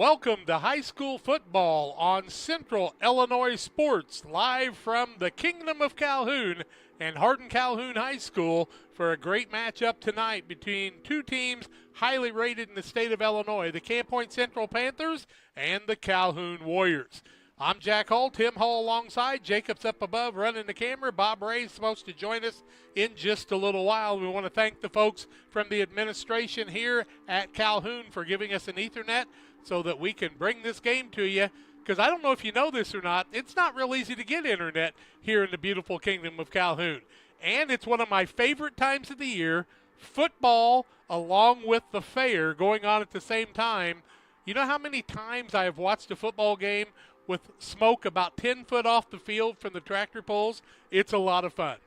Welcome to high school football on Central Illinois Sports, live from the Kingdom of Calhoun and Hardin Calhoun High School for a great matchup tonight between two teams highly rated in the state of Illinois, the Camp Point Central Panthers and the Calhoun Warriors. I'm Jack Hull, Tim Hull alongside, Jacob's up above running the camera. Bob Ray's supposed to join us in just a little while. We want to thank the folks from the administration here at Calhoun for giving us an Ethernet so that we can bring this game to you. Because I don't know if you know this or not, it's not real easy to get internet here in the beautiful Kingdom of Calhoun. And it's one of my favorite times of the year, football along with the fair going on at the same time. You know how many times I have watched a football game with smoke about 10 foot off the field from the tractor pulls? It's a lot of fun.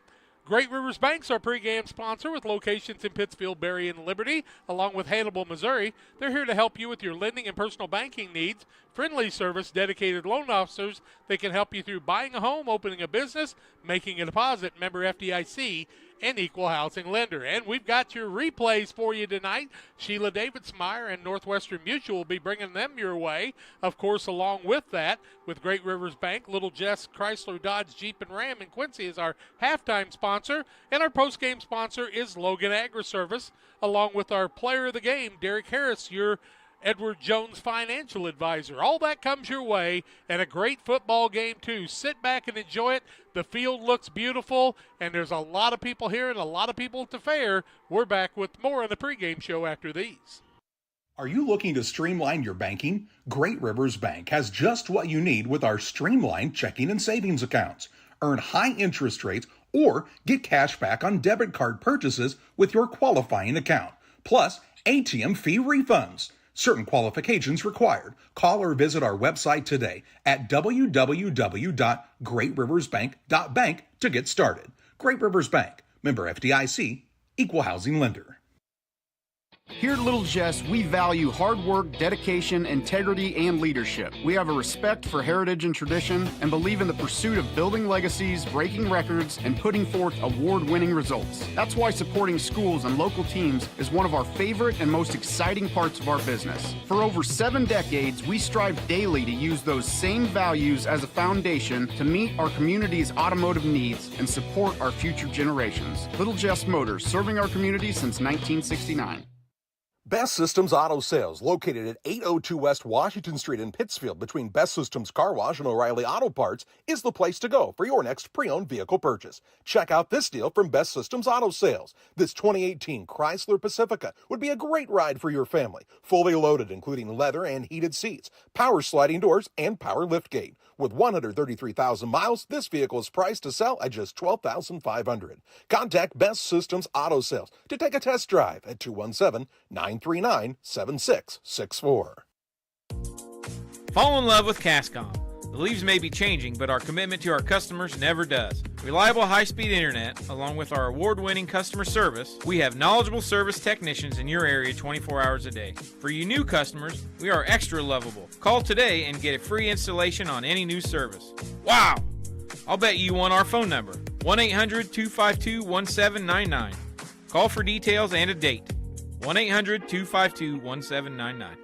Great Rivers Bank's our pregame sponsor with locations in Pittsfield, Berry, and Liberty, along with Hannibal, Missouri. They're here to help you with your lending and personal banking needs. Friendly service, dedicated loan officers. They can help you through buying a home, opening a business, making a deposit, member FDIC, and equal housing lender. And we've got your replays for you tonight. Sheila Davidsmeyer and Northwestern Mutual will be bringing them your way. Of course, along with that, with Great Rivers Bank, Little Jess Chrysler, Dodge, Jeep, and Ram in Quincy is our halftime sponsor. And our postgame sponsor is Logan Agri-Service, along with our player of the game, Derek Harris, your Edward Jones financial advisor. All that comes your way, and a great football game too. Sit back and enjoy it. The field looks beautiful, and there's a lot of people here and a lot of people at the fair. We're back with more on the pregame show after these. Are you looking to streamline your banking? Great Rivers Bank has just what you need with our streamlined checking and savings accounts. Earn high interest rates or get cash back on debit card purchases with your qualifying account, plus ATM fee refunds. Certain qualifications required. Call or visit our website today at www.greatriversbank.bank to get started. Great Rivers Bank, member FDIC, equal housing lender. Here at Little Jess, we value hard work, dedication, integrity, and leadership. We have a respect for heritage and tradition and believe in the pursuit of building legacies, breaking records, and putting forth award-winning results. That's why supporting schools and local teams is one of our favorite and most exciting parts of our business. For over 7 decades, we strive daily to use those same values as a foundation to meet our community's automotive needs and support our future generations. Little Jess Motors, serving our community since 1969. Best Systems Auto Sales, located at 802 West Washington Street in Pittsfield between Best Systems Car Wash and O'Reilly Auto Parts, is the place to go for your next pre-owned vehicle purchase. Check out this deal from Best Systems Auto Sales. This 2018 Chrysler Pacifica would be a great ride for your family. Fully loaded, including leather and heated seats, power sliding doors, and power liftgate. With 133,000 miles, this vehicle is priced to sell at just $12,500. Contact Best Systems Auto Sales to take a test drive at 217-939-7664. Fall in love with Cascom. The leaves may be changing, but our commitment to our customers never does. Reliable high-speed internet, along with our award-winning customer service, we have knowledgeable service technicians in your area 24 hours a day. For you new customers, we are extra lovable. Call today and get a free installation on any new service. Wow! I'll bet you want our phone number, 1-800-252-1799. Call for details and a date, 1-800-252-1799.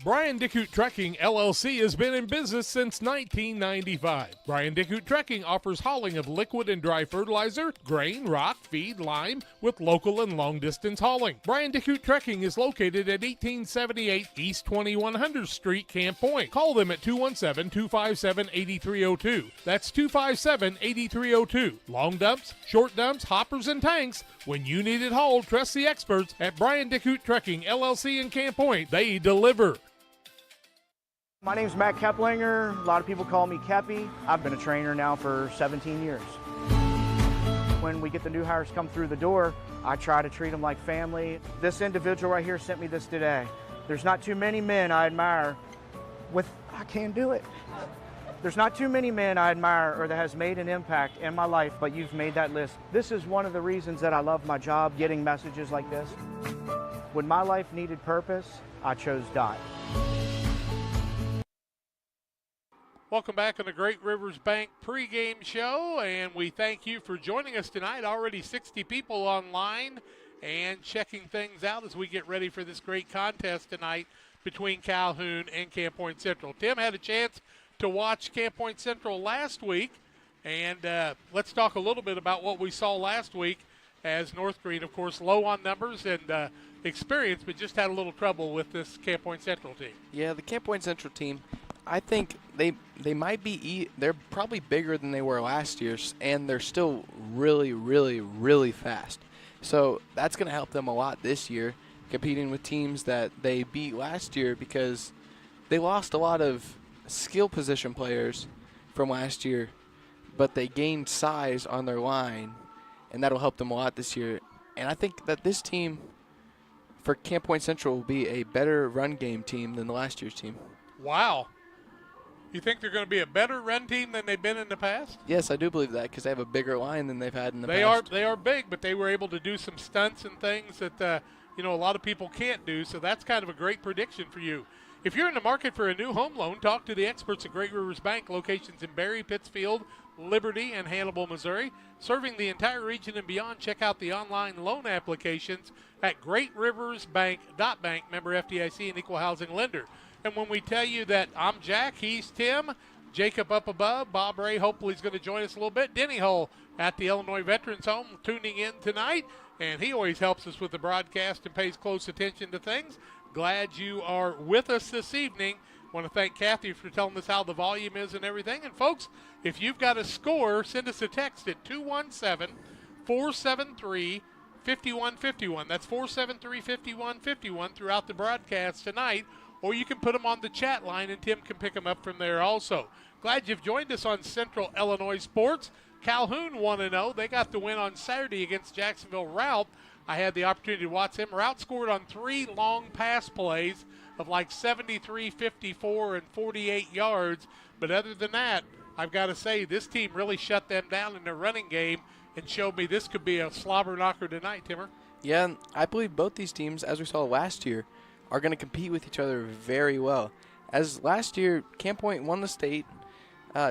Brian Dickut Trucking, LLC has been in business since 1995. Brian Dickut Trucking offers hauling of liquid and dry fertilizer, grain, rock, feed, lime, with local and long-distance hauling. Brian Dickut Trucking is located at 1878 East 2100 Street, Camp Point. Call them at 217-257-8302. That's 257-8302. Long dumps, short dumps, hoppers, and tanks. When you need it hauled, trust the experts at Brian Dickut Trucking, LLC in Camp Point. They deliver. My name's Matt Keplinger. A lot of people call me Keppy. I've been a trainer now for 17 years. When we get the new hires come through the door, I try to treat them like family. This individual right here sent me this today. There's not too many men I admire I can't do it. There's not too many men I admire or that has made an impact in my life, but you've made that list. This is one of the reasons that I love my job, getting messages like this. When my life needed purpose, I chose Dot. Welcome back on the Great Rivers Bank pregame show, and we thank you for joining us tonight. Already 60 people online, and checking things out as we get ready for this great contest tonight between Calhoun and Camp Point Central. Tim had a chance to watch Camp Point Central last week, and let's talk a little bit about what we saw last week, as North Green, of course, low on numbers and experience, but just had a little trouble with this Camp Point Central team. Yeah, the Camp Point Central team, I think they might be they're probably bigger than they were last year, and they're still really, really, really fast. So that's going to help them a lot this year, competing with teams that they beat last year, because they lost a lot of skill position players from last year, but they gained size on their line, and that'll help them a lot this year. And I think that this team for Camp Point Central will be a better run game team than the last year's team. Wow. You think they're going to be a better run team than they've been in the past? Yes, I do believe that, because they have a bigger line than they've had in the past. They are big, but they were able to do some stunts and things that a lot of people can't do, so that's kind of a great prediction for you. If you're in the market for a new home loan, talk to the experts at Great Rivers Bank, locations in Barry, Pittsfield, Liberty, and Hannibal, Missouri. Serving the entire region and beyond, check out the online loan applications at greatriversbank.bank, member FDIC, and equal housing lender. And when we tell you that I'm Jack, he's Tim, Jacob up above, Bob Ray hopefully is going to join us a little bit, Denny Hull at the Illinois Veterans Home tuning in tonight, and he always helps us with the broadcast and pays close attention to things. Glad you are with us this evening. Want to thank Kathy for telling us how the volume is and everything. And folks, if you've got a score, send us a text at 217-473-5151. That's 473-5151 throughout the broadcast tonight. Or you can put them on the chat line, and Tim can pick them up from there also. Glad you've joined us on Central Illinois Sports. Calhoun 1-0. They got the win on Saturday against Jacksonville Rout. I had the opportunity to watch them. Rout scored on 3 long pass plays of like 73, 54, and 48 yards. But other than that, I've got to say, this team really shut them down in their running game and showed me this could be a slobber knocker tonight, Timmer. Yeah, I believe both these teams, as we saw last year, are going to compete with each other very well. As last year, Camp Point won the state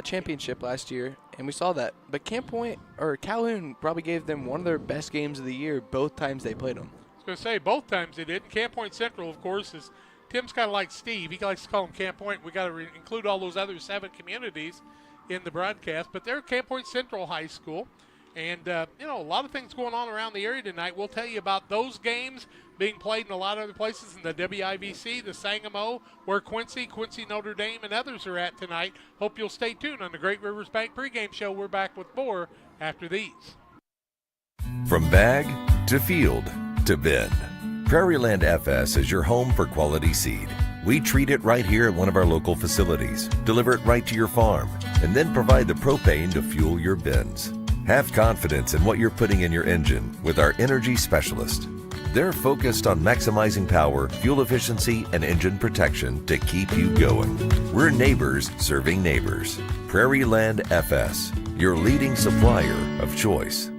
championship last year, and we saw that. But Calhoun probably gave them one of their best games of the year both times they played them. I was going to say, both times they did. And Camp Point Central, of course, is Tim's kind of like Steve. He likes to call them Camp Point. We got to include all those other 7 communities in the broadcast. But they're Camp Point Central High School. And, a lot of things going on around the area tonight. We'll tell you about those games being played in a lot of other places in the WIVC, the Sangamo, where Quincy, Notre Dame, and others are at tonight. Hope you'll stay tuned on the Great Rivers Bank pregame show. We're back with more after these. From bag to field to bin, Prairieland FS is your home for quality seed. We treat it right here at one of our local facilities, deliver it right to your farm, and then provide the propane to fuel your bins. Have confidence in what you're putting in your engine with our energy specialist. They're focused on maximizing power, fuel efficiency, and engine protection to keep you going. We're neighbors serving neighbors. Prairieland FS, your leading supplier of choice.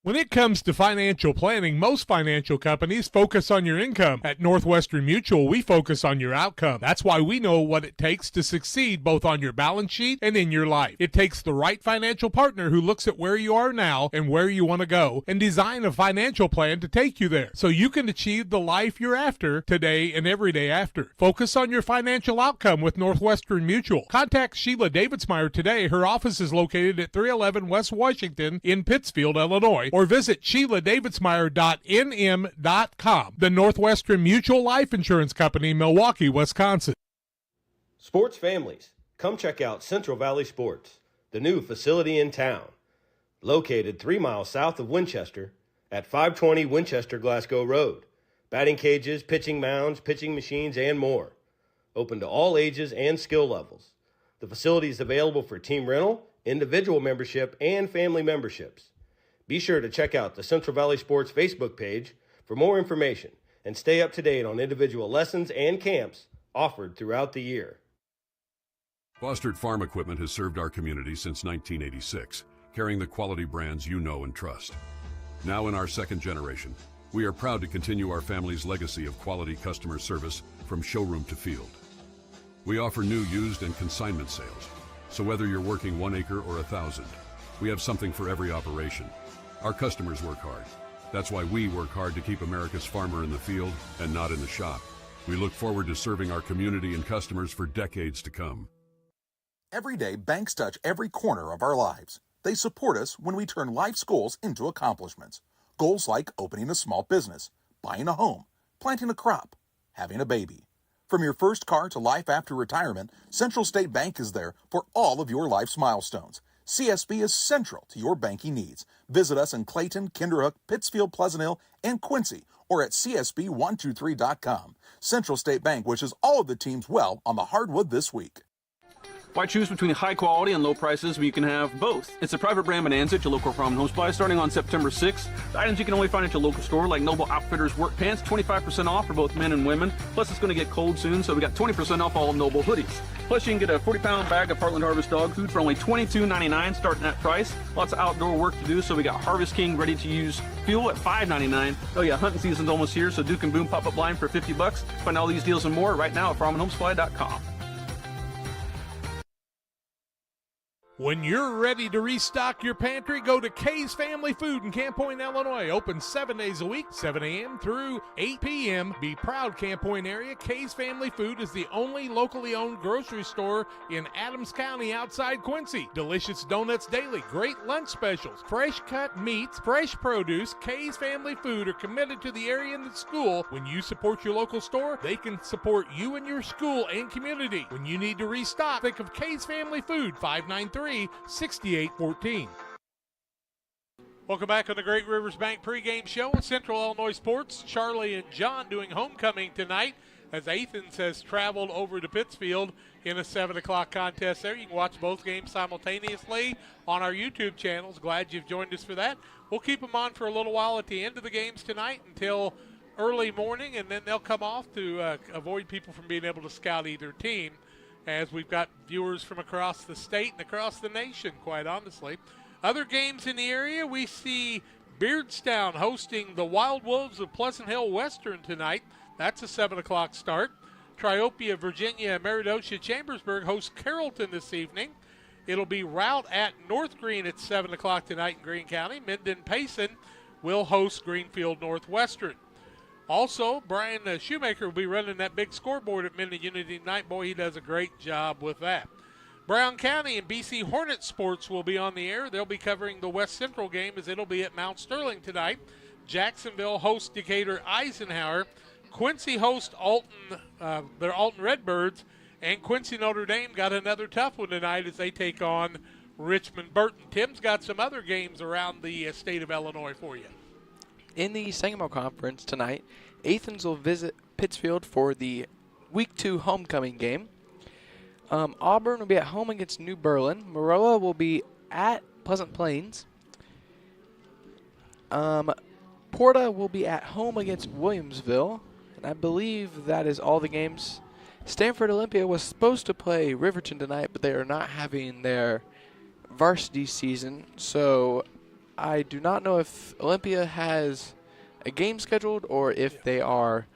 When it comes to financial planning, most financial companies focus on your income. At Northwestern Mutual, we focus on your outcome. That's why we know what it takes to succeed both on your balance sheet and in your life. It takes the right financial partner who looks at where you are now and where you want to go and design a financial plan to take you there so you can achieve the life you're after today and every day after. Focus on your financial outcome with Northwestern Mutual. Contact Sheila Davidsmeyer today. Her office is located at 311 West Washington in Pittsfield, Illinois, or visit SheilaDavidsmeyer.nm.com. The Northwestern Mutual Life Insurance Company, Milwaukee, Wisconsin. Sports families, come check out Central Valley Sports, the new facility in town. Located 3 miles south of Winchester at 520 Winchester Glasgow Road. Batting cages, pitching mounds, pitching machines, and more. Open to all ages and skill levels. The facility is available for team rental, individual membership, and family memberships. Be sure to check out the Central Valley Sports Facebook page for more information and stay up to date on individual lessons and camps offered throughout the year. Fostered Farm Equipment has served our community since 1986, carrying the quality brands you know and trust. Now in our second generation, we are proud to continue our family's legacy of quality customer service from showroom to field. We offer new, used, and consignment sales, so whether you're working 1 acre or 1,000, we have something for every operation. Our customers work hard, That's why we work hard to keep America's farmer in the field and not in the shop. We look forward to serving our community and customers for decades to come. Every day, banks touch every corner of our lives. They support us when we turn life's goals into accomplishments. Goals like opening a small business, buying a home, planting a crop, having a baby. From your first car to life after retirement, Central State Bank is there for all of your life's milestones. CSB is central to your banking needs. Visit us in Clayton, Kinderhook, Pittsfield, Pleasant Hill, and Quincy, or at csb123.com. Central State Bank wishes all of the teams well on the hardwood this week. Why choose between high quality and low prices when you can have both? It's a private brand bonanza at your local Farm and Home Supply starting on September 6th. The items you can only find at your local store, like Noble Outfitters work pants, 25% off for both men and women. Plus, it's going to get cold soon, so we got 20% off all Noble hoodies. Plus, you can get a 40-pound bag of Heartland Harvest dog food for only $22.99 starting that price. Lots of outdoor work to do, so we got Harvest King ready-to-use fuel at $5.99. Oh yeah, hunting season's almost here, so Duke and Boom pop-up line for $50. Find all these deals and more right now at farmandhomesupply.com. When you're ready to restock your pantry, go to Kay's Family Food in Camp Point, Illinois. Open 7 days a week, 7 a.m. through 8 p.m. Be proud, Camp Point area. Kay's Family Food is the only locally owned grocery store in Adams County outside Quincy. Delicious donuts daily, great lunch specials, fresh cut meats, fresh produce. Kay's Family Food are committed to the area and the school. When you support your local store, they can support you and your school and community. When you need to restock, think of Kay's Family Food, 593-6814. Welcome back on the Great Rivers Bank pregame show on Central Illinois Sports. Charlie and John doing homecoming tonight as Athens has traveled over to Pittsfield in a 7 o'clock contest there. You can watch both games simultaneously on our YouTube channels. Glad you've joined us for that. We'll keep them on for a little while at the end of the games tonight until early morning, and then they'll come off to avoid people from being able to scout either team, as we've got viewers from across the state and across the nation, quite honestly. Other games in the area, we see Beardstown hosting the Wild Wolves of Pleasant Hill Western tonight. That's a 7 o'clock start. Triopia, Virginia, Meredosia, Chambersburg host Carrollton this evening. It'll be Route at North Green at 7 o'clock tonight in Greene County. Minden-Payson will host Greenfield Northwestern. Also, Brian Shoemaker will be running that big scoreboard at Minden Unity tonight. Boy, he does a great job with that. Brown County and BC Hornet Sports will be on the air. They'll be covering the West Central game as it'll be at Mount Sterling tonight. Jacksonville hosts Decatur Eisenhower. Quincy hosts their Alton Redbirds. And Quincy Notre Dame got another tough one tonight as they take on Richmond Burton. Tim's got some other games around the state of Illinois for you. In the Sangamo Conference tonight, Athens will visit Pittsfield for the Week 2 homecoming game. Auburn will be at home against New Berlin. Maroa will be at Pleasant Plains. Porta will be at home against Williamsville. And I believe that is all the games. Stanford Olympia was supposed to play Riverton tonight, but they are not having their varsity season. So I do not know if Olympia has a game scheduled or if they are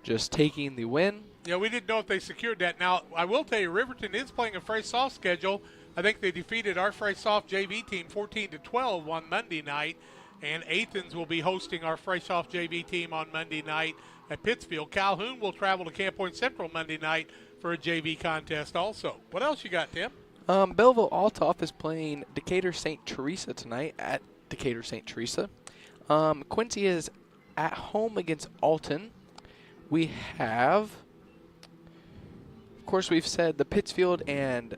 just taking the win. Yeah, we didn't know if they secured that. Now, I will tell you, Riverton is playing a face-off schedule. I think they defeated our face-off JV team 14-12 on Monday night, and Athens will be hosting our face-off JV team on Monday night at Pittsfield. Calhoun will travel to Camp Point Central Monday night for a JV contest also. What else you got, Tim? Belleville Altoff is playing Decatur St. Teresa tonight at Decatur St. Teresa. Quincy is at home against Alton. We have, of course, we've said the Pittsfield and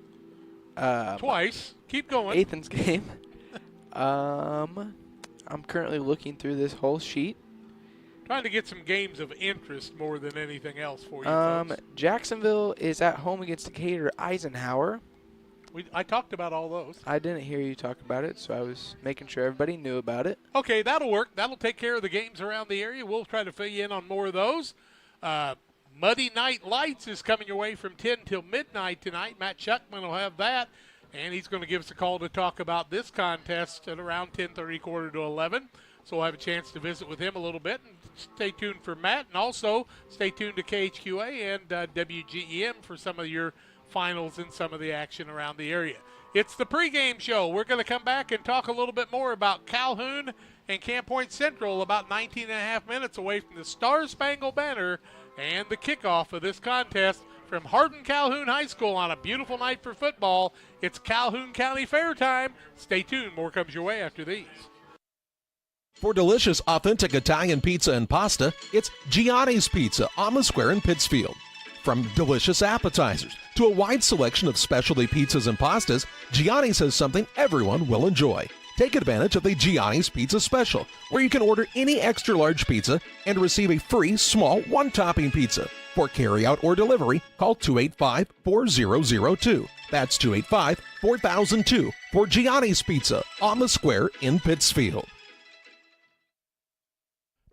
twice. Keep going. Athens game. I'm currently looking through this whole sheet. Trying to get some games of interest more than anything else for you folks. Jacksonville is at home against Decatur Eisenhower. I talked about all those. I didn't hear you talk about it, so I was making sure everybody knew about it. Okay, that'll work. That'll take care of the games around the area. We'll try to fill you in on more of those. Muddy Night Lights is coming your way from 10 till midnight tonight. Matt Schuckman will have that, and he's going to give us a call to talk about this contest at around 10:30, quarter to 11. So we'll have a chance to visit with him a little bit. And stay tuned for Matt, and also stay tuned to KHQA and WGEM for some of your finals and some of the action around the area. It's the pregame show. We're going to come back and talk a little bit more about Calhoun and Camp Point Central about 19 and a half minutes away from the Star Spangled Banner and the kickoff of this contest from Hardin Calhoun High School on a beautiful night for football. It's Calhoun County Fair time. Stay tuned. More comes your way after these. For delicious, authentic Italian pizza and pasta, it's Gianni's Pizza on the square in Pittsfield. From delicious appetizers to a wide selection of specialty pizzas and pastas, Gianni's has something everyone will enjoy. Take advantage of the Gianni's Pizza Special, where you can order any extra large pizza and receive a free small one-topping pizza. For carryout or delivery, call 285-4002. That's 285-4002 for Gianni's Pizza on the square in Pittsfield.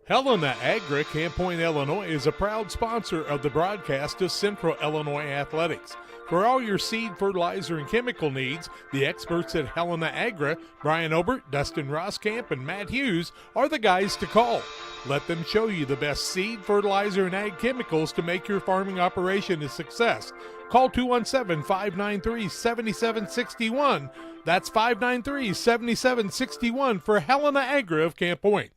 Helena Agri, Camp Point, Illinois, is a proud sponsor of the broadcast of Central Illinois Athletics. For all your seed, fertilizer, and chemical needs, the experts at Helena Agri, Brian Obert, Dustin Roskamp, and Matt Hughes, are the guys to call. Let them show you the best seed, fertilizer, and ag chemicals to make your farming operation a success. Call 217-593-7761. That's 593-7761 for Helena Agri of Camp Point.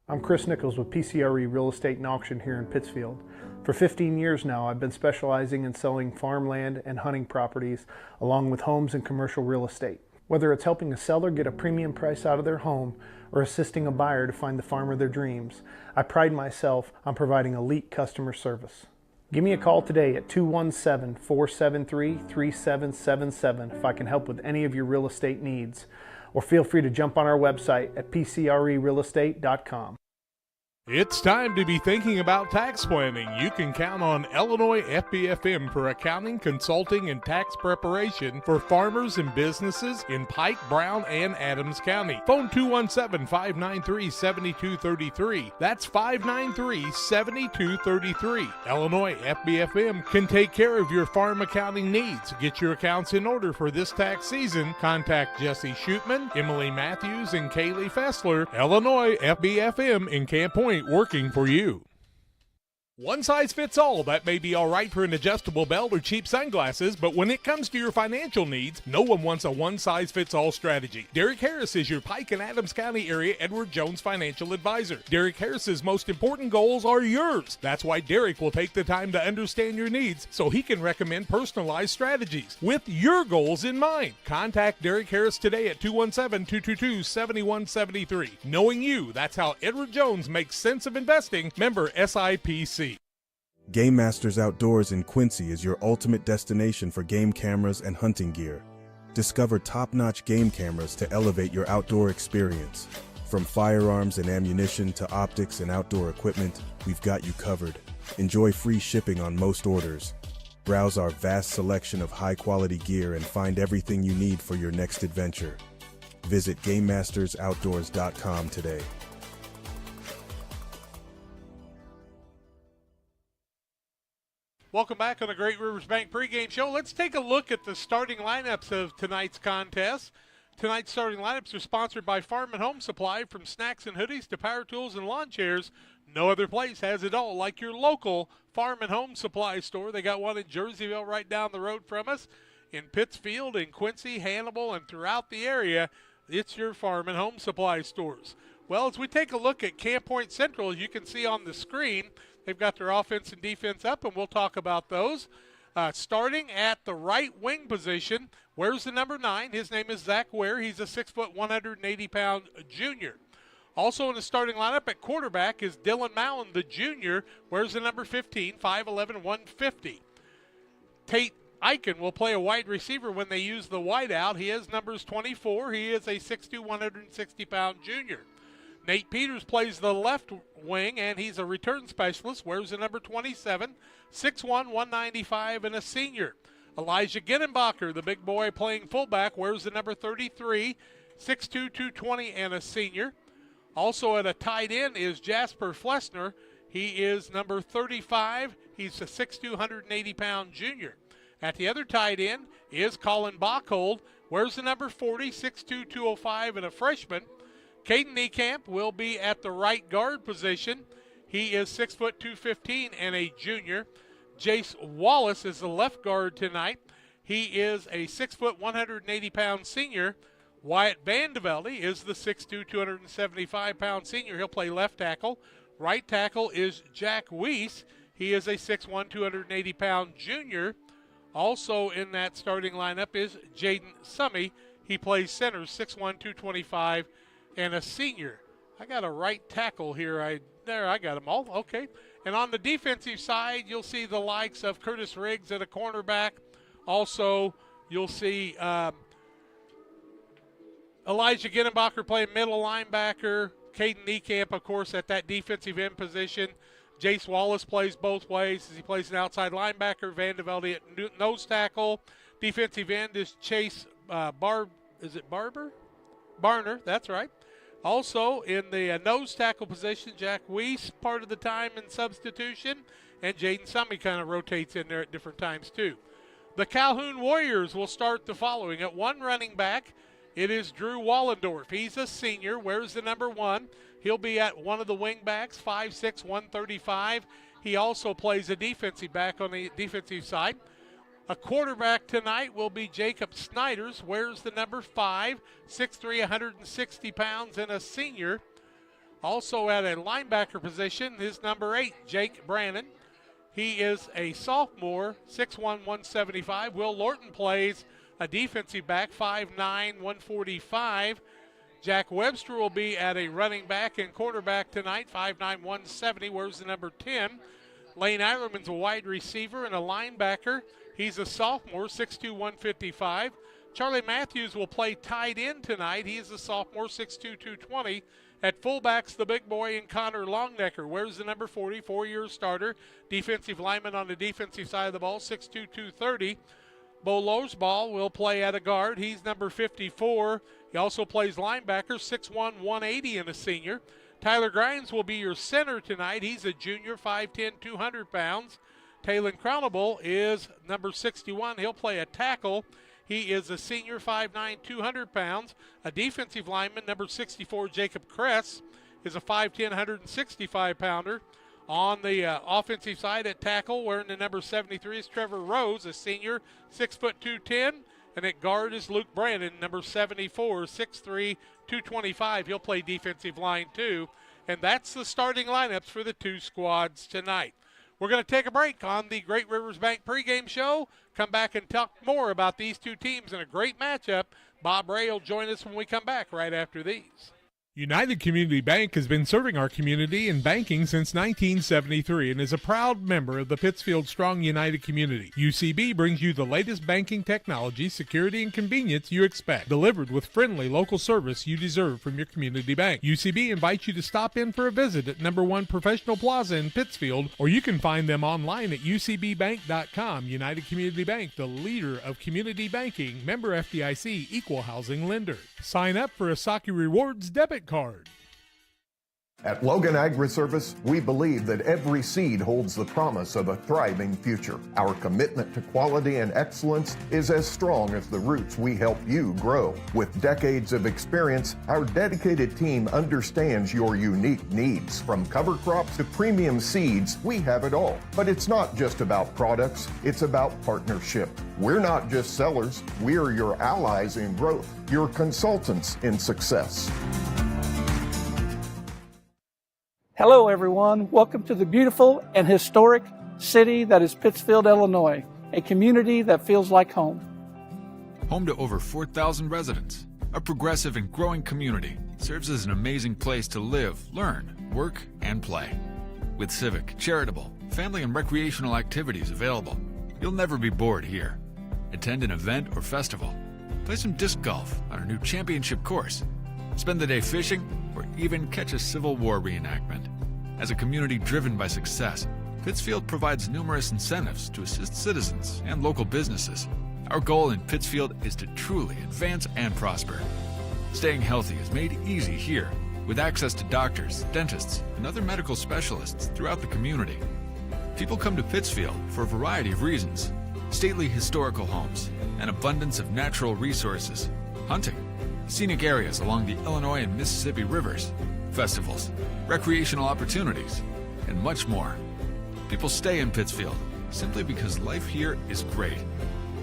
I'm Chris Nichols with PCRE Real Estate and Auction here in Pittsfield. For 15 years now, I've been specializing in selling farmland and hunting properties, along with homes and commercial real estate. Whether it's helping a seller get a premium price out of their home or assisting a buyer to find the farm of their dreams, I pride myself on providing elite customer service. Give me a call today at 217-473-3777 if I can help with any of your real estate needs. Or feel free to jump on our website at pcrerealestate.com. It's time to be thinking about tax planning. You can count on Illinois FBFM for accounting, consulting, and tax preparation for farmers and businesses in Pike, Brown, and Adams County. Phone 217-593-7233. That's 593-7233. Illinois FBFM can take care of your farm accounting needs. Get your accounts in order for this tax season. Contact Jesse Shootman, Emily Matthews, and Kaylee Fessler. Illinois FBFM in Camp Point, working for you. One size fits all. That may be all right for an adjustable belt or cheap sunglasses, but when it comes to your financial needs, no one wants a one-size-fits-all strategy. Derek Harris is your Pike and Adams County area Edward Jones financial advisor. Derek Harris's most important goals are yours. That's why Derek will take the time to understand your needs so he can recommend personalized strategies with your goals in mind. Contact Derek Harris today at 217-222-7173. Knowing you, that's how Edward Jones makes sense of investing. Member SIPC. Game Masters Outdoors in Quincy is your ultimate destination for game cameras and hunting gear. Discover top-notch game cameras to elevate your outdoor experience. From firearms and ammunition to optics and outdoor equipment, we've got you covered. Enjoy free shipping on most orders. Browse our vast selection of high-quality gear and find everything you need for your next adventure. Visit GameMastersOutdoors.com today. Welcome back on the Great Rivers Bank pregame show. Let's take a look at the starting lineups of tonight's contest. Tonight's starting lineups are sponsored by Farm and Home Supply. From snacks and hoodies to power tools and lawn chairs, no other place has it all like your local Farm and Home Supply store. They got one in Jerseyville right down the road from us, in Pittsfield, in Quincy, Hannibal, and throughout the area. It's your Farm and Home Supply stores. Well, as we take a look at Camp Point Central, as you can see on the screen, they've got their offense and defense up, and we'll talk about those. Starting at the right wing position, where's the number 9? His name is Zach Ware. He's a 6 foot, 180-pound junior. Also in the starting lineup at quarterback is Dylan Mallon, the junior. Where's the number 15? 5'11", 150. Tate Eichen will play a wide receiver when they use the wide out. He has numbers 24. He is a 6'2", 160-pound junior. Nate Peters plays the left wing, and he's a return specialist. Wears the number 27, 6'1", 195, and a senior. Elijah Ginnenbacher, the big boy playing fullback, wears the number 33, 6'2", 220, and a senior. Also at a tight end is Jasper Flessner. He is number 35. He's a 6'2", 180-pound junior. At the other tight end is Colin Bachhold. Wears the number 40, 6'2", 205, and a freshman. Caden Niekamp will be at the right guard position. He is 6 foot 215 and a junior. Jace Wallace is the left guard tonight. He is a 6 foot 180-pound senior. Wyatt Vandevelde is the 6'2", 275-pound senior. He'll play left tackle. Right tackle is Jack Weiss. He is a 6'1", 280-pound junior. Also in that starting lineup is Jaden Summey. He plays center, 6'1", 225, and a senior. I got a right tackle here. I got them all. Okay. And on the defensive side, you'll see the likes of Curtis Riggs at a cornerback. Also, you'll see Elijah Ginnenbacher playing middle linebacker. Caden Niekamp, of course, at that defensive end position. Jace Wallace plays both ways as he plays an outside linebacker. Vandevelde at nose tackle. Defensive end is Chase Barner, that's right. Also in the nose tackle position, Jack Weiss part of the time in substitution, and Jaden Summey kind of rotates in there at different times too. The Calhoun Warriors will start the following. At one running back, it is Drew Wallendorf. He's a senior, wears the number 1. He'll be at one of the wing backs, 5'6", 135. He also plays a defensive back on the defensive side. A quarterback tonight will be Jacob Snyders, wears the number 5, 6'3", 160 pounds, and a senior. Also at a linebacker position, his number 8, Jake Brannon. He is a sophomore, 6'1", 175. Will Lorton plays a defensive back, 5'9", 145. Jack Webster will be at a running back and quarterback tonight, 5'9", 170, wears the number 10. Lane Eilerman's a wide receiver and a linebacker. He's a sophomore, 6'2", 155. Charlie Matthews will play tight end tonight. He is a sophomore, 6'2", 220. At fullbacks, the big boy and Connor Longnecker wears the number 40, 4-year starter. Defensive lineman on the defensive side of the ball, 6'2", 230. Bo Losball will play at a guard. He's number 54. He also plays linebacker, 6'1", 180, and a senior. Tyler Grimes will be your center tonight. He's a junior, 5'10", 200 pounds. Taylon Crownable is number 61. He'll play a tackle. He is a senior, 5'9", 200 pounds. A defensive lineman, number 64, Jacob Kress, is a 5'10", 165-pounder. On the offensive side at tackle, wearing the number 73 is Trevor Rose, a senior, 6', 210. And at guard is Luke Brandon, number 74, 6'3", 225. He'll play defensive line too. And that's the starting lineups for the two squads tonight. We're going to take a break on the Great Rivers Bank pregame show. Come back and talk more about these two teams in a great matchup. Bob Ray will join us when we come back right after these. United Community Bank has been serving our community in banking since 1973 and is a proud member of the Pittsfield Strong United community. UCB brings you the latest banking technology, security, and convenience you expect, delivered with friendly local service you deserve from your community bank. UCB invites you to stop in for a visit at number 1 Professional Plaza in Pittsfield, or you can find them online at ucbbank.com. United Community Bank, the leader of community banking, member FDIC, equal housing lender. Sign up for a Saki Rewards debit card. At Logan Agri-Service, we believe that every seed holds the promise of a thriving future. Our commitment to quality and excellence is as strong as the roots we help you grow. With decades of experience, our dedicated team understands your unique needs. From cover crops to premium seeds, we have it all. But it's not just about products, it's about partnership. We're not just sellers, we're your allies in growth, your consultants in success. Hello, everyone. Welcome to the beautiful and historic city that is Pittsfield, Illinois, a community that feels like home. Home to over 4,000 residents, a progressive and growing community serves as an amazing place to live, learn, work, and play. With civic, charitable, family, and recreational activities available, you'll never be bored here. Attend an event or festival, play some disc golf on our new championship course, spend the day fishing, or even catch a Civil War reenactment. As a community driven by success, Pittsfield provides numerous incentives to assist citizens and local businesses. Our goal in Pittsfield is to truly advance and prosper. Staying healthy is made easy here, with access to doctors, dentists, and other medical specialists throughout the community. People come to Pittsfield for a variety of reasons: stately historical homes, an abundance of natural resources, hunting, scenic areas along the Illinois and Mississippi rivers, festivals, recreational opportunities, and much more. People stay in Pittsfield simply because life here is great.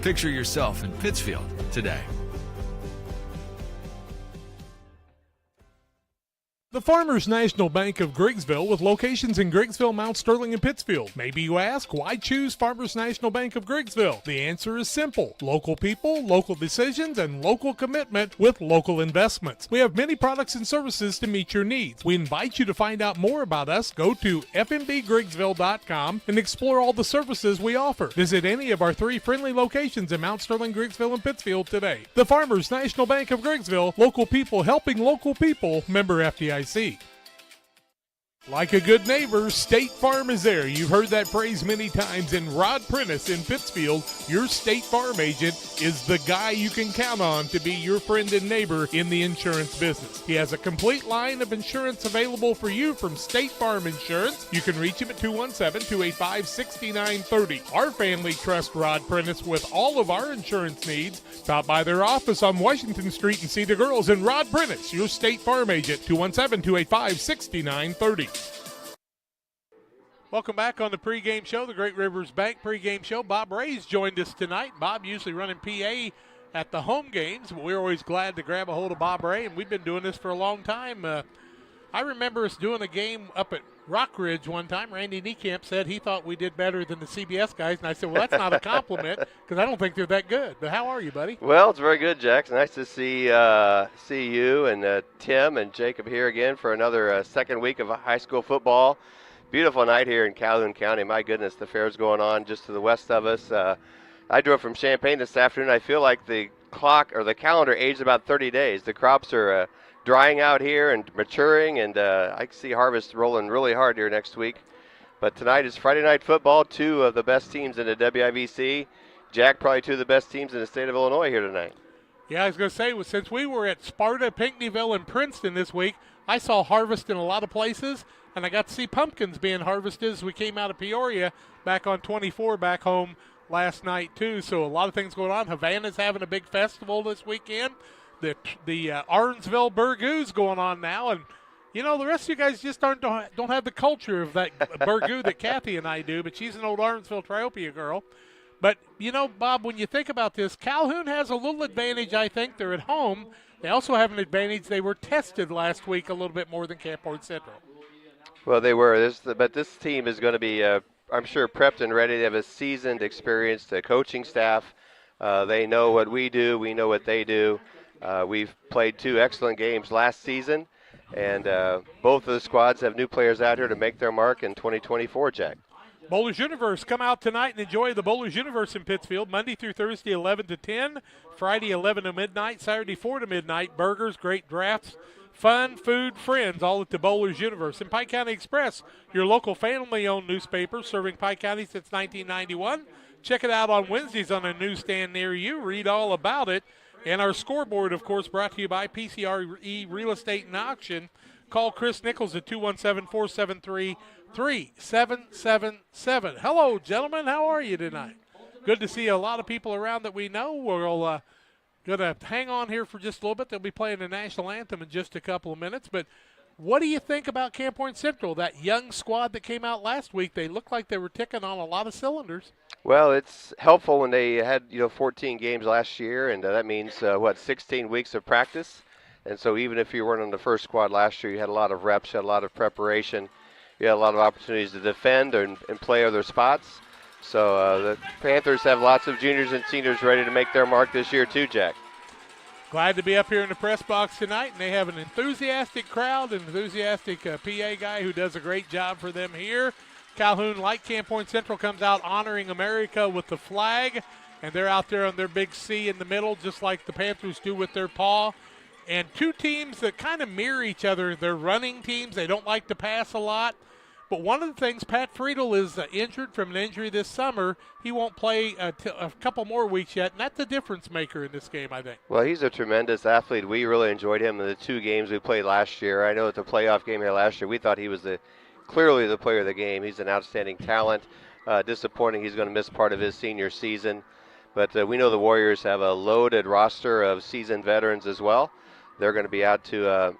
Picture yourself in Pittsfield today. The Farmers National Bank of Griggsville with locations in Griggsville, Mount Sterling, and Pittsfield. Maybe you ask, why choose Farmers National Bank of Griggsville? The answer is simple. Local people, local decisions, and local commitment with local investments. We have many products and services to meet your needs. We invite you to find out more about us. Go to fmbgriggsville.com and explore all the services we offer. Visit any of our 3 friendly locations in Mount Sterling, Griggsville, and Pittsfield today. The Farmers National Bank of Griggsville, local people helping local people, member FDIC. Like a good neighbor, State Farm is there. You've heard that phrase many times, and Rod Prentice in Pittsfield, your State Farm agent, is the guy you can count on to be your friend and neighbor in the insurance business. He has a complete line of insurance available for you from State Farm Insurance. You can reach him at 217-285-6930. Our family trusts Rod Prentice with all of our insurance needs. Stop by their office on Washington Street and see the girls in Rod Prentice, your State Farm agent, 217-285-6930. Welcome back on the pregame show, the Great Rivers Bank pregame show. Bob Ray's joined us tonight. Bob usually running PA at the home games, but we're always glad to grab a hold of Bob Ray, and we've been doing this for a long time. I remember us doing a game up at Rock Ridge one time. Randy Niekamp said he thought we did better than the CBS guys, and I said, well, that's not a compliment because I don't think they're that good. But how are you, buddy? Well, it's very good, Jack. It's nice to see you and Tim and Jacob here again for another second week of high school football. Beautiful night here in Calhoun County. My goodness, the fair's going on just to the west of us. I drove from Champaign this afternoon. I feel like the clock or the calendar aged about 30 days. The crops are drying out here and maturing, and I see harvest rolling really hard here next week. But tonight is Friday night football. 2 of the best teams in the WIVC. Jack, probably 2 of the best teams in the state of Illinois here tonight. Yeah, I was going to say, since we were at Sparta, Pinckneyville, and Princeton this week, I saw harvest in a lot of places, and I got to see pumpkins being harvested as we came out of Peoria back on 24 back home last night, too. So a lot of things going on. Havana's having a big festival this weekend. The Arnsville Burgoo's going on now, and you know, the rest of you guys just don't have the culture of that burgoo that Kathy and I do, but she's an old Arnsville Triopia girl. But, you know, Bob, when you think about this, Calhoun has a little advantage, I think. They're at home. They also have an advantage. They were tested last week a little bit more than Camp Point Central. Well, they were. But this team is going to be, I'm sure, prepped and ready. They have a seasoned, experienced coaching staff. They know what we do. We know what they do. We've played 2 excellent games last season, and both of the squads have new players out here to make their mark in 2024, Jack. Bowlers Universe, come out tonight and enjoy the Bowlers Universe in Pittsfield, Monday through Thursday, 11 to 10, Friday, 11 to midnight, Saturday, 4 to midnight. Burgers, great drafts, fun, food, friends, all at the Bowlers Universe. And Pike County Express, your local family-owned newspaper serving Pike County since 1991. Check it out on Wednesdays on a newsstand near you. Read all about it. And our scoreboard, of course, brought to you by PCRE Real Estate and Auction. Call Chris Nichols at 217-473-3777. Hello, gentlemen. How are you tonight? Good to see a lot of people around that we know. We're going to hang on here for just a little bit. They'll be playing the national anthem in just a couple of minutes. But what do you think about Camp Point Central, that young squad that came out last week? They looked like they were ticking on a lot of cylinders. Well, it's helpful when they had 14 games last year, and that means 16 weeks of practice. And so even if you weren't on the first squad last year, you had a lot of reps, you had a lot of preparation, you had a lot of opportunities to defend and play other spots. So the Panthers have lots of juniors and seniors ready to make their mark this year too, Jack. Glad to be up here in the press box tonight, and they have an enthusiastic crowd, an enthusiastic PA guy who does a great job for them here. Calhoun, like Camp Point Central, comes out honoring America with the flag, and they're out there on their big C in the middle, just like the Panthers do with their paw. And 2 teams that kind of mirror each other. They're running teams. They don't like to pass a lot. But one of the things, Pat Friedel is injured from an injury this summer. He won't play a couple more weeks yet, and that's a difference maker in this game, I think. Well, he's a tremendous athlete. We really enjoyed him in the 2 games we played last year. I know at the playoff game here last year, we thought he was clearly the player of the game. He's an outstanding talent. Disappointing he's going to miss part of his senior season. But we know the Warriors have a loaded roster of seasoned veterans as well. They're going to be out to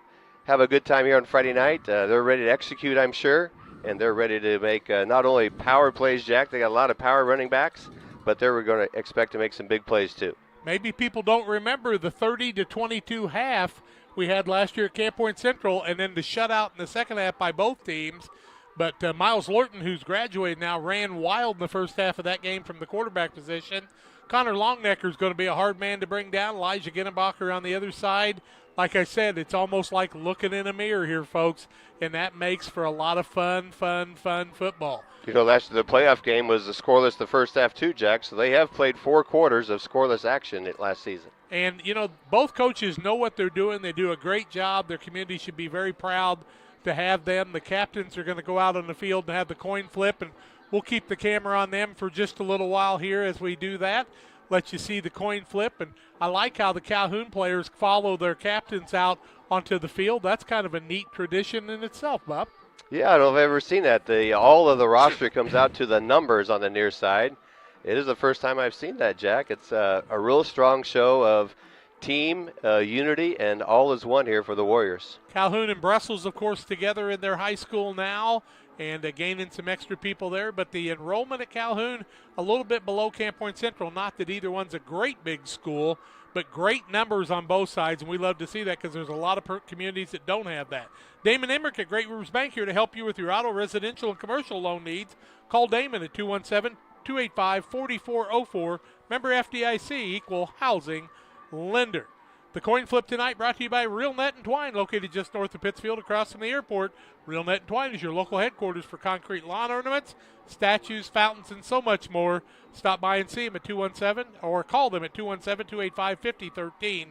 have a good time here on Friday night. They're ready to execute, I'm sure, and they're ready to make not only power plays, Jack. They got a lot of power running backs, but they're going to expect to make some big plays too. Maybe people don't remember the 30-22 half we had last year at Camp Point Central, and then the shutout in the second half by both teams. But Miles Lorton, who's graduated now, ran wild in the first half of that game from the quarterback position. Connor Longnecker is going to be a hard man to bring down. Elijah Ginnenbacher on the other side. Like I said, it's almost like looking in a mirror here, folks, and that makes for a lot of fun football. You know, last the playoff game was scoreless the first half too, Jack, so they have played 4 quarters of scoreless action last season. And, you know, both coaches know what they're doing. They do a great job. Their community should be very proud to have them. The captains are going to go out on the field and have the coin flip, and we'll keep the camera on them for just a little while here as we do that. Let you see the coin flip, and I like how the Calhoun players follow their captains out onto the field. That's kind of a neat tradition in itself, Bob. Yeah, I don't know if I've ever seen that. All of the roster comes out to the numbers on the near side. It is the first time I've seen that, Jack. It's a real strong show of team unity, and all is one here for the Warriors. Calhoun and Brussels, of course, together in their high school now, and gaining some extra people there. But the enrollment at Calhoun, a little bit below Camp Point Central. Not that either one's a great big school, but great numbers on both sides, and we love to see that because there's a lot of communities that don't have that. Damon Emmerich at Great Rivers Bank here to help you with your auto, residential, and commercial loan needs. Call Damon at 217-285-4404. Member FDIC, equal housing lender. The coin flip tonight brought to you by Real Net and Twine, located just north of Pittsfield across from the airport. Real Net and Twine is your local headquarters for concrete lawn ornaments, statues, fountains, and so much more. Stop by and see them at 217 or call them at 217-285-5013.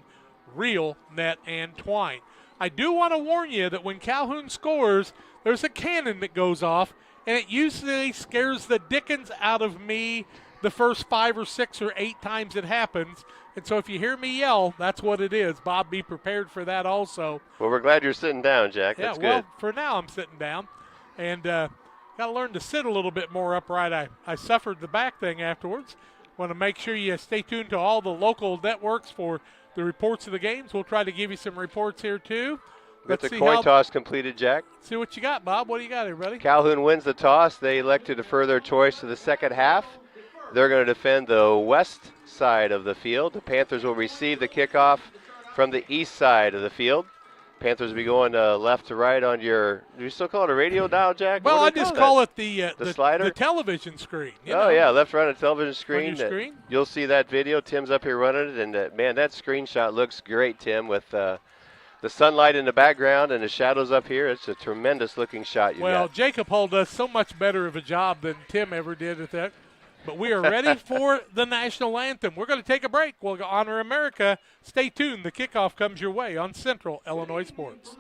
Real Net and Twine. I do want to warn you that when Calhoun scores, there's a cannon that goes off, and it usually scares the dickens out of me the first 5 or 6 or 8 times it happens. And so if you hear me yell, that's what it is. Bob, be prepared for that also. Well, we're glad you're sitting down, Jack. That's good. Well, for now I'm sitting down. And got to learn to sit a little bit more upright. I suffered the back thing afterwards. Want to make sure you stay tuned to all the local networks for the reports of the games. We'll try to give you some reports here, too. With the coin toss completed, Jack. See what you got, Bob. What do you got, everybody? Calhoun wins the toss. They elect to defer their choice to the second half. They're going to defend the west side of the field. The Panthers will receive the kickoff from the east side of the field. Panthers will be going left to right on your, do you still call it a radio dial, Jack? Well, I just call it the slider? The television screen. Yeah, left, right on a television screen. On your screen. You'll see that video. Tim's up here running it, and man, that screenshot looks great, Tim, with the sunlight in the background and the shadows up here. It's a tremendous looking shot you got. Well, Jacob Hull does so much better of a job than Tim ever did at that. But we are ready for the national anthem. We're going to take a break. We'll honor America. Stay tuned. The kickoff comes your way on Central Illinois Sports.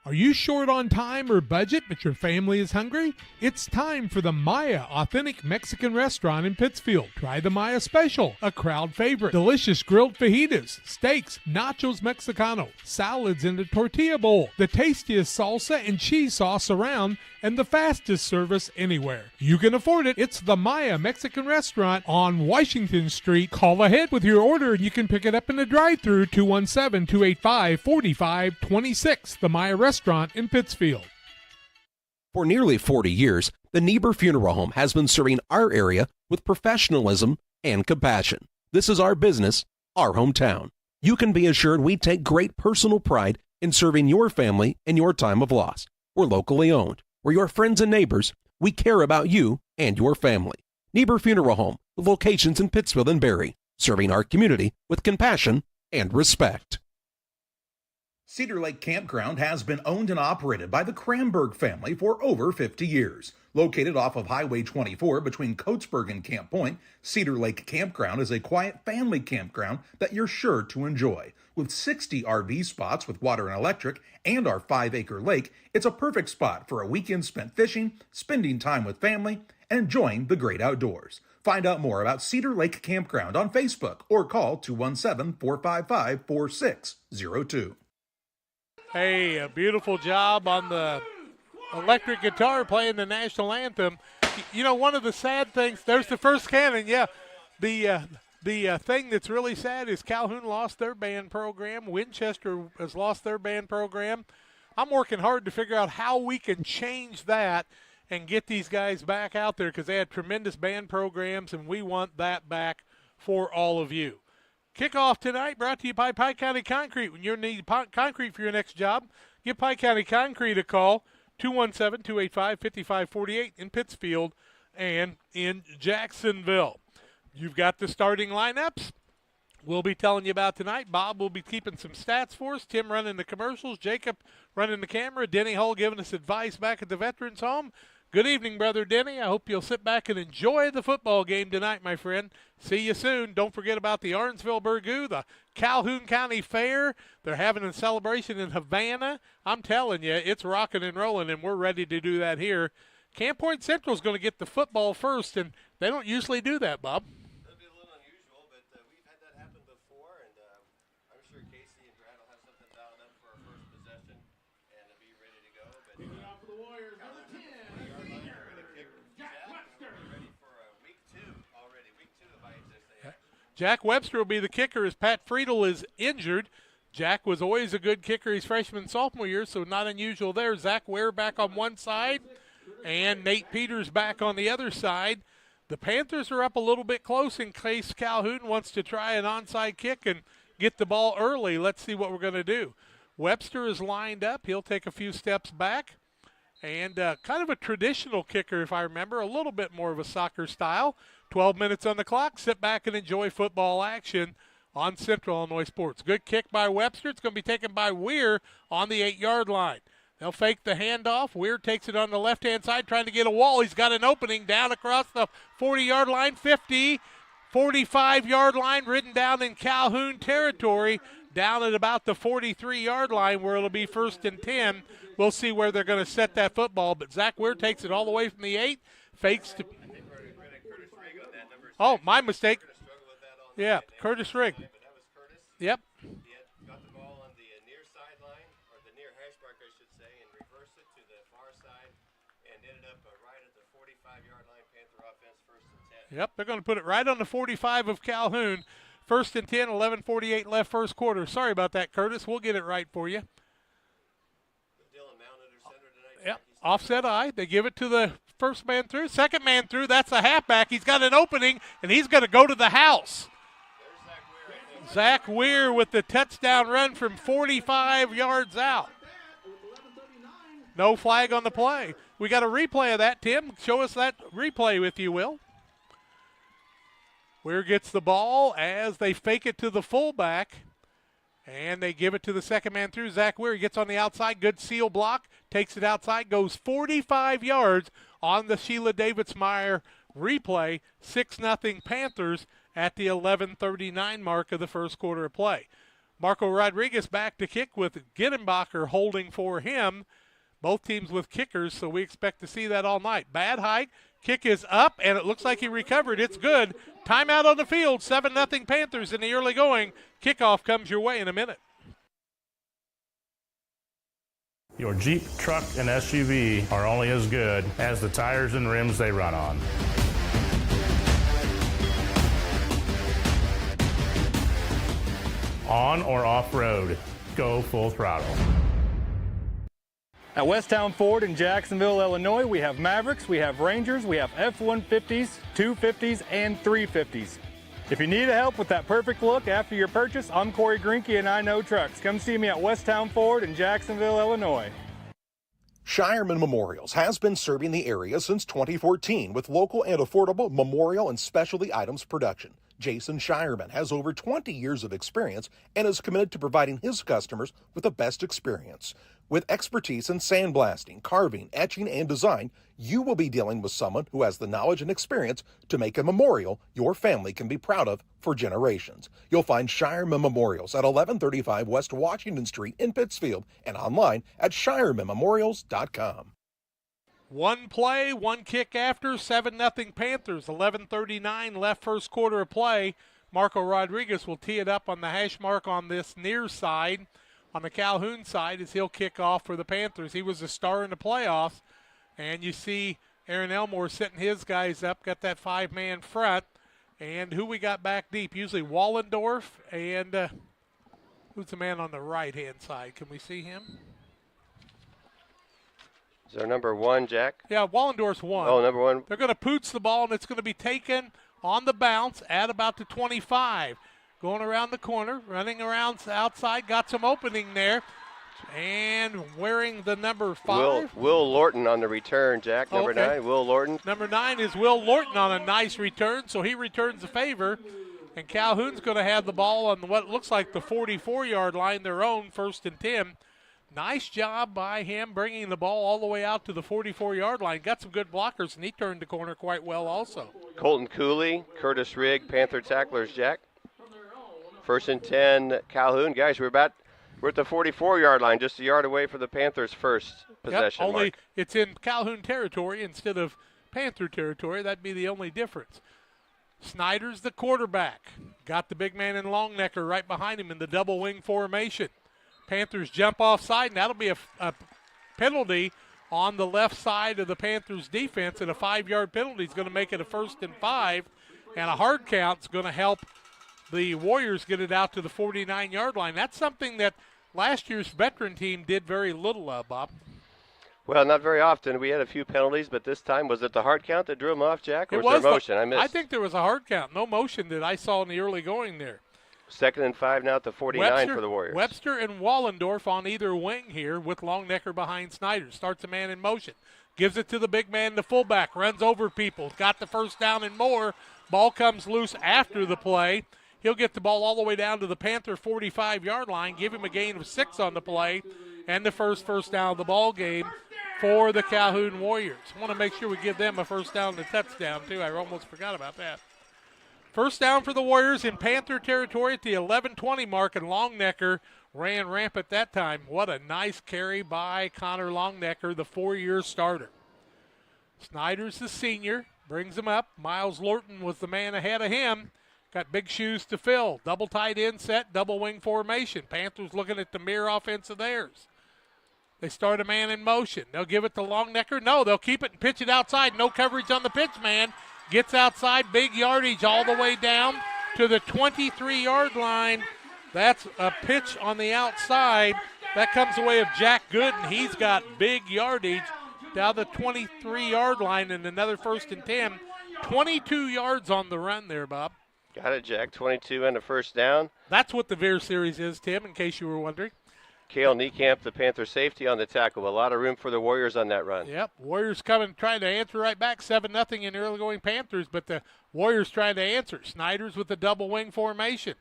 Are you short on time or budget, but your family is hungry? It's time for the Maya Authentic Mexican Restaurant in Pittsfield. Try the Maya Special, a crowd favorite. Delicious grilled fajitas, steaks, nachos Mexicano, salads in a tortilla bowl, the tastiest salsa and cheese sauce around, and the fastest service anywhere. You can afford it. It's the Maya Mexican Restaurant on Washington Street. Call ahead with your order and you can pick it up in the drive-thru, 217-285-4526. The Maya Restaurant in Pittsfield. For nearly 40 years, the Niebuhr Funeral Home has been serving our area with professionalism and compassion. This is our business, our hometown. You can be assured we take great personal pride in serving your family in your time of loss. We're locally owned. We're your friends and neighbors. We care about you and your family. Niebuhr Funeral Home, with locations in Pittsfield and Barry, serving our community with compassion and respect. Cedar Lake Campground has been owned and operated by the Cranberg family for over 50 years. Located off of Highway 24 between Coatesburg and Camp Point, Cedar Lake Campground is a quiet family campground that you're sure to enjoy. With 60 RV spots with water and electric and our 5-acre lake, it's a perfect spot for a weekend spent fishing, spending time with family, and enjoying the great outdoors. Find out more about Cedar Lake Campground on Facebook or call 217-455-4602. Hey, a beautiful job on the electric guitar playing the national anthem. You know, one of the sad things, there's the first cannon, yeah. The thing that's really sad is Calhoun lost their band program. Winchester has lost their band program. I'm working hard to figure out how we can change that and get these guys back out there because they had tremendous band programs, and we want that back for all of you. Kickoff tonight brought to you by Pike County Concrete. When you need concrete for your next job, give Pike County Concrete a call, 217-285-5548 in Pittsfield and in Jacksonville. You've got the starting lineups we'll be telling you about tonight. Bob will be keeping some stats for us. Tim running the commercials. Jacob running the camera. Denny Hull giving us advice back at the Veterans Home. Good evening, Brother Denny. I hope you'll sit back and enjoy the football game tonight, my friend. See you soon. Don't forget about the Arnsville Burgoo, the Calhoun County Fair. They're having a celebration in Havana. I'm telling you, it's rocking and rolling, and we're ready to do that here. Camp Point Central is going to get the football first, and they don't usually do that, Bob. It'll be a little unusual, but we've had that happen before, and I'm sure Casey and Brad will have something dialed up for our first possession and be ready to go. But off for the Warriors, number 10. Jack Webster. Ready for week 2 already. Week 2 of IHSA. Jack Webster will be the kicker as Pat Friedel is injured. Jack was always a good kicker his freshman and sophomore year, so not unusual there. Zach Ware back on one side, and Nate Peters back on the other side. The Panthers are up a little bit close in case Calhoun wants to try an onside kick and get the ball early. Let's see what we're going to do. Webster is lined up. He'll take a few steps back. And kind of a traditional kicker, if I remember, a little bit more of a soccer style. 12 minutes on the clock. Sit back and enjoy football action on Central Illinois Sports. Good kick by Webster. It's going to be taken by Weir on the 8-yard line. They'll fake the handoff. Weir takes it on the left-hand side, trying to get a wall. He's got an opening down across the 40-yard line, 50, 45-yard line, ridden down in Calhoun territory, down at about the 43-yard line where it'll be 1st and 10. We'll see where they're going to set that football, but Zach Weir takes it all the way from the 8, fakes to... Oh, my mistake. Yeah, Curtis Rigg. Yep. Got the ball on the near sideline, or the near hash mark, I should say, and reversed it to the far side and ended up right at the 45-yard line. Panther offense, 1st and 10. Yep, they're going to put it right on the 45 of Calhoun. 1st and 10, 11:48 left first quarter. Sorry about that, Curtis. We'll get it right for you. Yep, offset eye. They give it to the first man through. Second man through, that's a halfback. He's got an opening, and he's going to go to the house. Zach Weir with the touchdown run from 45 yards out. No flag on the play. We got a replay of that, Tim. Show us that replay, if you will. Weir gets the ball as they fake it to the fullback, and they give it to the second man through. Zach Weir gets on the outside. Good seal block. Takes it outside. Goes 45 yards on the Sheila Davidsmeyer replay. 6-0 Panthers at the 11:39 mark of the first quarter of play. Marco Rodriguez back to kick with Gittenbacher holding for him. Both teams with kickers, so we expect to see that all night. Bad height. Kick is up, and it looks like he recovered. It's good. Timeout on the field. 7-0 Panthers in the early going. Kickoff comes your way in a minute. Your Jeep, truck, and SUV are only as good as the tires and rims they run on. On or off-road, go full throttle. At Westtown Ford in Jacksonville, Illinois, we have Mavericks, we have Rangers, we have F-150s, 250s, and 350s. If you need help with that perfect look after your purchase, I'm Corey Greinke and I Know Trucks. Come see me at Westtown Ford in Jacksonville, Illinois. Shireman Memorials has been serving the area since 2014 with local and affordable memorial and specialty items production. Jason Shireman has over 20 years of experience and is committed to providing his customers with the best experience. With expertise in sandblasting, carving, etching, and design, you will be dealing with someone who has the knowledge and experience to make a memorial your family can be proud of for generations. You'll find Shireman Memorials at 1135 West Washington Street in Pittsfield and online at shiremanmemorials.com. One play, one kick after, 7-0 Panthers, 11:39 left first quarter of play. Marco Rodriguez will tee it up on the hash mark on this near side. On the Calhoun side as he'll kick off for the Panthers. He was a star in the playoffs. And you see Aaron Elmore setting his guys up, got that 5-man front. And who we got back deep? Usually Wallendorf and who's the man on the right-hand side? Can we see him? Is there number 1, Jack? Yeah, Wallendorf's 1. Oh, number 1. They're going to pooch the ball, and it's going to be taken on the bounce at about the 25. Going around the corner, running around outside, got some opening there. And wearing the number 5. Will Lorton on the return, Jack. Number 9, Will Lorton. Number 9 is Will Lorton on a nice return, so he returns the favor. And Calhoun's going to have the ball on what looks like the 44-yard line, their own, 1st and 10. Nice job by him bringing the ball all the way out to the 44-yard line. Got some good blockers, and he turned the corner quite well also. Colton Cooley, Curtis Rigg, Panther tacklers, Jack. 1st and 10, Calhoun. Guys, we're at the 44-yard line, just a yard away from the Panthers' first possession only mark. It's in Calhoun territory instead of Panther territory. That'd be the only difference. Snyder's the quarterback. Got the big man in Longnecker right behind him in the double wing formation. Panthers jump offside, and that'll be a penalty on the left side of the Panthers' defense, and a 5-yard penalty is going to make it a 1st and 5, and a hard count's going to help the Warriors get it out to the 49-yard line. That's something that last year's veteran team did very little of, Bob. Well, not very often. We had a few penalties, but this time, was it the hard count that drew him off, Jack, or was there motion? I missed. I think there was a hard count. No motion that I saw in the early going there. 2nd and 5 now at the 49 for the Warriors. Webster and Wallendorf on either wing here with Longnecker behind Snyder. Starts a man in motion. Gives it to the big man, the fullback. Runs over people. Got the 1st down and more. Ball comes loose after the play. He'll get the ball all the way down to the Panther 45-yard line, give him a gain of 6 on the play, and the first down of the ball game for the Calhoun Warriors. I want to make sure we give them a 1st down and a touchdown, too. I almost forgot about that. 1st down for the Warriors in Panther territory at the 11:20 mark, and Longnecker ran rampant that time. What a nice carry by Connor Longnecker, the 4-year starter. Snyder's the senior, brings him up. Miles Lorton was the man ahead of him. Got big shoes to fill. Double tight end set, double wing formation. Panthers looking at the mirror offense of theirs. They start a man in motion. They'll give it to Longnecker. No, they'll keep it and pitch it outside. No coverage on the pitch man. Gets outside, big yardage all the way down to the 23-yard line. That's a pitch on the outside. That comes away of Jack Gooden. He's got big yardage down the 23-yard line, and another 1st and 10. 22 yards on the run there, Bob. Got it, Jack. 22 and a 1st down. That's what the Veer series is, Tim, in case you were wondering. Cale Niekamp, the Panther safety on the tackle. A lot of room for the Warriors on that run. Yep, Warriors coming, trying to answer right back. 7-0 in early going Panthers, but the Warriors trying to answer. Snyder's with the double wing formation.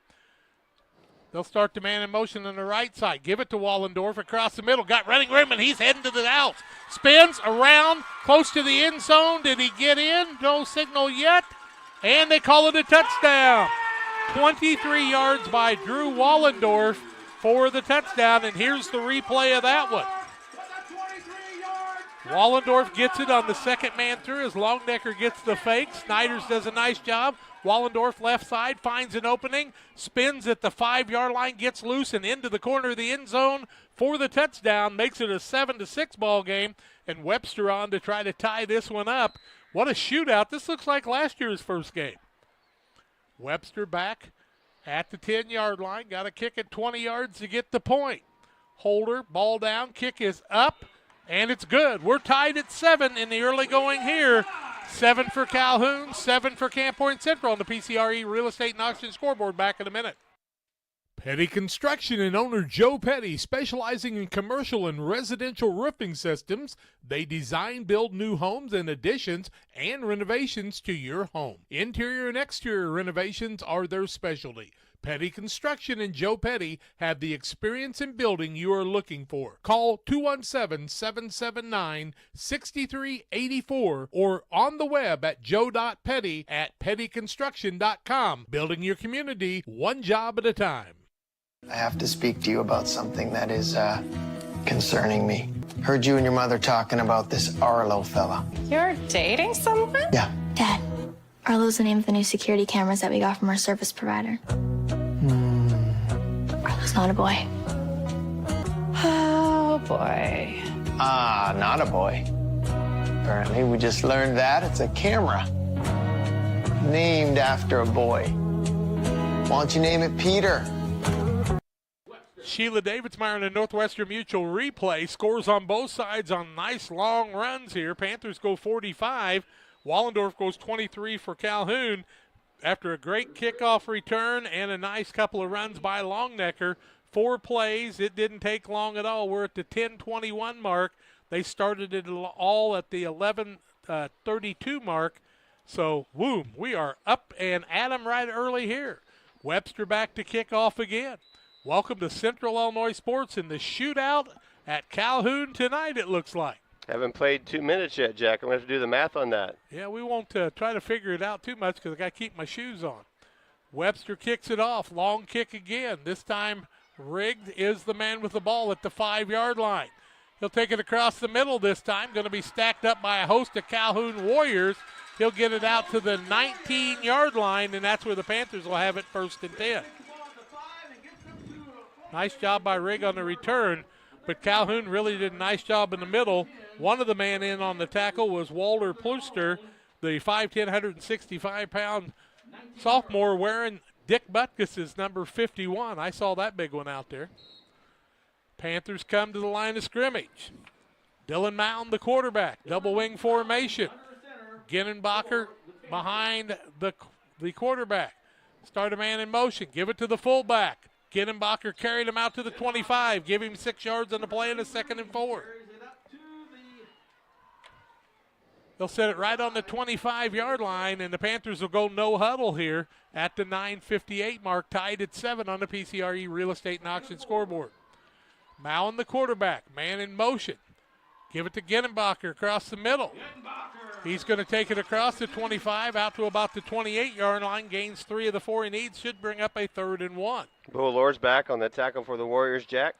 They'll start the man in motion on the right side. Give it to Wallendorf across the middle. Got running room, and he's heading to the outs. Spins around, close to the end zone. Did he get in? No signal yet. And they call it a touchdown. 23 yards by Drew Wallendorf for the touchdown, and here's the replay of that one. Wallendorf gets it on the second man through as Longnecker gets the fake. Snyder's does a nice job. Wallendorf left side finds an opening, spins at the 5-yard line, gets loose and into the corner of the end zone for the touchdown, makes it a 7-6 ball game, and Webster on to try to tie this one up. What a shootout. This looks like last year's first game. Webster back at the 10-yard line. Got to kick it 20 yards to get the point. Holder, ball down, kick is up, And it's good. We're tied at 7 in the early going here. 7 for Calhoun, 7 for Camp Point Central on the PCRE Real Estate and Auction scoreboard. Back in a minute. Petty Construction and owner Joe Petty, specializing in commercial and residential roofing systems. They design, build new homes and additions and renovations to your home. Interior and exterior renovations are their specialty. Petty Construction and Joe Petty have the experience in building you are looking for. Call 217-779-6384 or on the web at joe.petty@pettyconstruction.com. Building your community one job at a time. I have to speak to you about something that is concerning me. Heard you and your mother talking about this Arlo fella. You're dating someone? Yeah. Dad, Arlo's the name of the new security cameras that we got from our service provider. Arlo's not a boy. Oh, boy. Ah, not a boy. Apparently, we just learned that it's a camera named after a boy. Why don't you name it Peter? Sheila Davidsmeyer in a Northwestern Mutual replay. Scores on both sides on nice long runs here. Panthers go 45. Wallendorf goes 23 for Calhoun. After a great kickoff return and a nice couple of runs by Longnecker. 4 plays. It didn't take long at all. We're at the 10:21 mark. They started it all at the 11:32 mark. So, boom, we are up and at 'em right early here. Webster back to kick off again. Welcome to Central Illinois Sports in the shootout at Calhoun tonight, it looks like. Haven't played 2 minutes yet, Jack. I'm going to have to do the math on that. Yeah, we won't try to figure it out too much because I got to keep my shoes on. Webster kicks it off. Long kick again. This time, Riggs is the man with the ball at the 5-yard line. He'll take it across the middle this time. Going to be stacked up by a host of Calhoun Warriors. He'll get it out to the 19-yard line, and that's where the Panthers will have it 1st and 10. Nice job by Rigg on the return, but Calhoun really did a nice job in the middle. One of the men in on the tackle was Walter Pluster, the 5'10", 165-pound sophomore wearing Dick Butkus' number 51. I saw that big one out there. Panthers come to the line of scrimmage. Dylan Mound, the quarterback, double wing formation. Ginnenbacher behind the quarterback. Start a man in motion, give it to the fullback. Ginnenbacher carried him out to the 25, give him 6 yards on the play and a 2nd and 4. They'll set it right on the 25-yard line, and the Panthers will go no huddle here at the 9:58 mark, tied at 7 on the PCRE Real Estate and Auction scoreboard. Mowen, the quarterback, man in motion. Give it to Ginnenbacher across the middle. He's going to take it across the 25 out to about the 28-yard line, gains 3 of the 4 he needs, should bring up a 3rd and 1. Bo Lohr's back on the tackle for the Warriors, Jack.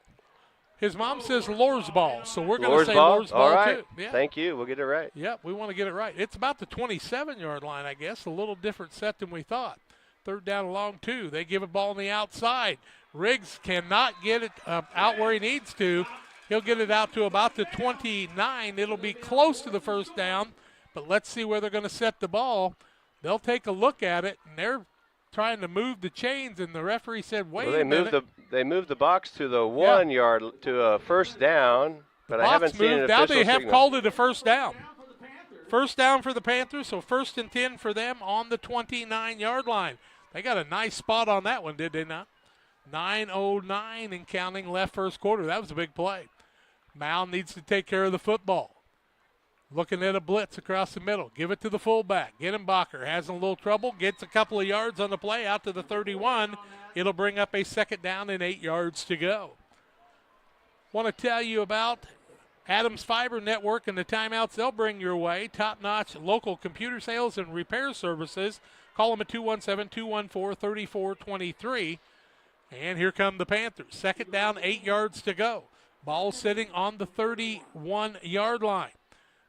His mom says Lohr's ball, so we're going to say Lohr's ball, all right. too. Yeah. Thank you. We'll get it right. Yep, we want to get it right. It's about the 27-yard line, I guess, a little different set than we thought. 3rd down along 2. They give a ball on the outside. Riggs cannot get it out where he needs to. He'll get it out to about the 29. It'll be close to the 1st down, but let's see where they're going to set the ball. They'll take a look at it, and they're trying to move the chains, and the referee said, wait a minute. They moved the box to the 1 yard to a 1st down, but I haven't seen an official now they have signal. called it a 1st down. 1st down for the Panthers, so 1st and 10 for them on the 29-yard line. They got a nice spot on that one, did they not? 9:09 and counting left 1st quarter. That was a big play. Mound needs to take care of the football. Looking at a blitz across the middle. Give it to the fullback. Ginnenbacher has a little trouble. Gets a couple of yards on the play out to the 31. It'll bring up a 2nd down and 8 yards to go. Want to tell you about Adams Fiber Network and the timeouts they'll bring your way. Top-notch local computer sales and repair services. Call them at 217-214-3423. And here come the Panthers. 2nd down, 8 yards to go. Ball sitting on the 31-yard line.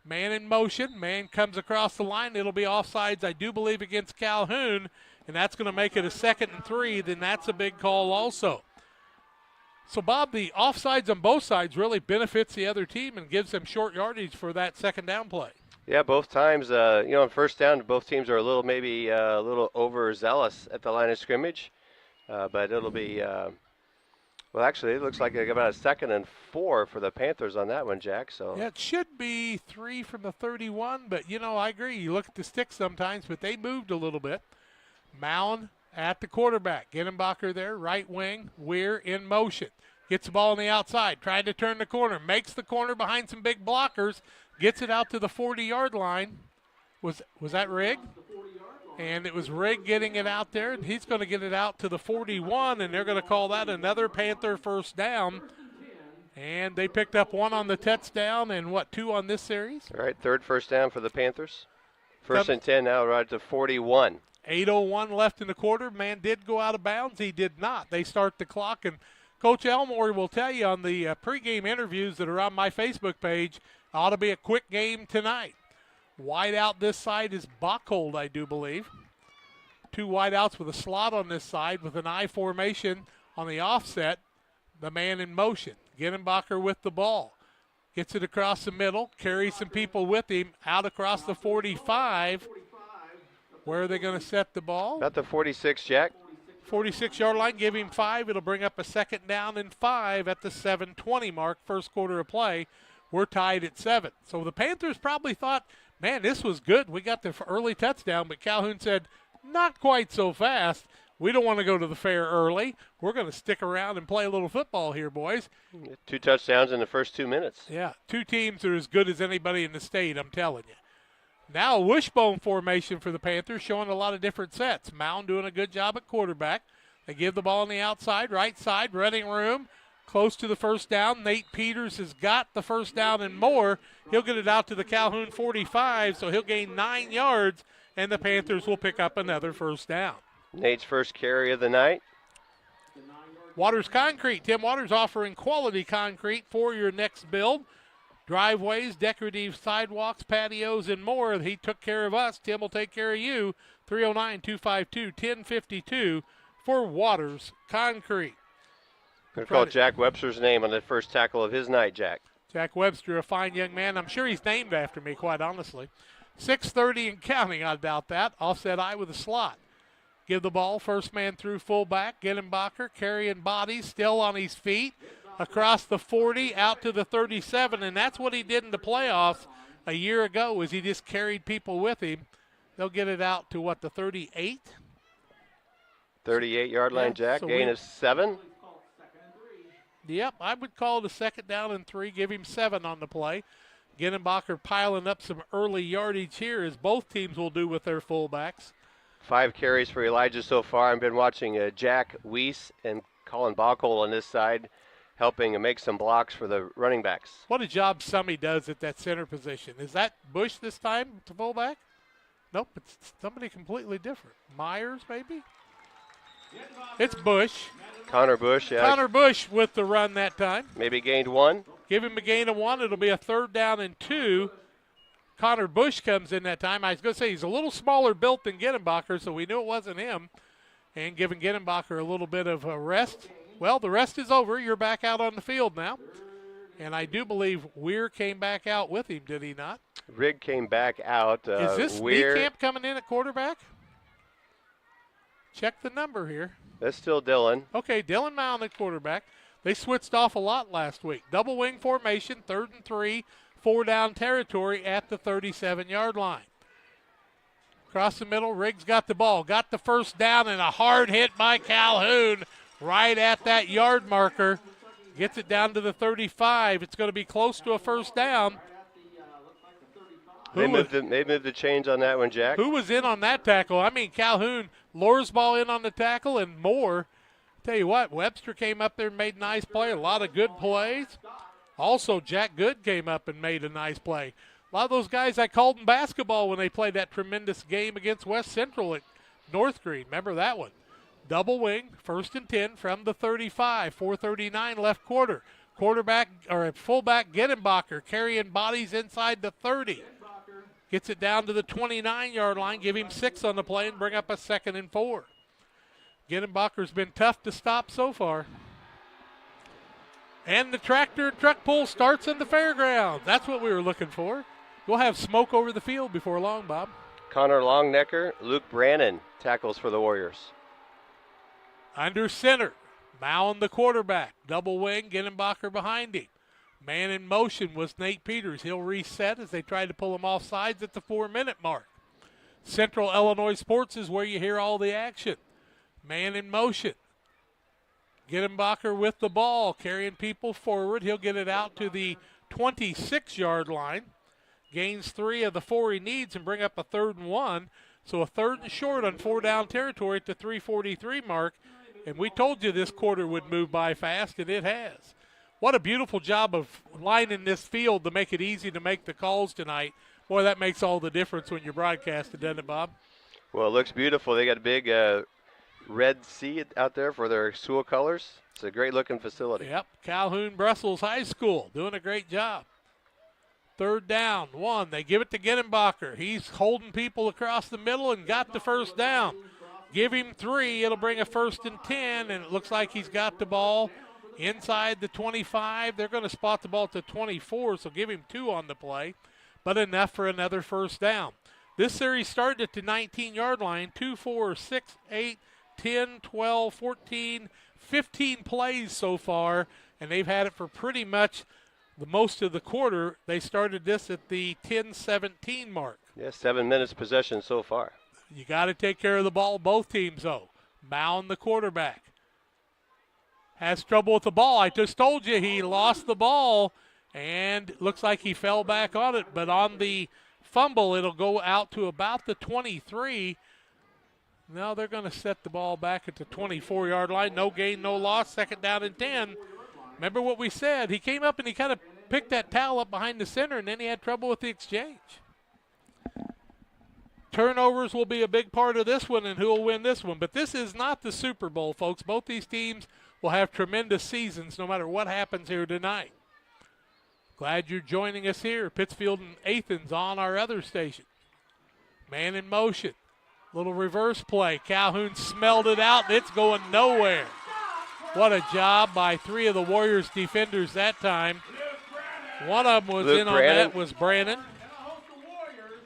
Man in motion. Man comes across the line. It'll be offsides, I do believe, against Calhoun, and that's going to make it a 2nd and 3. Then that's a big call also. So, Bob, the offsides on both sides really benefits the other team and gives them short yardage for that 2nd down play. Yeah, both times, on 1st down, both teams are a little overzealous at the line of scrimmage, but it'll be Well, actually, it looks like about a 2nd and 4 for the Panthers on that one, Jack. So yeah, it should be 3 from the 31, but, I agree. You look at the sticks sometimes, but they moved a little bit. Mound at the quarterback. Gettenbacher there, right wing. Weir in motion. Gets the ball on the outside, trying to turn the corner. Makes the corner behind some big blockers. Gets it out to the 40-yard line. Was that Rigg? And it was Rigg getting it out there, and he's going to get it out to the 41, and they're going to call that another Panther first down. And they picked up 1 on the touchdown and, 2 on this series? All right, 3rd first down for the Panthers. 1st and 10 now, right to 41. 8:01 left in the quarter. Man did go out of bounds. He did not. They start the clock, and Coach Elmore will tell you on the pregame interviews that are on my Facebook page, ought to be a quick game tonight. Wide out this side is Bachhold, I do believe. 2 wide outs with a slot on this side with an I formation on the offset. The man in motion. Gettenbacher with the ball. Gets it across the middle. Carries some people with him. Out across the 45. Where are they going to set the ball? About the 46, Jack. 46-yard line. Give him 5. It'll bring up a 2nd down and 5 at the 7:20 mark. First quarter of play. We're tied at 7. So the Panthers probably thought, man, this was good. We got the early touchdown, but Calhoun said, not quite so fast. We don't want to go to the fair early. We're going to stick around and play a little football here, boys. 2 touchdowns in the first 2 minutes. Yeah, 2 teams are as good as anybody in the state, I'm telling you. Now a wishbone formation for the Panthers, showing a lot of different sets. Mound doing a good job at quarterback. They give the ball on the outside, right side, running room. Close to the first down. Nate Peters has got the first down and more. He'll get it out to the Calhoun 45, so he'll gain 9 yards, and the Panthers will pick up another first down. Nate's first carry of the night. Waters Concrete. Tim Waters offering quality concrete for your next build. Driveways, decorative sidewalks, patios, and more. He took care of us. Tim will take care of you. 309-252-1052 for Waters Concrete. Going to call Jack Webster's name on the first tackle of his night, Jack. Jack Webster, a fine young man. I'm sure he's named after me, quite honestly. 6:30 and counting, I doubt that. Offset I with a slot. Give the ball, first man through fullback. Gettenbacher carrying bodies, still on his feet. Across the 40, out to the 37, and that's what he did in the playoffs a year ago, is he just carried people with him. They'll get it out to, the 38? 38-yard line, Jack. So gain of 7. Yep, I would call it a 2nd down and 3, give him 7 on the play. Gettenbacher piling up some early yardage here, as both teams will do with their fullbacks. 5 carries for Elijah so far. I've been watching Jack Weiss and Colin Bachol on this side, helping make some blocks for the running backs. What a job Summy does at that center position. Is that Bush this time, to fullback? Nope, it's somebody completely different. Myers, maybe? It's Bush. Connor Bush, yeah. Connor Bush with the run that time. Maybe gained 1. Give him a gain of 1. It'll be a 3rd down and 2. Connor Bush comes in that time. I was going to say he's a little smaller built than Gettenbacher, so we knew it wasn't him. And giving Gettenbacher a little bit of a rest. Well, the rest is over. You're back out on the field now. And I do believe Weir came back out with him, did he not? Rigg came back out. Is this Niekamp coming in at quarterback? Check the number here. That's still Dylan. Okay, Dylan Mound at quarterback. They switched off a lot last week. Double wing formation, 3rd and 3, 4-down territory at the 37-yard line. Across the middle, Riggs got the ball, got the first down, and a hard hit by Calhoun right at that yard marker. Gets it down to the 35. It's going to be close to a first down. They moved the chains on that one, Jack. Who was in on that tackle? I mean, Calhoun, Lorsball in on the tackle, and more. Tell you what, Webster came up there and made a nice play. A lot of good plays. Also, Jack Good came up and made a nice play. A lot of those guys I called in basketball when they played that tremendous game against West Central at North Green. Remember that one? Double wing, 1st and 10 from the 35. 4:39 left quarter. Quarterback or fullback Gettenbacher carrying bodies inside the 30. Gets it down to the 29-yard line, give him 6 on the play, and bring up a 2nd and 4. Gettenbacher's been tough to stop so far. And the tractor and truck pull starts in the fairgrounds. That's what we were looking for. We'll have smoke over the field before long, Bob. Connor Longnecker, Luke Brannon tackles for the Warriors. Under center, Mowen, the quarterback. Double wing, Ginenbacher behind him. Man in motion was Nate Peters. He'll reset as they try to pull him off sides at the 4-minute mark. Central Illinois Sports is where you hear all the action. Man in motion. Ginenbacher with the ball, carrying people forward. He'll get it out to the 26-yard line. Gains 3 of the 4 he needs and bring up a 3rd and 1. So a 3rd and short on 4-down territory at the 3:43 mark. And we told you this quarter would move by fast, and it has. What a beautiful job of lining this field to make it easy to make the calls tonight. Boy, that makes all the difference when you're broadcasting, doesn't it, Bob? Well, it looks beautiful. They got a big red C out there for their school colors. It's a great-looking facility. Yep, Calhoun Brussels High School doing a great job. 3rd down, 1. They give it to Ginenbacher. He's holding people across the middle and got the 1st down. Give him 3. It'll bring a 1st and 10, and it looks like he's got the ball inside the 25. They're going to spot the ball at the 24, so give him 2 on the play, but enough for another 1st down. This series started at the 19-yard line, 2, 4, 6, 8, 10, 12, 14, 15 plays so far, and they've had it for pretty much the most of the quarter. They started this at the 10-17 mark. Yeah, 7 minutes possession so far. You got to take care of the ball, both teams, though. Mowen, the quarterback, has trouble with the ball. I just told you he lost the ball, and looks like he fell back on it. But on the fumble, it'll go out to about the 23. Now they're going to set the ball back at the 24-yard line. No gain, no loss, 2nd down and 10. Remember what we said. He came up and he kind of picked that towel up behind the center, and then he had trouble with the exchange. Turnovers will be a big part of this one and who will win this one. But this is not the Super Bowl, folks. Both these teams will have tremendous seasons no matter what happens here tonight. Glad you're joining us here. Pittsfield and Athens on our other station. Man in motion. Little reverse play. Calhoun smelled it out, and it's going nowhere. What a job by 3 of the Warriors defenders that time. One of them was in on that was Brandon.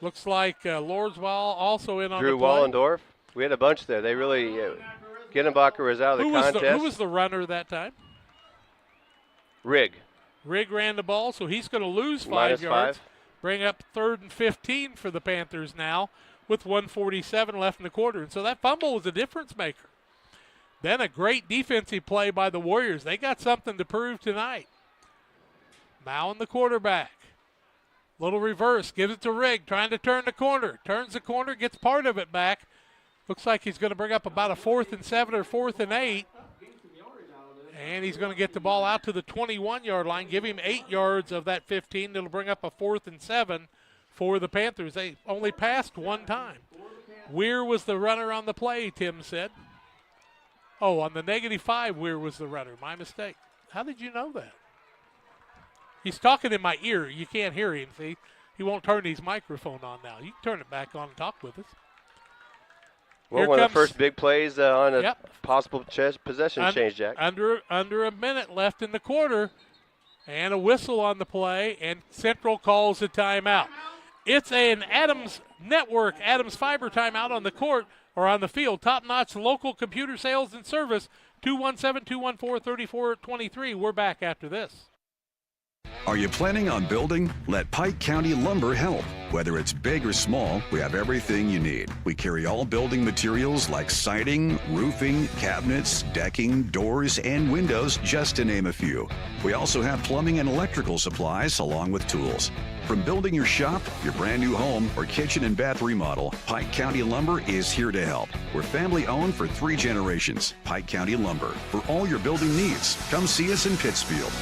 Looks like Lordswell also in on Drew the play. Wallendorf. We had a bunch there. They really, Ginenbacher was out of the contest. Who was the runner that time? Rigg. Rigg ran the ball, so he's going to lose 5 Minus yards. 5. Bring up 3rd and 15 for the Panthers now with 1:47 left in the quarter. And so that fumble was a difference maker. Then a great defensive play by the Warriors. They got something to prove tonight. Mowen, the quarterback. Little reverse, gives it to Rigg, trying to turn the corner. Turns the corner, gets part of it back. Looks like he's going to bring up about a 4th and 7 or 4th and 8. And he's going to get the ball out to the 21-yard line, give him 8 yards of that 15. It'll bring up a 4th and 7 for the Panthers. They only passed 1 time. Weir was the runner on the play, Tim said. Oh, on the -5, Weir was the runner. My mistake. How did you know that? He's talking in my ear. You can't hear him, see? He won't turn his microphone on now. You can turn it back on and talk with us. Well, one of the first big plays on a possible possession change, Jack. Under a minute left in the quarter, and a whistle on the play, and Central calls a timeout. It's an Adams Network, Adams Fiber timeout on the court or on the field. Top-notch local computer sales and service, 217-214-3423. We're back after this. Are you planning on building? Let Pike County Lumber help. Whether it's big or small, we have everything you need. We carry all building materials like siding, roofing, cabinets, decking, doors, and windows, just to name a few. We also have plumbing and electrical supplies along with tools. From building your shop, your brand new home, or kitchen and bath remodel, Pike County Lumber is here to help. We're family owned for 3 generations. Pike County Lumber. For all your building needs, come see us in Pittsfield.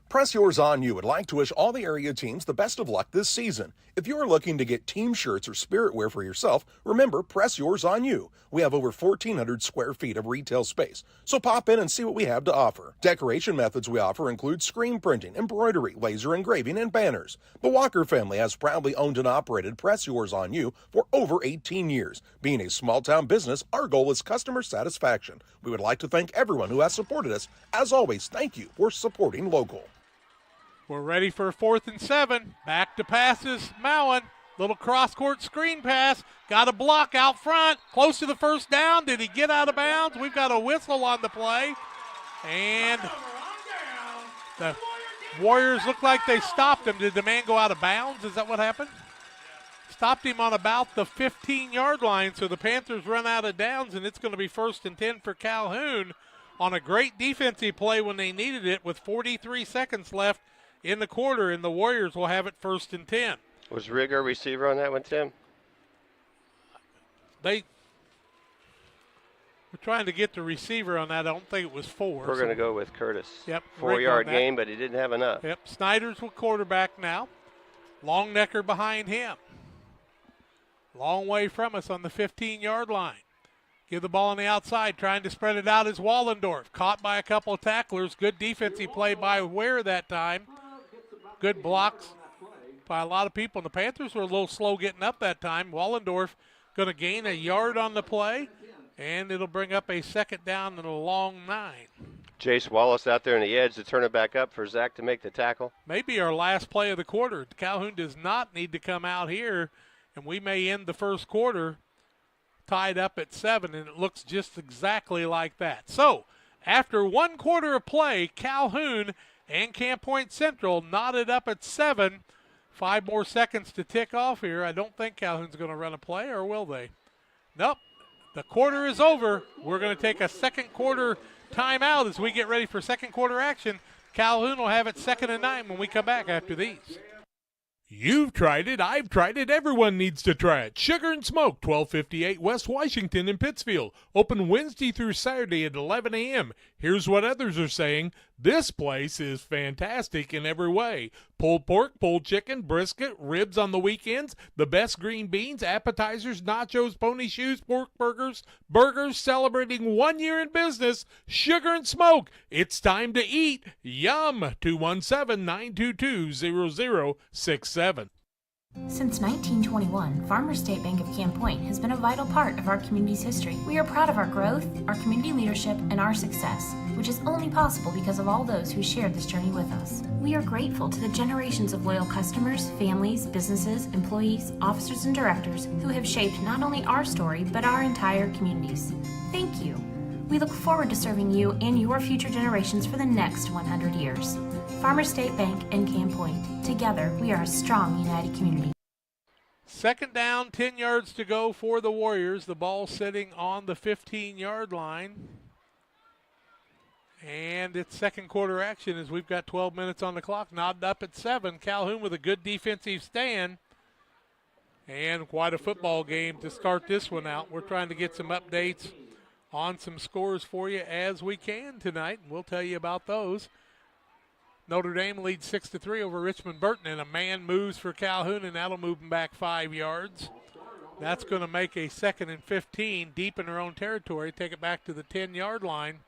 Press Yours On You would like to wish all the area teams the best of luck this season. If you are looking to get team shirts or spirit wear for yourself, remember Press Yours On You. We have over 1,400 square feet of retail space, so pop in and see what we have to offer. Decoration methods we offer include screen printing, embroidery, laser engraving, and banners. The Walker family has proudly owned and operated Press Yours On You for over 18 years. Being a small-town business, our goal is customer satisfaction. We would like to thank everyone who has supported us. As always, thank you for supporting local. We're ready for 4th and 7. Back to passes. Mowen Little cross-court screen pass. Got a block out front. Close to the first down. Did he get out of bounds? We've got a whistle on the play. And the Warriors look like they stopped him. Did the man go out of bounds? Is that what happened? Stopped him on about the 15-yard line, so the Panthers run out of downs, and it's going to be 1st and 10 for Calhoun on a great defensive play when they needed it with 43 seconds left in the quarter, and the Warriors will have it 1st and 10. Was Rigger receiver on that one, Tim? They were trying to get the receiver on that. I don't think it was 4. We're going to go with Curtis. Yep. 4-yard gain, but he didn't have enough. Yep. Snyder's with quarterback now. Longnecker behind him. Long way from us on the 15-yard line. Give the ball on the outside, trying to spread it out is Wallendorf. Caught by a couple of tacklers. Good defensive play by Ware that time. Good blocks by a lot of people. And the Panthers were a little slow getting up that time. Wallendorf going to gain a yard on the play, and it'll bring up a 2nd down and a long 9. Jace Wallace out there on the edge to turn it back up for Zach to make the tackle. Maybe our last play of the quarter. Calhoun does not need to come out here, and we may end the first quarter tied up at 7, and it looks just exactly like that. So, after 1 quarter of play, Calhoun and Camp Point Central knotted up at 7. 5 more seconds to tick off here. I don't think Calhoun's going to run a play, or will they? Nope. The quarter is over. We're going to take a 2nd quarter timeout as we get ready for 2nd quarter action. Calhoun will have it 2nd and 9 when we come back after these. You've tried it, I've tried it, everyone needs to try it. Sugar and Smoke, 1258 West Washington in Pittsfield. Open Wednesday through Saturday at 11 a.m. Here's what others are saying. This place is fantastic in every way. Pulled pork, pulled chicken, brisket, ribs on the weekends, the best green beans, appetizers, nachos, pony shoes, pork burgers, celebrating 1 year in business. Sugar and Smoke, it's time to eat. Yum! 217-922-0067. Since 1921, Farmers State Bank of Camp Point has been a vital part of our community's history. We are proud of our growth, our community leadership, and our success, which is only possible because of all those who shared this journey with us. We are grateful to the generations of loyal customers, families, businesses, employees, officers, and directors who have shaped not only our story, but our entire communities. Thank you. We look forward to serving you and your future generations for the next 100 years. Farmers State Bank and Camp Point. Together, we are a strong, united community. 2nd down, 10 yards to go for the Warriors. The ball sitting on the 15-yard line. And it's 2nd quarter action as we've got 12 minutes on the clock. Knotted up at 7. Calhoun with a good defensive stand. And quite a football game to start this one out. We're trying to get some updates on some scores for you as we can tonight. And we'll tell you about those. Notre Dame leads 6-3 over Richmond Burton, and a man moves for Calhoun, and that'll move them back 5 yards. That's going to make a 2nd and 15 deep in their own territory, take it back to the 10-yard line.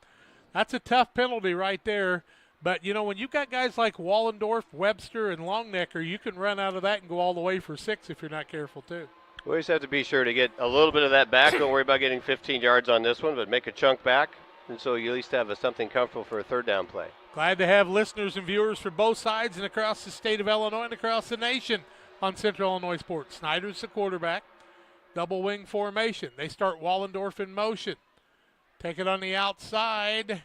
That's a tough penalty right there. But, you know, when you've got guys like Wallendorf, Webster, and Longnecker, you can run out of that and go all the way for 6 if you're not careful, too. We just have to be sure to get a little bit of that back. Don't worry about getting 15 yards on this one, but make a chunk back, and so you at least have something comfortable for a 3rd down play. Glad to have listeners and viewers from both sides and across the state of Illinois and across the nation on Central Illinois Sports. Snyder's the quarterback. Double wing formation. They start Wallendorf in motion. Take it on the outside.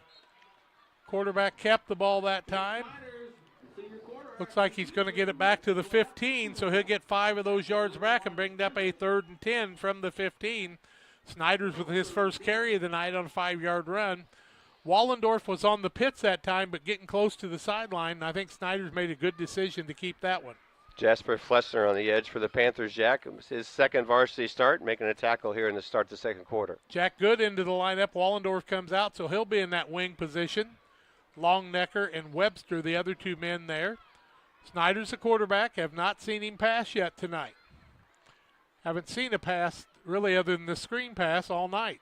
Quarterback kept the ball that time. Looks like he's going to get it back to the 15, so he'll get 5 of those yards back and bring up a 3rd and 10 from the 15. Snyder's with his first carry of the night on a 5-yard run. Wallendorf was on the pits that time, but getting close to the sideline, and I think Snyder's made a good decision to keep that one. Jasper Flessner on the edge for the Panthers. Jack, it was his 2nd varsity start, making a tackle here in the start of the 2nd quarter. Jack Good into the lineup. Wallendorf comes out, so he'll be in that wing position. Longnecker and Webster, the other 2 men there. Snyder's the quarterback. Have not seen him pass yet tonight. Haven't seen a pass really other than the screen pass all night.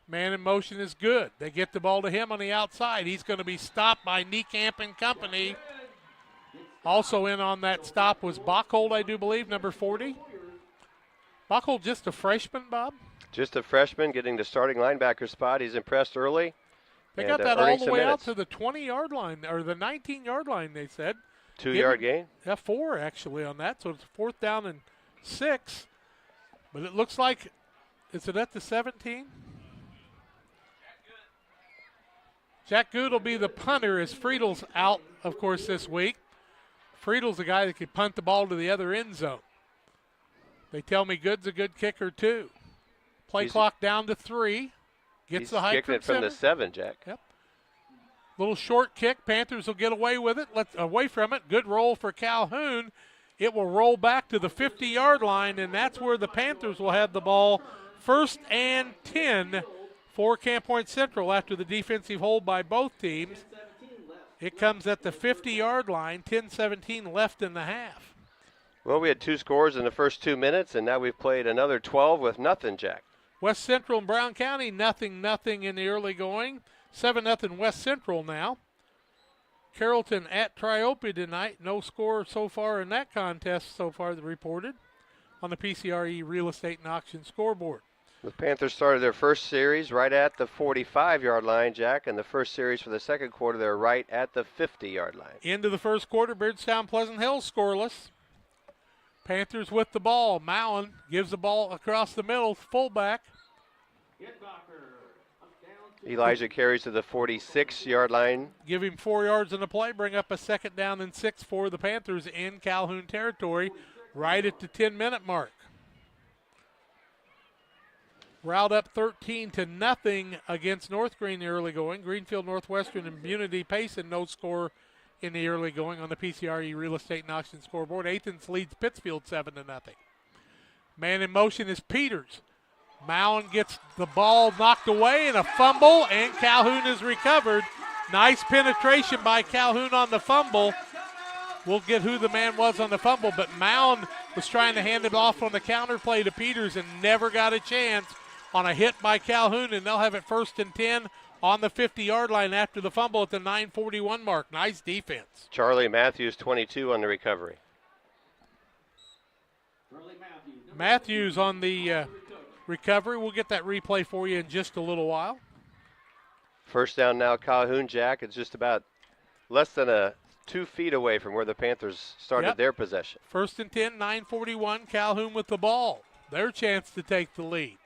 Man in motion is good. They get the ball to him on the outside. He's going to be stopped by Niekamp and company. Also in on that stop was Bachhold, I do believe, number 40. Bachhold just a freshman, Bob? Just a freshman getting the starting linebacker spot. He's impressed early. They got that all the way out to the 20-yard line, or the 19-yard line, they said. 2-yard gain? Yeah, 4 actually on that, so it's 4th down and 6. But it looks like, is it at the 17? Jack Good will be the punter as Friedel's out, of course, this week. Friedel's the guy that could punt the ball to the other end zone. They tell me Good's a good kicker, too. Play clock down to 3. Gets the height kicking it from the 7, Jack. Yep. Little short kick. Panthers will get away with it. Away from it. Good roll for Calhoun. It will roll back to the 50-yard line, and that's where the Panthers will have the ball. 1st and 10 for Camp Point Central after the defensive hold by both teams. It comes at the 50-yard line, 10-17 left in the half. Well, we had 2 scores in the first 2 minutes, and now we've played another 12 with nothing, Jack. West Central and Brown County, nothing in the early going. 7-0 West Central now. Carrollton at Triope tonight. No score so far in that contest so far reported on the PCRE Real Estate and Auction scoreboard. The Panthers started their first series right at the 45-yard line, Jack, and the first series for the second quarter, they're right at the 50-yard line. Into the first quarter, Beardstown Pleasant Hill scoreless. Panthers with the ball. Mowen gives the ball across the middle, fullback. Elijah carries to the 46-yard line. Give him 4 yards in the play, bring up a 2nd down and 6 for the Panthers in Calhoun territory right at the 10-minute mark. Route up 13-0 against North Green in the early going. Greenfield Northwestern and Unity Payson no score in the early going on the PCRE Real Estate and Auction scoreboard. Athens leads Pittsfield 7-0. Man in motion is Peters. Mowen gets the ball knocked away and a fumble, and Calhoun is recovered. Nice penetration by Calhoun on the fumble. We'll get who the man was on the fumble, but Mowen was trying to hand it off on the counter play to Peters and never got a chance on a hit by Calhoun, and they'll have it 1st and 10 on the 50-yard line after the fumble at the 9:41 mark. Nice defense. Charlie Matthews, 22 on the recovery. Matthews on the recovery. We'll get that replay for you in just a little while. First down now, Calhoun, Jack. It's just about less than 2 feet away from where the Panthers started their possession. 1st and 10, 9:41. Calhoun with the ball. Their chance to take the lead.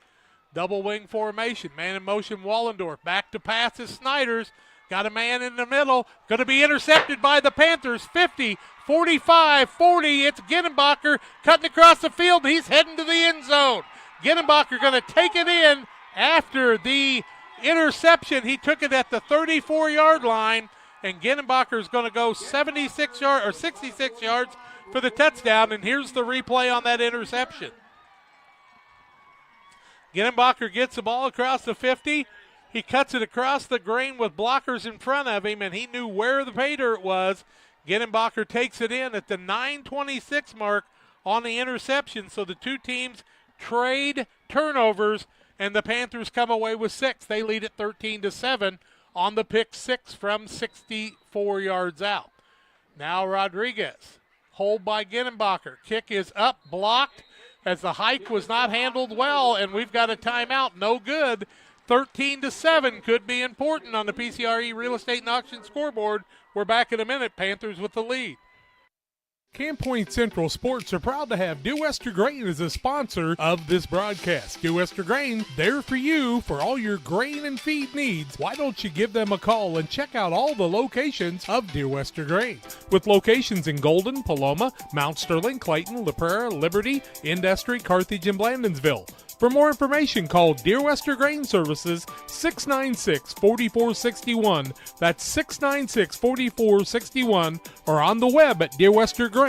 Double wing formation. Man in motion, Wallendorf. Back to pass is Snyder's. Got a man in the middle. Going to be intercepted by the Panthers. 50, 45, 40. It's Ginenbacher cutting across the field. He's heading to the end zone. Ginenbacher going to take it in after the interception. He took it at the 34-yard line, and Ginenbacher is going to go 66 yards for the touchdown. And here's the replay on that interception. Ginenbacher gets the ball across the 50. He cuts it across the grain with blockers in front of him, and he knew where the pay dirt was. Ginenbacher takes it in at the 9:26 mark on the interception. So the two teams trade turnovers, and the Panthers come away with 6. They lead at 13-7 on the pick 6 from 64 yards out. Now Rodriguez, hold by Ginenbacher. Kick is up, blocked as the hike was not handled well, and we've got a timeout. No good. 13-7 could be important on the PCRE Real Estate and Auction scoreboard. We're back in a minute. Panthers with the lead. Camp Point Central Sports are proud to have Dear Wester Grain as a sponsor of this broadcast. Dear Wester Grain, there for you for all your grain and feed needs. Why don't you give them a call and check out all the locations of Dear Wester Grain? With locations in Golden, Paloma, Mount Sterling, Clayton, La Prairie, Liberty, Industry, Carthage, and Blandonsville. For more information, call Dear Wester Grain Services 696-4461. That's 696-4461, or on the web at dearwestergrain.com.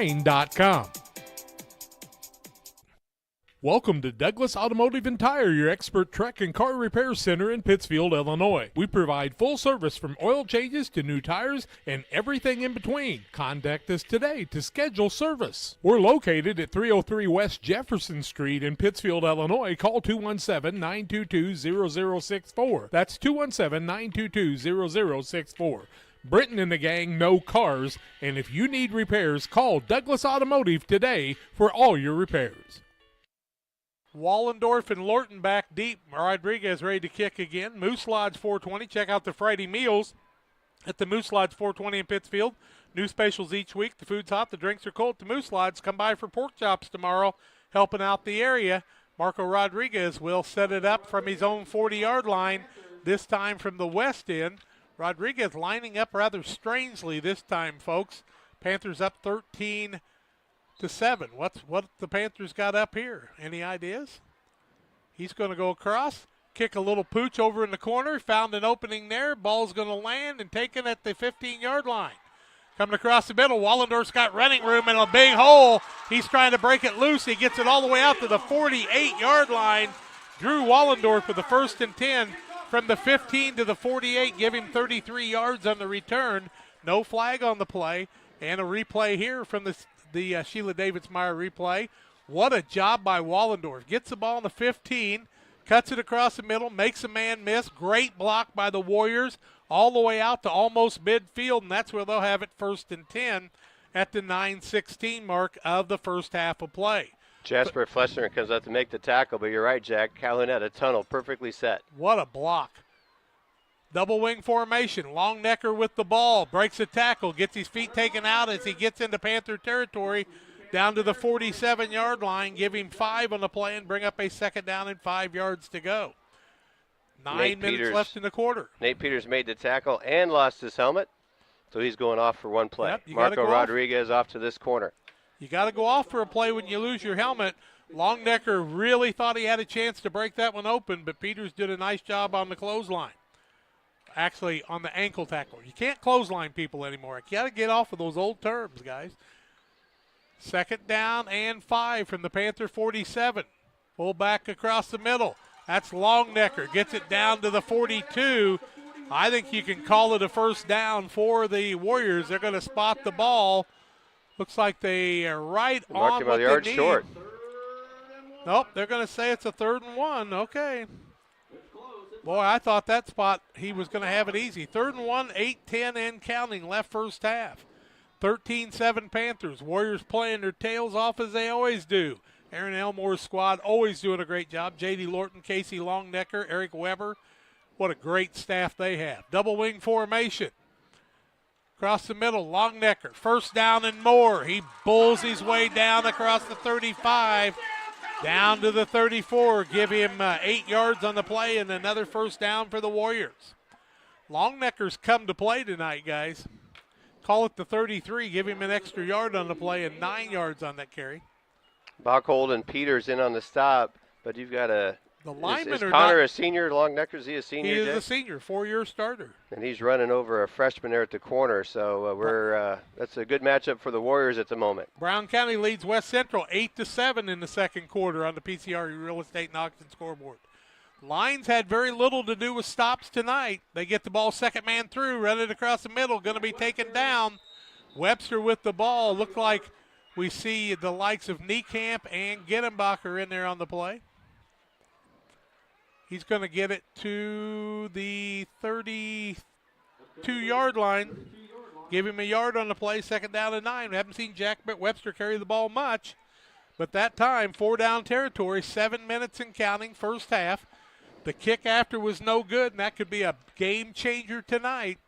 Welcome to Douglas Automotive and Tire, your expert truck and car repair center in Pittsfield, Illinois. We provide full service from oil changes to new tires and everything in between. Contact us today to schedule service. We're located at 303 West Jefferson Street in Pittsfield, Illinois. Call 217-922-0064. That's 217-922-0064. Britton and the gang know cars, and if you need repairs, call Douglas Automotive today for all your repairs. Wallendorf and Lorton back deep. Rodriguez ready to kick again. Moose Lodge 420. Check out the Friday meals at the Moose Lodge 420 in Pittsfield. New specials each week. The food's hot. The drinks are cold at the Moose Lodge. Come by for pork chops tomorrow helping out the area. Marco Rodriguez will set it up from his own 40-yard line, this time from the west end. Rodriguez lining up rather strangely this time, folks. Panthers up 13-7. What the Panthers got up here? Any ideas? He's going to go across, kick a little pooch over in the corner, found an opening there. Ball's going to land and taken at the 15-yard line. Coming across the middle, Wallendorf's got running room in a big hole. He's trying to break it loose. He gets it all the way out to the 48-yard line. Drew Wallendorf with the 1st and 10 from the 15 to the 48, give him 33 yards on the return. No flag on the play, and a replay here from the Sheila Davids-Meyer replay. What a job by Wallendorf. Gets the ball on the 15, cuts it across the middle, makes a man miss. Great block by the Warriors all the way out to almost midfield, and that's where they'll have it 1st and 10 at the 9:16 mark of the first half of play. Jasper Fleshner comes up to make the tackle, but you're right, Jack. Calhoun had a tunnel perfectly set. What a block. Double wing formation. Longnecker with the ball. Breaks a tackle. Gets his feet taken out as he gets into Panther territory down to the 47-yard line. Give him 5 on the play and bring up a 2nd down and 5 yards to go. 9 minutes left in the quarter. Nate Peters made the tackle and lost his helmet, so he's going off for one play. Yep, Marco Rodriguez off to this corner. You got to go off for a play when you lose your helmet. Longnecker really thought he had a chance to break that one open, but Peters did a nice job on the clothesline. Actually, on the ankle tackle. You can't clothesline people anymore. You got to get off of those old terms, guys. 2nd down and 5 from the Panther 47. Pull back across the middle. That's Longnecker. Gets it down to the 42. I think you can call it a 1st down for the Warriors. They're going to spot the ball. Looks like they are right on what they need. Short. Nope, they're going to say it's a 3rd and 1. Okay. Boy, I thought that spot he was going to have it easy. 3rd and 1, 8-10 and counting left first half. 13-7 Panthers. Warriors playing their tails off as they always do. Aaron Elmore's squad always doing a great job. J.D. Lorton, Casey Longnecker, Eric Weber. What a great staff they have. Double wing formation. Across the middle, Longnecker. 1st down and more. He bulls his way down across the 35, down to the 34. Give him 8 yards on the play and another 1st down for the Warriors. Longnecker's come to play tonight, guys. Call it the 33. Give him an extra yard on the play and 9 yards on that carry. Bachhold and Peters in on the stop, but you've got a The linemen is are Connor not, a senior? Longnecker, is he a senior? He is Jeff? a senior, 4-year starter. And he's running over a freshman there at the corner, so that's a good matchup for the Warriors at the moment. Brown County leads West Central 8-7 in the second quarter on the PCRE Real Estate and Auction scoreboard. Lines had very little to do with stops tonight. They get the ball second man through, run it across the middle, going to be taken down. Webster with the ball. Looked like we see the likes of Niekamp and Gettenbacher in there on the play. He's going to get it to the 32-yard line. Give him a yard on the play, 2nd down and 9. We haven't seen Jack Webster carry the ball much, but that time, 4-down territory, 7 minutes and counting, first half. The kick after was no good, and that could be a game changer tonight.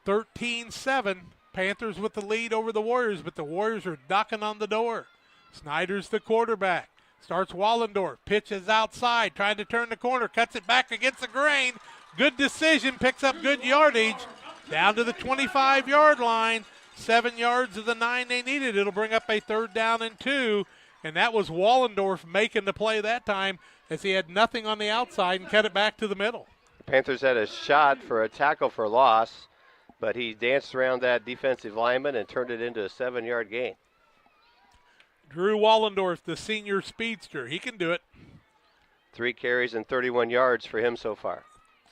13-7, Panthers with the lead over the Warriors, but the Warriors are knocking on the door. Snyder's the quarterback. Starts Wallendorf, pitches outside, trying to turn the corner, cuts it back against the grain. Good decision, picks up good yardage. Down to the 25-yard line. 7 yards of the 9 they needed. It'll bring up a 3rd down and 2. And that was Wallendorf making the play that time as he had nothing on the outside and cut it back to the middle. The Panthers had a shot for a tackle for loss, but he danced around that defensive lineman and turned it into a 7-yard gain. Drew Wallendorf, the senior speedster. He can do it. 3 carries and 31 yards for him so far.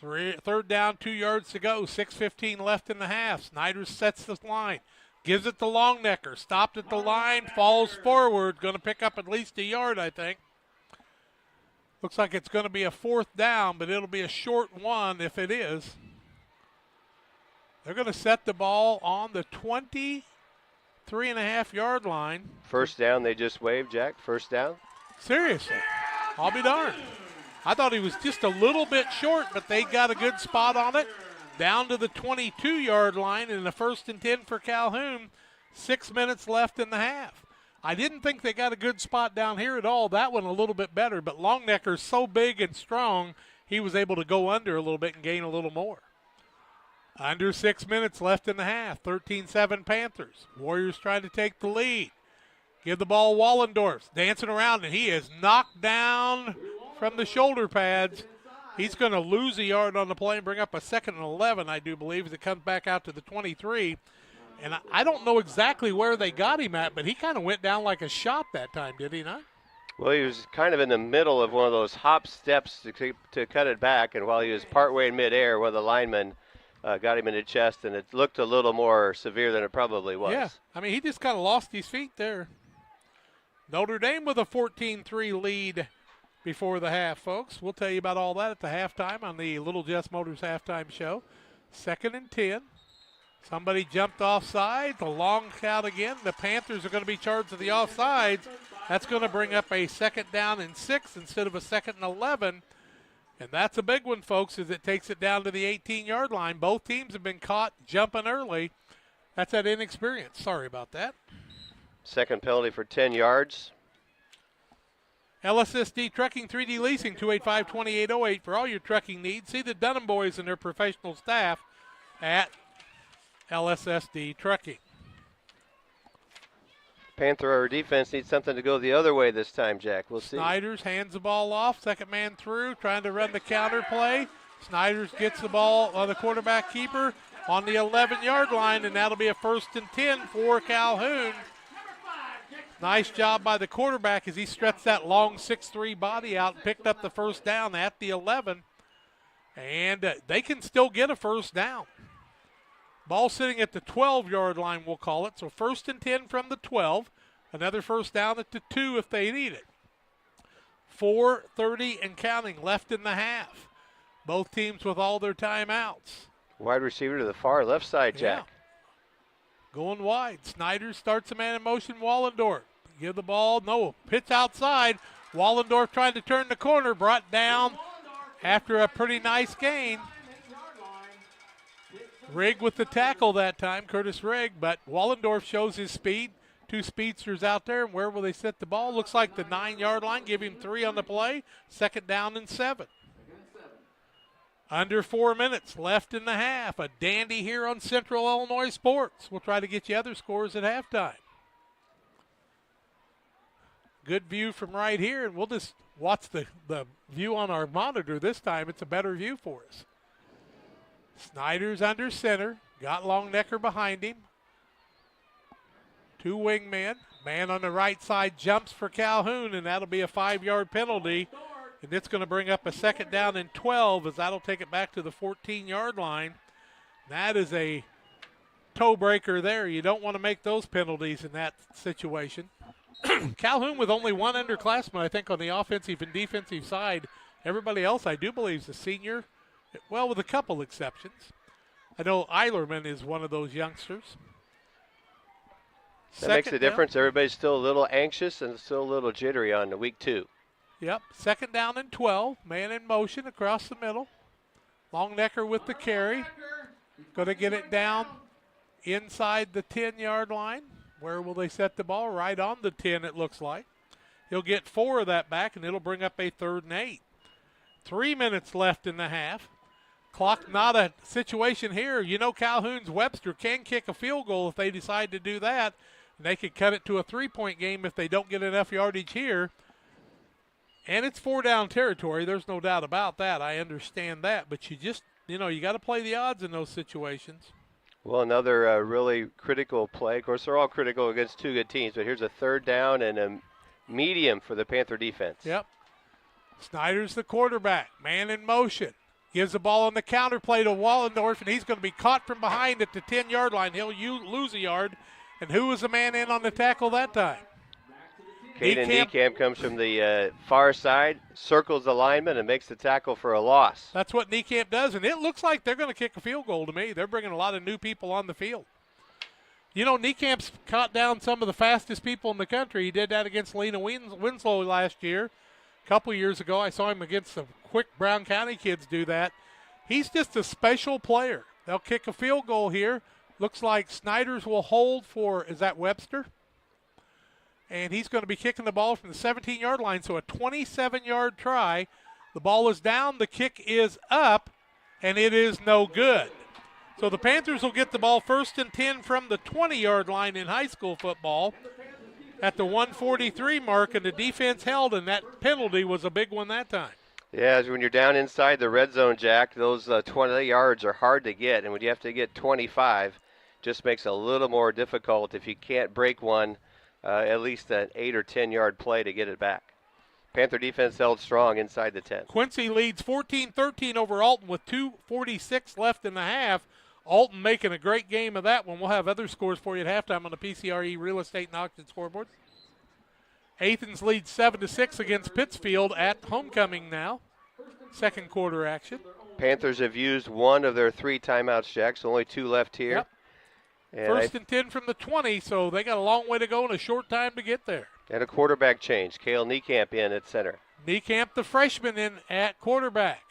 3rd down, 2 yards to go. 6:15 left in the half. Snyder sets the line. Gives it to Longnecker. Stopped at the line. Falls forward. Going to pick up at least a yard, I think. Looks like it's going to be a 4th down, but it'll be a short one if it is. They're going to set the ball on the 23.5-yard line. 1st down, they just waved, Jack. 1st down. Seriously. I'll be darned. I thought he was just a little bit short, but they got a good spot on it. Down to the 22-yard line in the 1st and 10 for Calhoun. 6 minutes left in the half. I didn't think they got a good spot down here at all. That one a little bit better, but Longnecker's so big and strong, he was able to go under a little bit and gain a little more. Under 6 minutes left in the half, 13-7 Panthers. Warriors trying to take the lead. Give the ball Wallendorf, dancing around, and he is knocked down from the shoulder pads. He's going to lose a yard on the play and bring up a 2nd and 11, I do believe, as it comes back out to the 23. And I don't know exactly where they got him at, but he kind of went down like a shot that time, did he not? Well, he was kind of in the middle of one of those hop steps to cut it back, and while he was partway in midair, one of the linemen got him in the chest, and it looked a little more severe than it probably was. Yeah, I mean, he just kind of lost his feet there. Notre Dame with a 14-3 lead before the half, folks. We'll tell you about all that at the halftime on the Little Jess Motors halftime show. 2nd and 10. Somebody jumped offside. The long count again. The Panthers are going to be charged with the offsides. That's going to bring up a 2nd down and 6 instead of a 2nd and 11. And that's a big one, folks, as it takes it down to the 18-yard line. Both teams have been caught jumping early. That's that inexperience. Sorry about that. Second penalty for 10 yards. LSSD Trucking 3D Leasing, 285-2808 for all your trucking needs. See the Dunham boys and their professional staff at LSSD Trucking. Panther defense needs something to go the other way this time, Jack. We'll see. Snyder's hands the ball off. Second man through, trying to run the counter play. Snyder's gets the ball on the quarterback keeper on the 11-yard line, and that'll be a 1st and 10 for Calhoun. Nice job by the quarterback as he stretched that long 6'3" body out and picked up the 1st down at the 11. And they can still get a 1st down. Ball sitting at the 12-yard line, we'll call it. So 1st and 10 from the 12. Another 1st down at the 2 if they need it. 4:30 and counting left in the half. Both teams with all their timeouts. Wide receiver to the far left side, Jack. Yeah. Going wide. Snyder starts a man in motion. Wallendorf. Give the ball. No. Pitch outside. Wallendorf trying to turn the corner. Brought down after a pretty nice gain. Rigg with the tackle that time, Curtis Rigg, but Wallendorf shows his speed. 2 speedsters out there, and where will they set the ball? Looks like the 9-yard line. Give him 3 on the play. 2nd down and 7. Under 4 minutes left in the half. A dandy here on Central Illinois Sports. We'll try to get you other scores at halftime. Good view from right here, and we'll just watch the view on our monitor this time. It's a better view for us. Snyder's under center. Got Longnecker behind him. 2 wingmen. Man on the right side jumps for Calhoun, and that'll be a 5-yard penalty. And it's going to bring up a 2nd down and 12 as that'll take it back to the 14-yard line. That is a toe breaker there. You don't want to make those penalties in that situation. Calhoun with only 1 underclassman, I think, on the offensive and defensive side. Everybody else, I do believe, is a senior. Well, with a couple exceptions. I know Eilerman is one of those youngsters. That makes a difference. Everybody's still a little anxious and still a little jittery on the week 2. Yep, 2nd down and 12. Man in motion across the middle. Longnecker with the carry. Going to get it down inside the 10-yard line. Where will they set the ball? Right on the 10, it looks like. He'll get 4 of that back, and it'll bring up a 3rd and 8. 3 minutes left in the half. Clock not a situation here. You know Calhoun's Webster can kick a field goal if they decide to do that. And they could cut it to a 3-point game if they don't get enough yardage here. And it's 4-down territory. There's no doubt about that. I understand that. But you just, you got to play the odds in those situations. Well, another really critical play. Of course, they're all critical against 2 good teams. But here's a 3rd down and a medium for the Panther defense. Yep. Snyder's the quarterback. Man in motion. Gives the ball on the counter play to Wallendorf, and he's going to be caught from behind at the 10-yard line. He'll lose a yard. And who was the man in on the tackle that time? Caden Niekamp comes from the far side, circles the lineman, and makes the tackle for a loss. That's what Niekamp does, and it looks like they're going to kick a field goal to me. They're bringing a lot of new people on the field. Niekamp's caught down some of the fastest people in the country. He did that against Lena Winslow last year. A couple years ago, I saw him against the quick Brown County kids do that. He's just a special player. They'll kick a field goal here. Looks like Snyder's will hold for, is that Webster? and he's going to be kicking the ball from the 17-yard line, so a 27-yard try. The ball is down, the kick is up, and it is no good. So the Panthers will get the ball 1st and 10 from the 20-yard line in high school football at the 143 mark, and the defense held, and that penalty was a big one that time. Yeah, when you're down inside the red zone, Jack, those 20 yards are hard to get, and when you have to get 25, just makes it a little more difficult if you can't break one, at least an 8 or 10-yard play to get it back. Panther defense held strong inside the 10. Quincy leads 14-13 over Alton with 2:46 left in the half. Alton making a great game of that one. We'll have other scores for you at halftime on the PCRE Real Estate and Auction scoreboard. Athens leads 7-6 against Pittsfield at homecoming now. Second quarter action. Panthers have used one of their 3 timeouts, Jack, so only 2 left here. Yep. And 1st and 10 from the 20, so they got a long way to go and a short time to get there. And a quarterback change. Cale Niekamp in at center. Niekamp, the freshman, in at quarterback.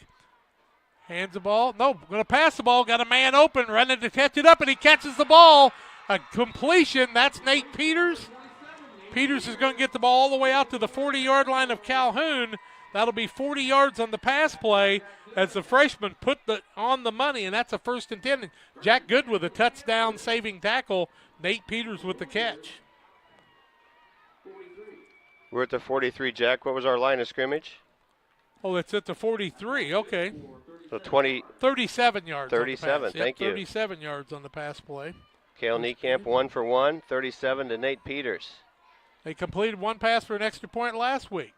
Hands the ball. No, going to pass the ball. Got a man open, running to catch it up, and he catches the ball. A completion. That's Nate Peters. Peters is going to get the ball all the way out to the 40-yard line of Calhoun. That'll be 40 yards on the pass play as the freshman put on the money, and that's a 1st and 10. Jack Good with a touchdown saving tackle. Nate Peters with the catch. We're at the 43, Jack. What was our line of scrimmage? Oh, it's at the 43. Okay. So 37 yards. 37, thank you. 37 yards on the pass play. Cale Niekamp 1 for 1, 37 to Nate Peters. They completed one pass for an extra point last week.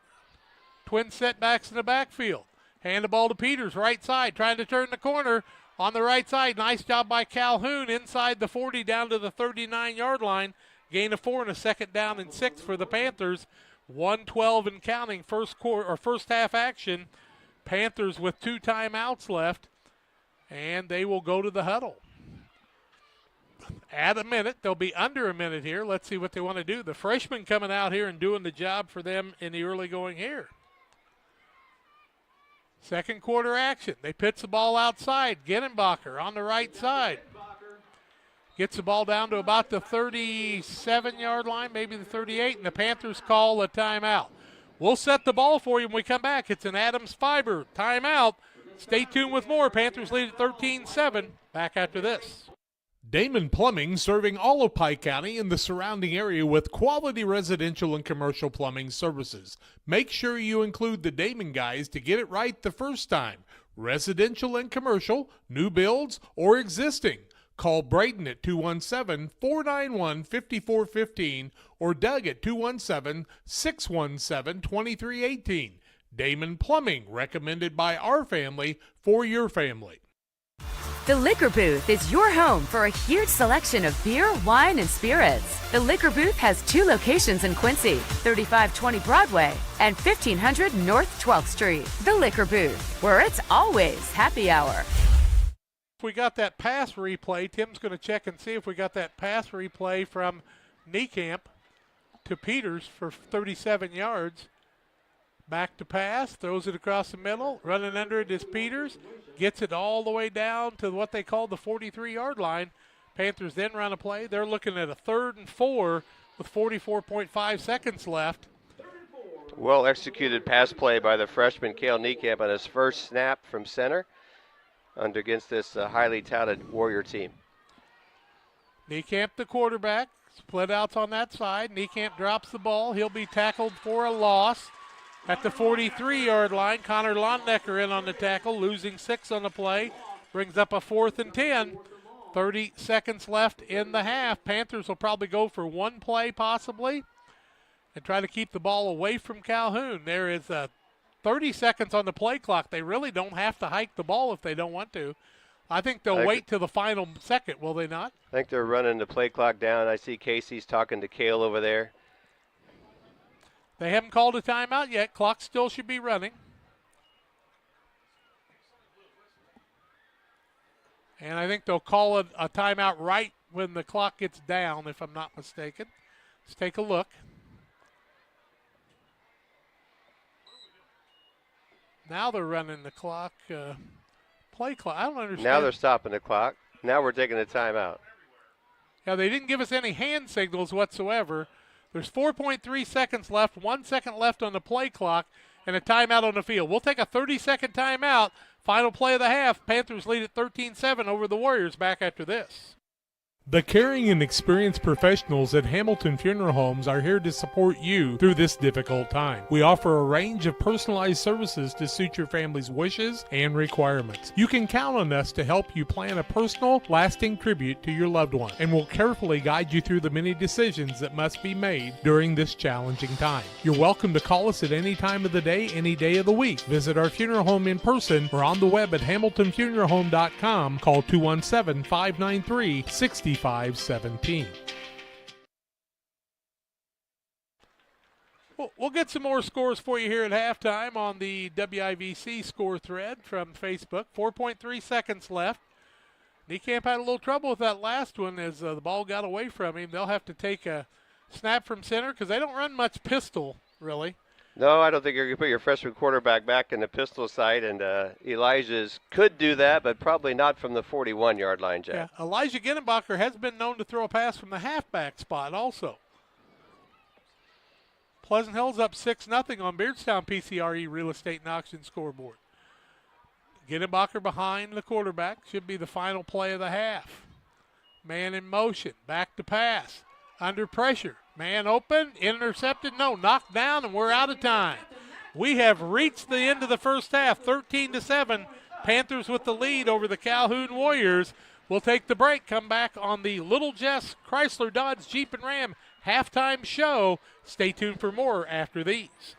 Twin setbacks in the backfield. Hand the ball to Peters, right side, trying to turn the corner on the right side. Nice job by Calhoun inside the 40 down to the 39-yard line. Gain of 4 and a 2nd down and 6 for the Panthers. 1:12 and counting, first half action. Panthers with 2 timeouts left, and they will go to the huddle. Add a minute. They'll be under a minute here. Let's see what they want to do. The freshman coming out here and doing the job for them in the early going here. Second quarter action. They pitch the ball outside. Genenbacher on the right side. Gets the ball down to about the 37-yard line, maybe the 38, and the Panthers call a timeout. We'll set the ball for you when we come back. It's an Adams Fiber timeout. Stay tuned with more. Panthers lead at 13-7. Back after this. Damon Plumbing, serving all of Pike County and the surrounding area with quality residential and commercial plumbing services. Make sure you include the Damon guys to get it right the first time. Residential and commercial, new builds, or existing. Call Braden at 217-491-5415 or Doug at 217-617-2318. Damon Plumbing, recommended by our family for your family. The Liquor Booth is your home for a huge selection of beer, wine, and spirits. The Liquor Booth has 2 locations in Quincy, 3520 Broadway and 1500 North 12th Street. The Liquor Booth, where it's always happy hour. If we got that pass replay, Tim's going to check and see if we got that pass replay from Niekamp to Peters for 37 yards. Back to pass, throws it across the middle, running under it is Peters, gets it all the way down to what they call the 43-yard line. Panthers then run a play. They're looking at a 3rd and 4 with 44.5 seconds left. Well executed pass play by the freshman Cale Niekamp on his first snap from center against this highly touted Warrior team. Niekamp, the quarterback, split outs on that side. Niekamp drops the ball. He'll be tackled for a loss. At the 43-yard line, Connor Londecker in on the tackle, losing 6 on the play. Brings up a 4th and 10. 30 seconds left in the half. Panthers will probably go for one play possibly and try to keep the ball away from Calhoun. There is 30 seconds on the play clock. They really don't have to hike the ball if they don't want to. I think they'll wait till the final second, will they not? I think they're running the play clock down. I see Casey's talking to Cale over there. They haven't called a timeout yet. Clock still should be running. And I think they'll call a timeout right when the clock gets down, if I'm not mistaken. Let's take a look. Now they're running the clock, play clock. I don't understand. Now they're stopping the clock. Now we're taking a timeout. Yeah, they didn't give us any hand signals whatsoever. There's 4.3 seconds left, 1 second left on the play clock, and a timeout on the field. We'll take a 30-second timeout. Final play of the half. Panthers lead at 13-7 over the Warriors. Back after this. The caring and experienced professionals at Hamilton Funeral Homes are here to support you through this difficult time. We offer a range of personalized services to suit your family's wishes and requirements. You can count on us to help you plan a personal, lasting tribute to your loved one, and we'll carefully guide you through the many decisions that must be made during this challenging time. You're welcome to call us at any time of the day, any day of the week. Visit our funeral home in person or on the web at hamiltonfuneralhome.com. Call 217-593-6517. We'll get some more scores for you here at halftime on the WIVC score thread from Facebook. 4.3 seconds left. Niekamp had a little trouble with that last one as the ball got away from him. They'll have to take a snap from center because they don't run much pistol, really. No, I don't think you're going to put your freshman quarterback back in the pistol side, and Elijah's could do that, but probably not from the 41-yard line, Jack. Yeah, Elijah Ginnenbacher has been known to throw a pass from the halfback spot also. Pleasant Hill's up 6-0 on Beardstown PCRE Real Estate and Auction scoreboard. Ginnenbacher behind the quarterback. Should be the final play of the half. Man in motion. Back to pass. Under pressure. Man open, intercepted, no, knocked down, and we're out of time. We have reached the end of the first half, 13-7. Panthers with the lead over the Calhoun Warriors. We'll take the break, come back on the Little Jess Chrysler Dodge Jeep and Ram halftime show. Stay tuned for more after these.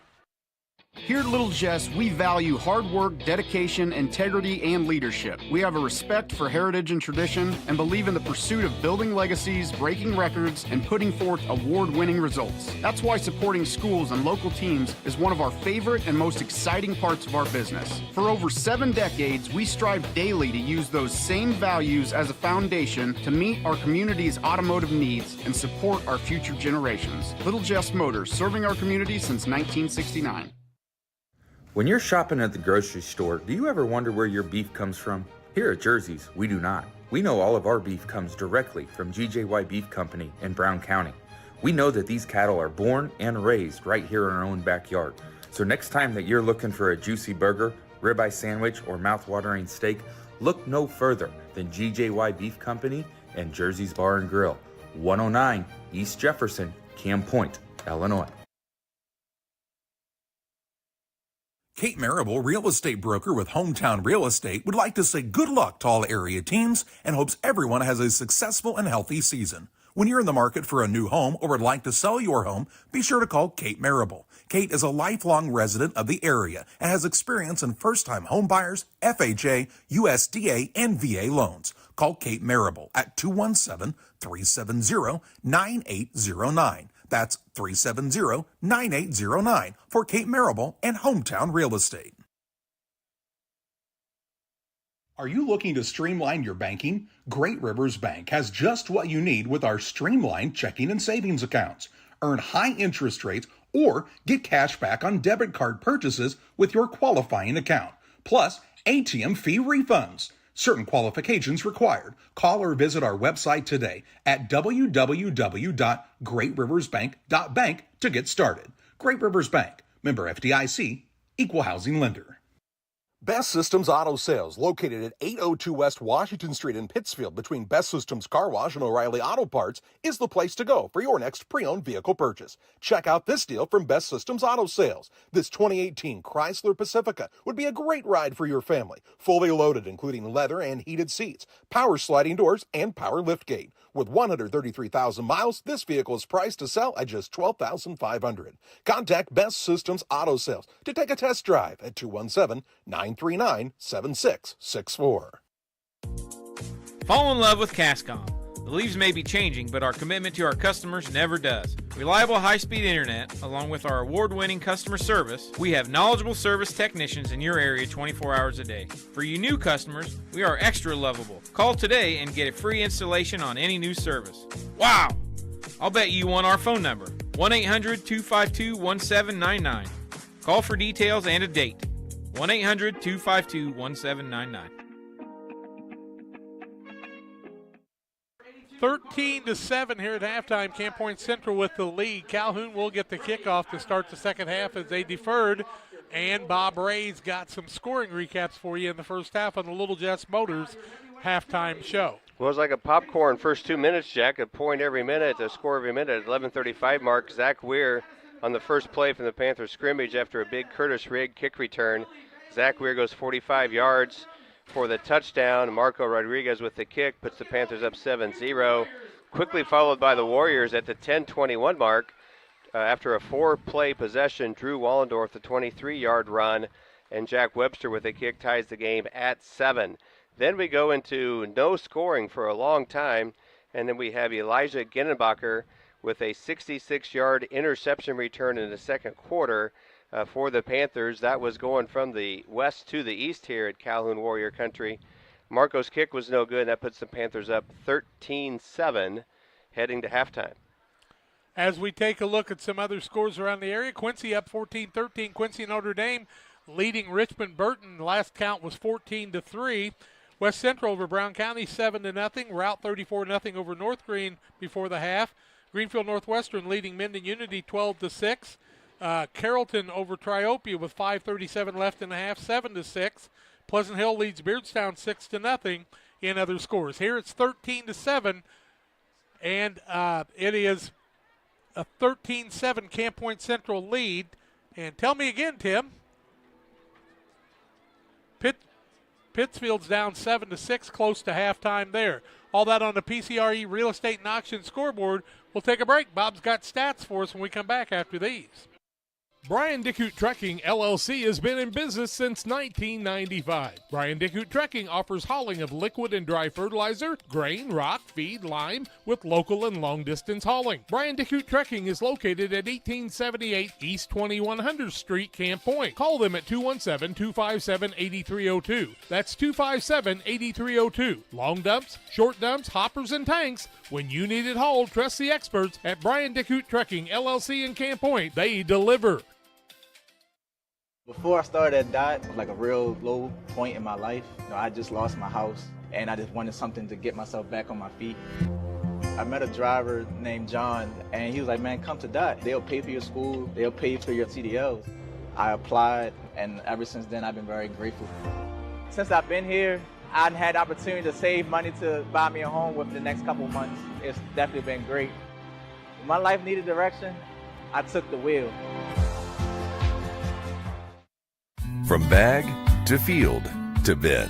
Here at Little Jess, we value hard work, dedication, integrity, and leadership. We have a respect for heritage and tradition and believe in the pursuit of building legacies, breaking records, and putting forth award-winning results. That's why supporting schools and local teams is one of our favorite and most exciting parts of our business. For over 7 decades, we strive daily to use those same values as a foundation to meet our community's automotive needs and support our future generations. Little Jess Motors, serving our community since 1969. When you're shopping at the grocery store, do you ever wonder where your beef comes from? Here at Jersey's, we do not. We know all of our beef comes directly from GJY Beef Company in Brown County. We know that these cattle are born and raised right here in our own backyard. So next time that you're looking for a juicy burger, ribeye sandwich, or mouth-watering steak, look no further than GJY Beef Company and Jersey's Bar and Grill, 109 East Jefferson, Camp Point, Illinois. Kate Marable, real estate broker with Hometown Real Estate, would like to say good luck to all area teams and hopes everyone has a successful and healthy season. When you're in the market for a new home or would like to sell your home, be sure to call Kate Marable. Kate is a lifelong resident of the area and has experience in first-time home buyers, FHA, USDA, and VA loans. Call Kate Marable at 217-370-9809. That's 370-9809 for Kate Marable and Hometown Real Estate. Are you looking to streamline your banking? Great Rivers Bank has just what you need with our streamlined checking and savings accounts. Earn high interest rates or get cash back on debit card purchases with your qualifying account, plus ATM fee refunds. Certain qualifications required. Call or visit our website today at www.greatriversbank.bank to get started. Great Rivers Bank, member FDIC, equal housing lender. Best Systems Auto Sales, located at 802 West Washington Street in Pittsfield between Best Systems Car Wash and O'Reilly Auto Parts, is the place to go for your next pre-owned vehicle purchase. Check out this deal from Best Systems Auto Sales. This 2018 Chrysler Pacifica would be a great ride for your family. Fully loaded, including leather and heated seats, power sliding doors, and power liftgate. With 133,000 miles, this vehicle is priced to sell at just $12,500. Contact Best Systems Auto Sales to take a test drive at 217-939-7664. Fall in love with Cascom. The leaves may be changing, but our commitment to our customers never does. Reliable high-speed internet, along with our award-winning customer service, we have knowledgeable service technicians in your area 24 hours a day. For you new customers, we are extra lovable. Call today and get a free installation on any new service. Wow! I'll bet you want our phone number, 1-800-252-1799. Call for details and a date, 1-800-252-1799. 13-7 here at halftime. Camp Point Central with the lead. Calhoun will get the kickoff to start the second half as they deferred. And Bob Ray's got some scoring recaps for you in the first half on the Little Jess Motors halftime show. Well, it was like a popcorn first 2 minutes, Jack. A point every minute, a score every minute. At 11:35 mark, Zach Weir on the first play from the Panthers scrimmage after a big Curtis Rigg kick return. Zach Weir goes 45 yards for the touchdown. Marco Rodriguez with the kick puts the Panthers up 7-0. Quickly followed by the Warriors at the 10:21 mark. After a 4-play possession, Drew Wallendorf, the 23-yard run, and Jack Webster with a kick ties the game at 7. Then we go into no scoring for a long time, and then we have Elijah Ginnenbacher with a 66-yard interception return in the second quarter for the Panthers. That was going from the west to the east here at Calhoun Warrior Country. Marco's kick was no good, and that puts the Panthers up 13-7 heading to halftime. As we take a look at some other scores around the area, Quincy up 14-13. Quincy Notre Dame leading Richmond Burton. Last count was 14-3. West Central over Brown County 7-0. Route 34-0 over North Green before the half. Greenfield Northwestern leading Minden Unity 12-6. Carrollton over Triopia with 5:37 left in the half, 7-6. Pleasant Hill leads Beardstown 6-0 in other scores. Here it's 13-7, and it is a 13-7 Camp Point Central lead. And tell me again, Tim. Pittsfield's down 7-6, close to halftime there. All that on the PCRE Real Estate and Auction scoreboard. We'll take a break. Bob's got stats for us when we come back after these. Brian Dickhout Trucking, LLC has been in business since 1995. Brian Dickhout Trucking offers hauling of liquid and dry fertilizer, grain, rock, feed, lime, with local and long-distance hauling. Brian Dickhout Trucking is located at 1878 East 2100 Street, Camp Point. Call them at 217-257-8302. That's 257-8302. Long dumps, short dumps, hoppers, and tanks. When you need it hauled, trust the experts at Brian Dickhout Trucking, LLC in Camp Point. They deliver. Before I started at DOT, it was like a real low point in my life. I just lost my house, and I just wanted something to get myself back on my feet. I met a driver named John, and he was like, man, come to DOT. They'll pay for your school. They'll pay for your CDLs. I applied, and ever since then, I've been very grateful. Since I've been here, I've had the opportunity to save money to buy me a home within the next couple of months. It's definitely been great. When my life needed direction, I took the wheel. From bag to field to bin,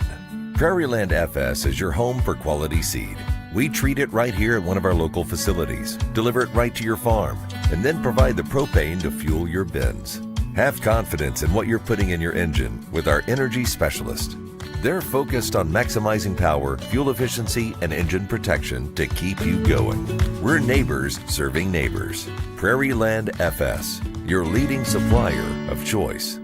Prairieland FS is your home for quality seed. We treat it right here at one of our local facilities, deliver it right to your farm, and then provide the propane to fuel your bins. Have confidence in what you're putting in your engine with our energy specialist. They're focused on maximizing power, fuel efficiency, and engine protection to keep you going. We're neighbors serving neighbors. Prairieland FS, your leading supplier of choice.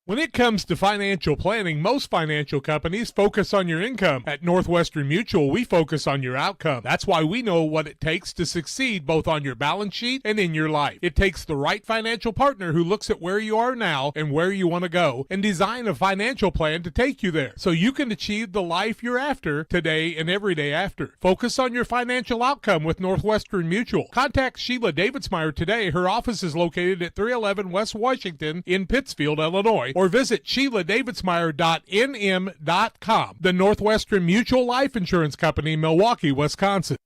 When it comes to financial planning, most financial companies focus on your income. At Northwestern Mutual, we focus on your outcome. That's why we know what it takes to succeed both on your balance sheet and in your life. It takes the right financial partner who looks at where you are now and where you want to go and design a financial plan to take you there so you can achieve the life you're after today and every day after. Focus on your financial outcome with Northwestern Mutual. Contact Sheila Davidsmeyer today. Her office is located at 311 West Washington in Pittsfield, Illinois, or visit SheilaDavidsmeyer.nm.com. The Northwestern Mutual Life Insurance Company, Milwaukee, Wisconsin.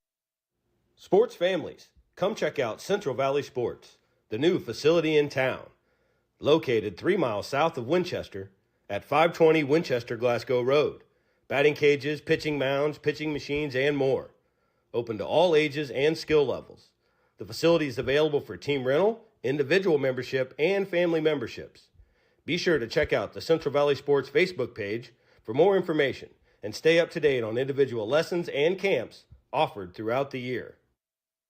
Sports families, come check out Central Valley Sports, the new facility in town. Located 3 miles south of Winchester at 520 Winchester Glasgow Road. Batting cages, pitching mounds, pitching machines, and more. Open to all ages and skill levels. The facility is available for team rental, individual membership, and family memberships. Be sure to check out the Central Valley Sports Facebook page for more information and stay up to date on individual lessons and camps offered throughout the year.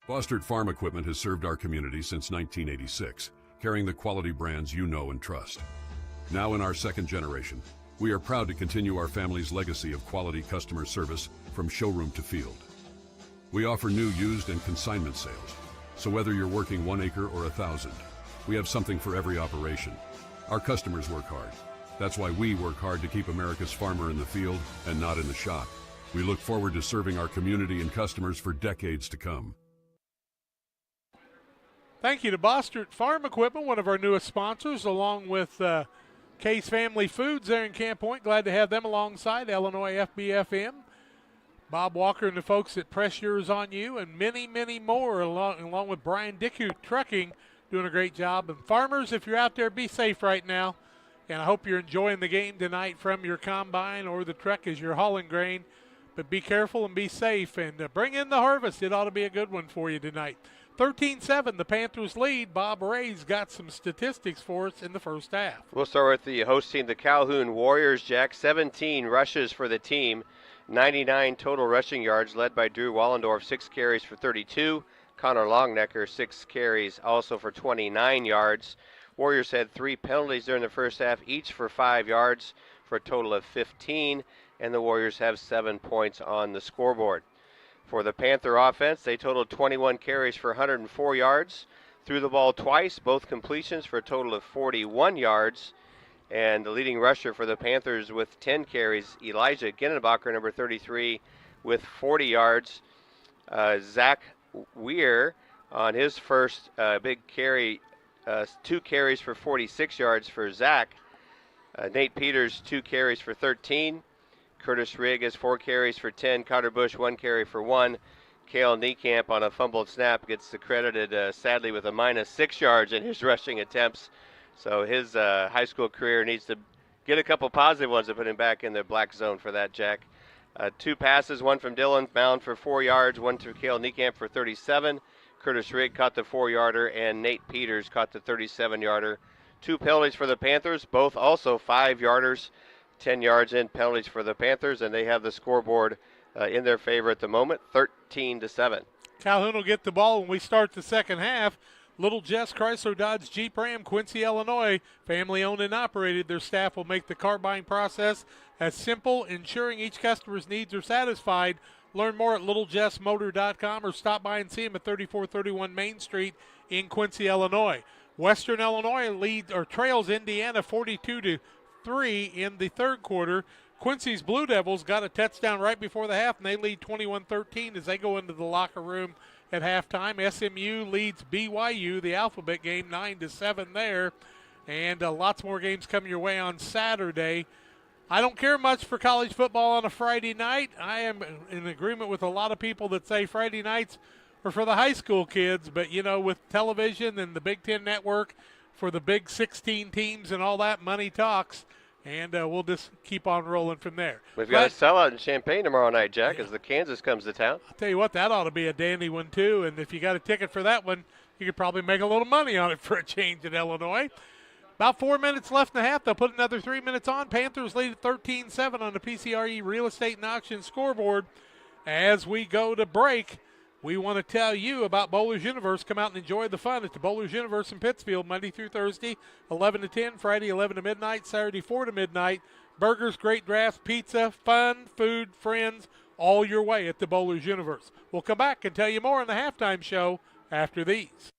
Fostered Farm Equipment has served our community since 1986, carrying the quality brands you know and trust. Now in our second generation, we are proud to continue our family's legacy of quality customer service from showroom to field. We offer new, used, and consignment sales, so whether you're working 1 acre or 1,000, we have something for every operation. Our customers work hard. That's why we work hard to keep America's farmer in the field and not in the shop. We look forward to serving our community and customers for decades to come. Thank you to Bostert Farm Equipment, one of our newest sponsors, along with Case Family Foods there in Camp Point. Glad to have them alongside Illinois FBFM. Bob Walker and the folks at Press Yours on You, and many, many more, along with Brian Dickow Trucking, doing a great job. And farmers, if you're out there, be safe right now. And I hope you're enjoying the game tonight from your combine or the truck as you're hauling grain. But be careful and be safe, and bring in the harvest. It ought to be a good one for you tonight. 13-7, the Panthers lead. Bob Ray's got some statistics for us in the first half. We'll start with the host team, the Calhoun Warriors, Jack. 17 rushes for the team, 99 total rushing yards, led by Drew Wallendorf, 6 carries for 32. Connor Longnecker, 6 carries, also for 29 yards. Warriors had 3 penalties during the first half, each for 5 yards, for a total of 15. And the Warriors have 7 points on the scoreboard. For the Panther offense, they totaled 21 carries for 104 yards, threw the ball twice, both completions for a total of 41 yards. And the leading rusher for the Panthers with 10 carries, Elijah Ginnenbacher, number 33, with 40 yards. Zach Weir on his first big carry, 2 carries for 46 yards for Zach. Nate Peters, 2 carries for 13. Curtis Rigg has 4 carries for 10. Carter Bush, 1 carry for 1. Cale Niekamp on a fumbled snap gets credited, sadly, with a -6 yards in his rushing attempts. So his high school career needs to get a couple positive ones to put him back in the black zone for that, Jack. 2 passes, one from Dylan Mound for 4 yards, one to Cale Niekamp for 37. Curtis Rigg caught the 4-yarder, and Nate Peters caught the 37-yarder. 2 penalties for the Panthers, both also 5-yarders. 10 yards in penalties for the Panthers, and they have the scoreboard in their favor at the moment, 13-7. Calhoun will get the ball when we start the second half. Little Jess Chrysler Dodge Jeep Ram, Quincy, Illinois, family owned and operated. Their staff will make the car buying process as simple, ensuring each customer's needs are satisfied. Learn more at littlejessmotor.com or stop by and see them at 3431 Main Street in Quincy, Illinois. Western Illinois trails Indiana 42-3 in the third quarter. Quincy's Blue Devils got a touchdown right before the half, and they lead 21-13 as they go into the locker room at halftime. SMU leads BYU, the alphabet game, 9-7 there. And lots more games coming your way on Saturday. I don't care much for college football on a Friday night. I am in agreement with a lot of people that say Friday nights are for the high school kids. But, you know, with television and the Big Ten Network for the big 16 teams and all that, money talks. And we'll just keep on rolling from there. We've got a sellout in Champaign tomorrow night, Jack, as the Kansas comes to town. I'll tell you what, that ought to be a dandy one, too. And if you got a ticket for that one, you could probably make a little money on it for a change in Illinois. About 4 minutes left in the half. They'll put another 3 minutes on. Panthers lead at 13-7 on the PCRE Real Estate and Auction scoreboard. As we go to break, we want to tell you about Bowler's Universe. Come out and enjoy the fun at the Bowler's Universe in Pittsfield, Monday through Thursday, 11 to 10, Friday 11 to midnight, Saturday 4 to midnight. Burgers, great drafts, pizza, fun, food, friends, all your way at the Bowler's Universe. We'll come back and tell you more on the halftime show after these.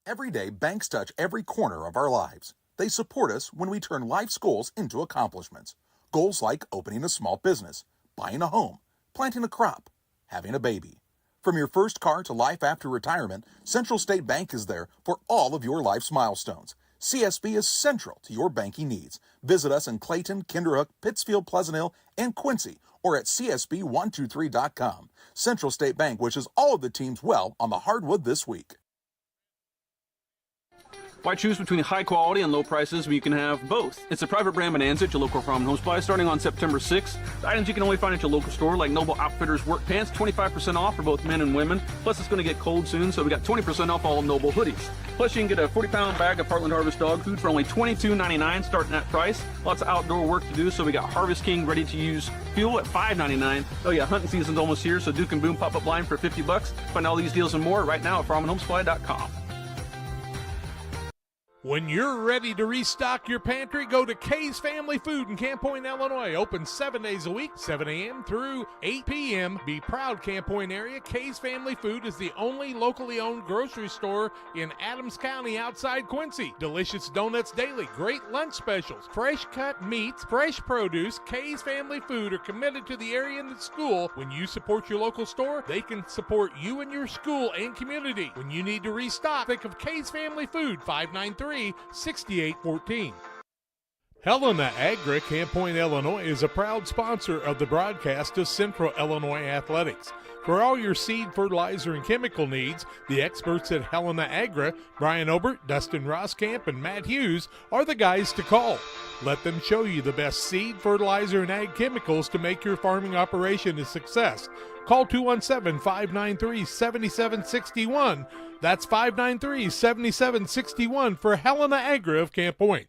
Every day, banks touch every corner of our lives. They support us when we turn life's goals into accomplishments. Goals like opening a small business, buying a home, planting a crop, having a baby. From your first car to life after retirement, Central State Bank is there for all of your life's milestones. CSB is central to your banking needs. Visit us in Clayton, Kinderhook, Pittsfield, Pleasant Hill, and Quincy, or at csb123.com. Central State Bank wishes all of the teams well on the hardwood this week. Why choose between high quality and low prices when you can have both? It's a private brand bonanza at your local Farm and Home Supply starting on September 6th. The items you can only find at your local store, like Noble Outfitters work pants, 25% off for both men and women. Plus, it's going to get cold soon, so we got 20% off all Noble hoodies. Plus, you can get a 40-pound bag of Heartland Harvest dog food for only $22.99 starting that price. Lots of outdoor work to do, so we got Harvest King ready-to-use fuel at $5.99. Oh yeah, hunting season's almost here, so Duke and Boom pop-up line for $50. Find all these deals and more right now at farmandhomesply.com. When you're ready to restock your pantry, go to Kay's Family Food in Camp Point, Illinois. Open 7 days a week, 7 a.m. through 8 p.m. Be proud, Camp Point area. Kay's Family Food is the only locally owned grocery store in Adams County outside Quincy. Delicious donuts daily, great lunch specials, fresh cut meats, fresh produce. Kay's Family Food are committed to the area and the school. When you support your local store, they can support you and your school and community. When you need to restock, think of Kay's Family Food, 593-6814. Helena Agri, Camp Point, Illinois, is a proud sponsor of the broadcast of Central Illinois Athletics. For all your seed, fertilizer, and chemical needs, the experts at Helena Agri, Brian Obert, Dustin Roskamp, and Matt Hughes, are the guys to call. Let them show you the best seed, fertilizer, and ag chemicals to make your farming operation a success. Call 217-593-7761. That's 593-7761 for Helena Agri of Camp Point.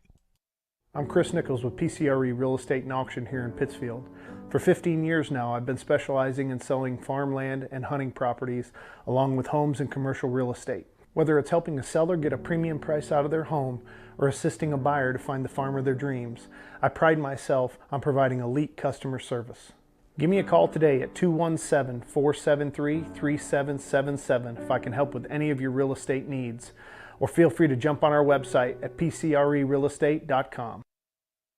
I'm Chris Nichols with PCRE Real Estate and Auction here in Pittsfield. For 15 years now, I've been specializing in selling farmland and hunting properties, along with homes and commercial real estate. Whether it's helping a seller get a premium price out of their home or assisting a buyer to find the farm of their dreams, I pride myself on providing elite customer service. Give me a call today at 217-473-3777 if I can help with any of your real estate needs, or feel free to jump on our website at pcrerealestate.com.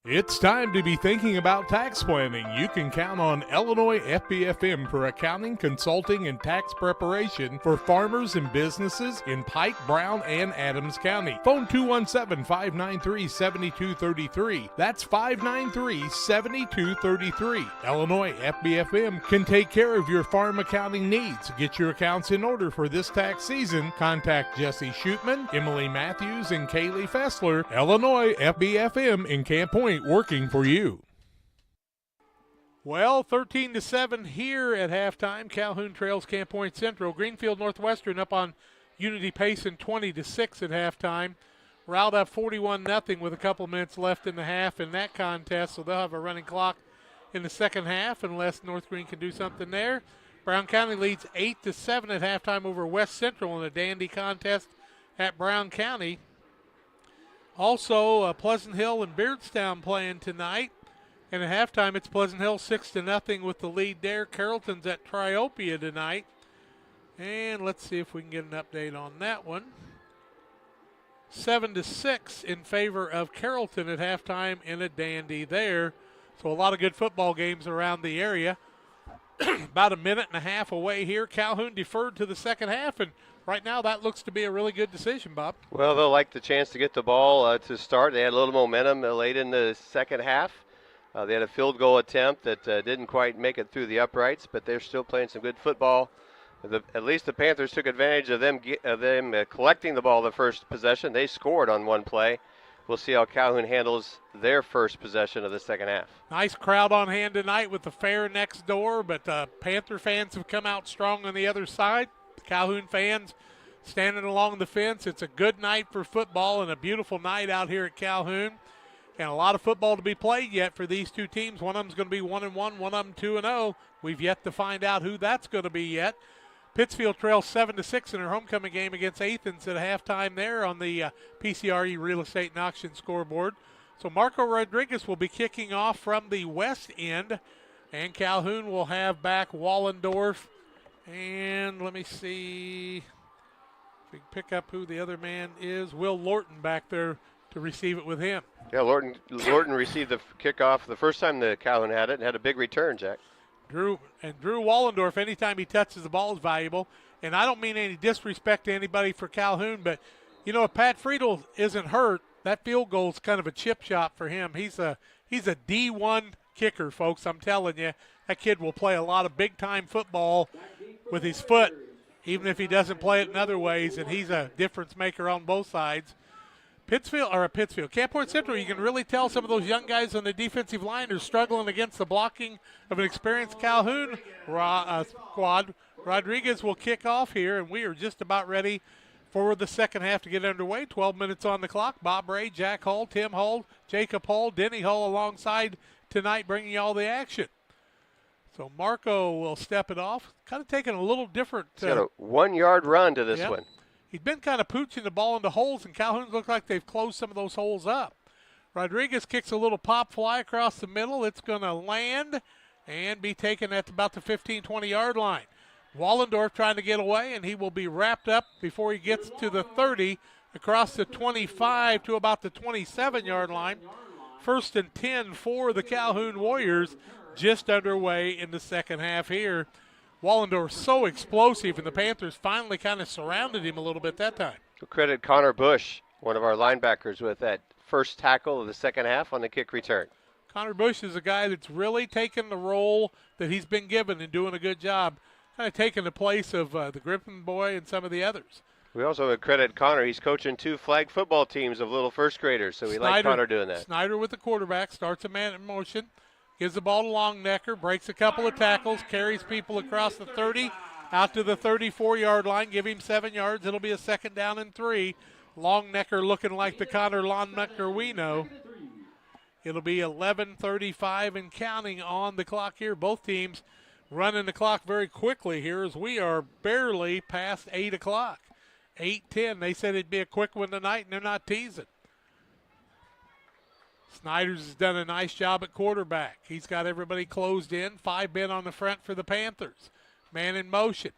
It's time to be thinking about tax planning. You can count on Illinois FBFM for accounting, consulting, and tax preparation for farmers and businesses in Pike, Brown, and Adams County. Phone 217-593-7233. That's 593-7233. Illinois FBFM can take care of your farm accounting needs. Get your accounts in order for this tax season. Contact Jesse Shootman, Emily Matthews, and Kaylee Fessler. Illinois FBFM in Camp Point, working for you. Well, 13-7 here at halftime. Calhoun trails Camp Point Central. Greenfield Northwestern up on Unity Payson 20-6 at halftime. Riled up 41-0 with a couple minutes left in the half in that contest, so they'll have a running clock in the second half unless North Green can do something there. Brown County leads 8-7 at halftime over West Central in a dandy contest at Brown County. Also, Pleasant Hill and Beardstown playing tonight. And at halftime, it's Pleasant Hill 6-0 with the lead there. Carrollton's at Triopia tonight. And let's see if we can get an update on that one. 7-6 in favor of Carrollton at halftime in a dandy there. So a lot of good football games around the area. About a minute and a half away here. Calhoun deferred to the second half, and right now that looks to be a really good decision, Bob. Well, they'll like the chance to get the ball to start. They had a little momentum late in the second half. They had a field goal attempt that didn't quite make it through the uprights, but they're still playing some good football. At least the Panthers took advantage of them collecting the ball the first possession. They scored on one play. We'll see how Calhoun handles their first possession of the second half. Nice crowd on hand tonight with the fair next door, but Panther fans have come out strong on the other side. Calhoun fans standing along the fence. It's a good night for football and a beautiful night out here at Calhoun. And a lot of football to be played yet for these two teams. One of them's going to be 1-1, one of them 2-0. We've yet to find out who that's going to be yet. Pittsfield trails 7-6 in their homecoming game against Athens at halftime there on the PCRE Real Estate and Auction scoreboard. So Marco Rodriguez will be kicking off from the west end, and Calhoun will have back Wallendorf. And let me see if we can pick up who the other man is. Will Lorton back there to receive it with him. Yeah, Lorton received the kickoff the first time the Calhoun had it and had a big return, Jack. Drew Wallendorf, anytime he touches the ball, is valuable. And I don't mean any disrespect to anybody for Calhoun, but, you know, if Pat Friedel isn't hurt, that field goal is kind of a chip shot for him. He's a D1 kicker, folks. I'm telling you, that kid will play a lot of big-time football with his foot, even if he doesn't play it in other ways, and he's a difference maker on both sides. Camp Point Central, you can really tell some of those young guys on the defensive line are struggling against the blocking of an experienced Calhoun squad. Rodriguez will kick off here, and we are just about ready for the second half to get underway. 12 minutes on the clock. Bob Ray, Jack Hull, Tim Hull, Jacob Hull, Denny Hull alongside tonight, bringing you all the action. So Marco will step it off. Kind of taking a little different. He's got a 1 yard run to this one. he's been kind of pooching the ball into holes, and Calhoun look like they've closed some of those holes up. Rodriguez kicks a little pop fly across the middle. It's going to land and be taken at about the 15, 20-yard line. Wallendorf trying to get away, and he will be wrapped up before he gets to the 30, across the 25 to about the 27-yard line. 1st and 10 for the Calhoun Warriors, just underway in the second half here. Wallendorf so explosive, and the Panthers finally kind of surrounded him a little bit that time. We'll credit Connor Bush, one of our linebackers, with that first tackle of the second half on the kick return. Connor Bush is a guy that's really taken the role that he's been given and doing a good job, kind of taking the place of the Griffin boy and some of the others. We also would credit Connor. He's coaching 2 flag football teams of little first graders, so we like Connor doing that. Snyder with the quarterback, starts a man in motion, gives the ball to Longnecker, breaks a couple of tackles, carries people across the 30, out to the 34-yard line, give him 7 yards. It'll be a 2nd down and 3. Longnecker looking like the Connor Longnecker we know. It'll be 11:35 and counting on the clock here. Both teams running the clock very quickly here as we are barely past 8 o'clock. 8:10. They said it'd be a quick one tonight, and they're not teasing. Snyder's has done a nice job at quarterback. He's got everybody closed in. 5 men on the front for the Panthers. Man in motion.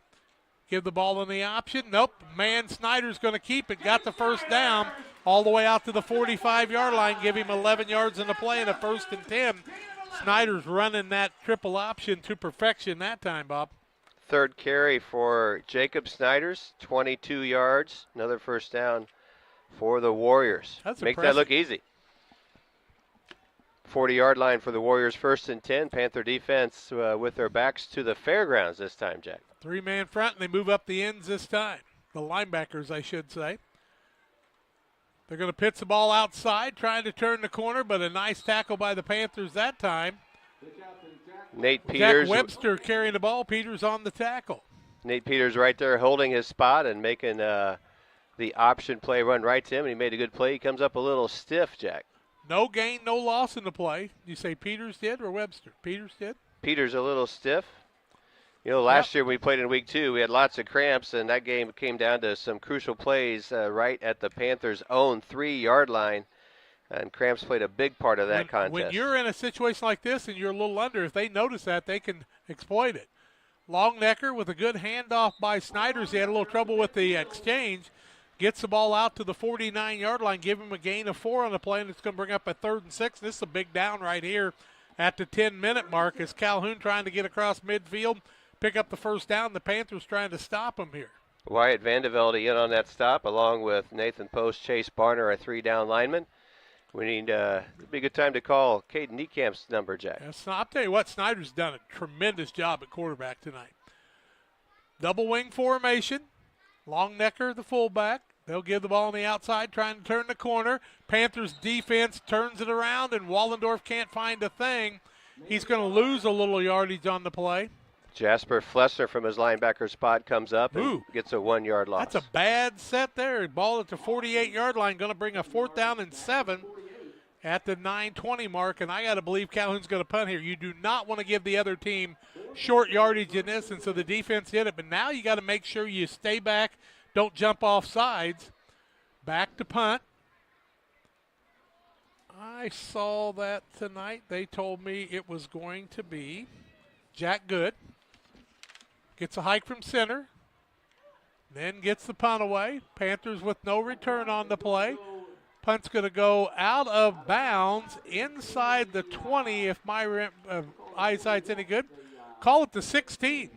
Give the ball in the option. Nope. Man, Snyder's going to keep it. Got the first down all the way out to the 45-yard line. Give him 11 yards in the play and a 1st and 10. Snyder's running that triple option to perfection that time, Bob. 3rd carry for Jacob Snyder's, 22 yards. Another first down for the Warriors. That's Make impressive. that look easy. 40-yard line for the Warriors, 1st and 10. Panther defense with their backs to the fairgrounds this time, Jack. 3-man front, and they move up the ends this time. The linebackers, I should say. They're going to pitch the ball outside, trying to turn the corner, but a nice tackle by the Panthers that time. Nate Peters. Jack Webster carrying the ball. Peters on the tackle. Nate Peters right there holding his spot and making the option play run right to him, and he made a good play. He comes up a little stiff, Jack. No gain, no loss in the play. You say Peters did or Webster? Peters did? Peters a little stiff. You know, last year we played in week 2, we had lots of cramps, and that game came down to some crucial plays right at the Panthers' own 3-yard line, and cramps played a big part of that contest. When you're in a situation like this and you're a little under, if they notice that, they can exploit it. Longnecker with a good handoff by Snyder's. He had a little trouble with the exchange. Gets the ball out to the 49-yard line, give him a gain of 4 on the play, and it's going to bring up a 3rd and 6. This is a big down right here at the 10-minute mark as Calhoun trying to get across midfield, pick up the first down. The Panthers trying to stop him here. Wyatt Vandevelde in on that stop, along with Nathan Post, Chase Barner, a 3-down lineman. We need it'd be a good time to call Caden Niecamp's number, Jack. Yes, I'll tell you what, Snyder's done a tremendous job at quarterback tonight. Double wing formation. Longnecker, the fullback. They'll give the ball on the outside, trying to turn the corner. Panthers defense turns it around, and Wallendorf can't find a thing. He's going to lose a little yardage on the play. Jasper Flessner from his linebacker spot comes up and gets a 1-yard loss. That's a bad set there. Ball at the 48-yard line, going to bring a 4th down and 7 at the 9:20 mark, and I got to believe Calhoun's going to punt here. You do not want to give the other team short yardage in this, and so the defense did it. But now you got to make sure you stay back, don't jump off sides. Back to punt. I saw that tonight. They told me it was going to be Jack Good. Gets a hike from center. Then gets the punt away. Panthers with no return on the play. Punt's going to go out of bounds inside the 20 if my eyesight's any good. Call it the 16.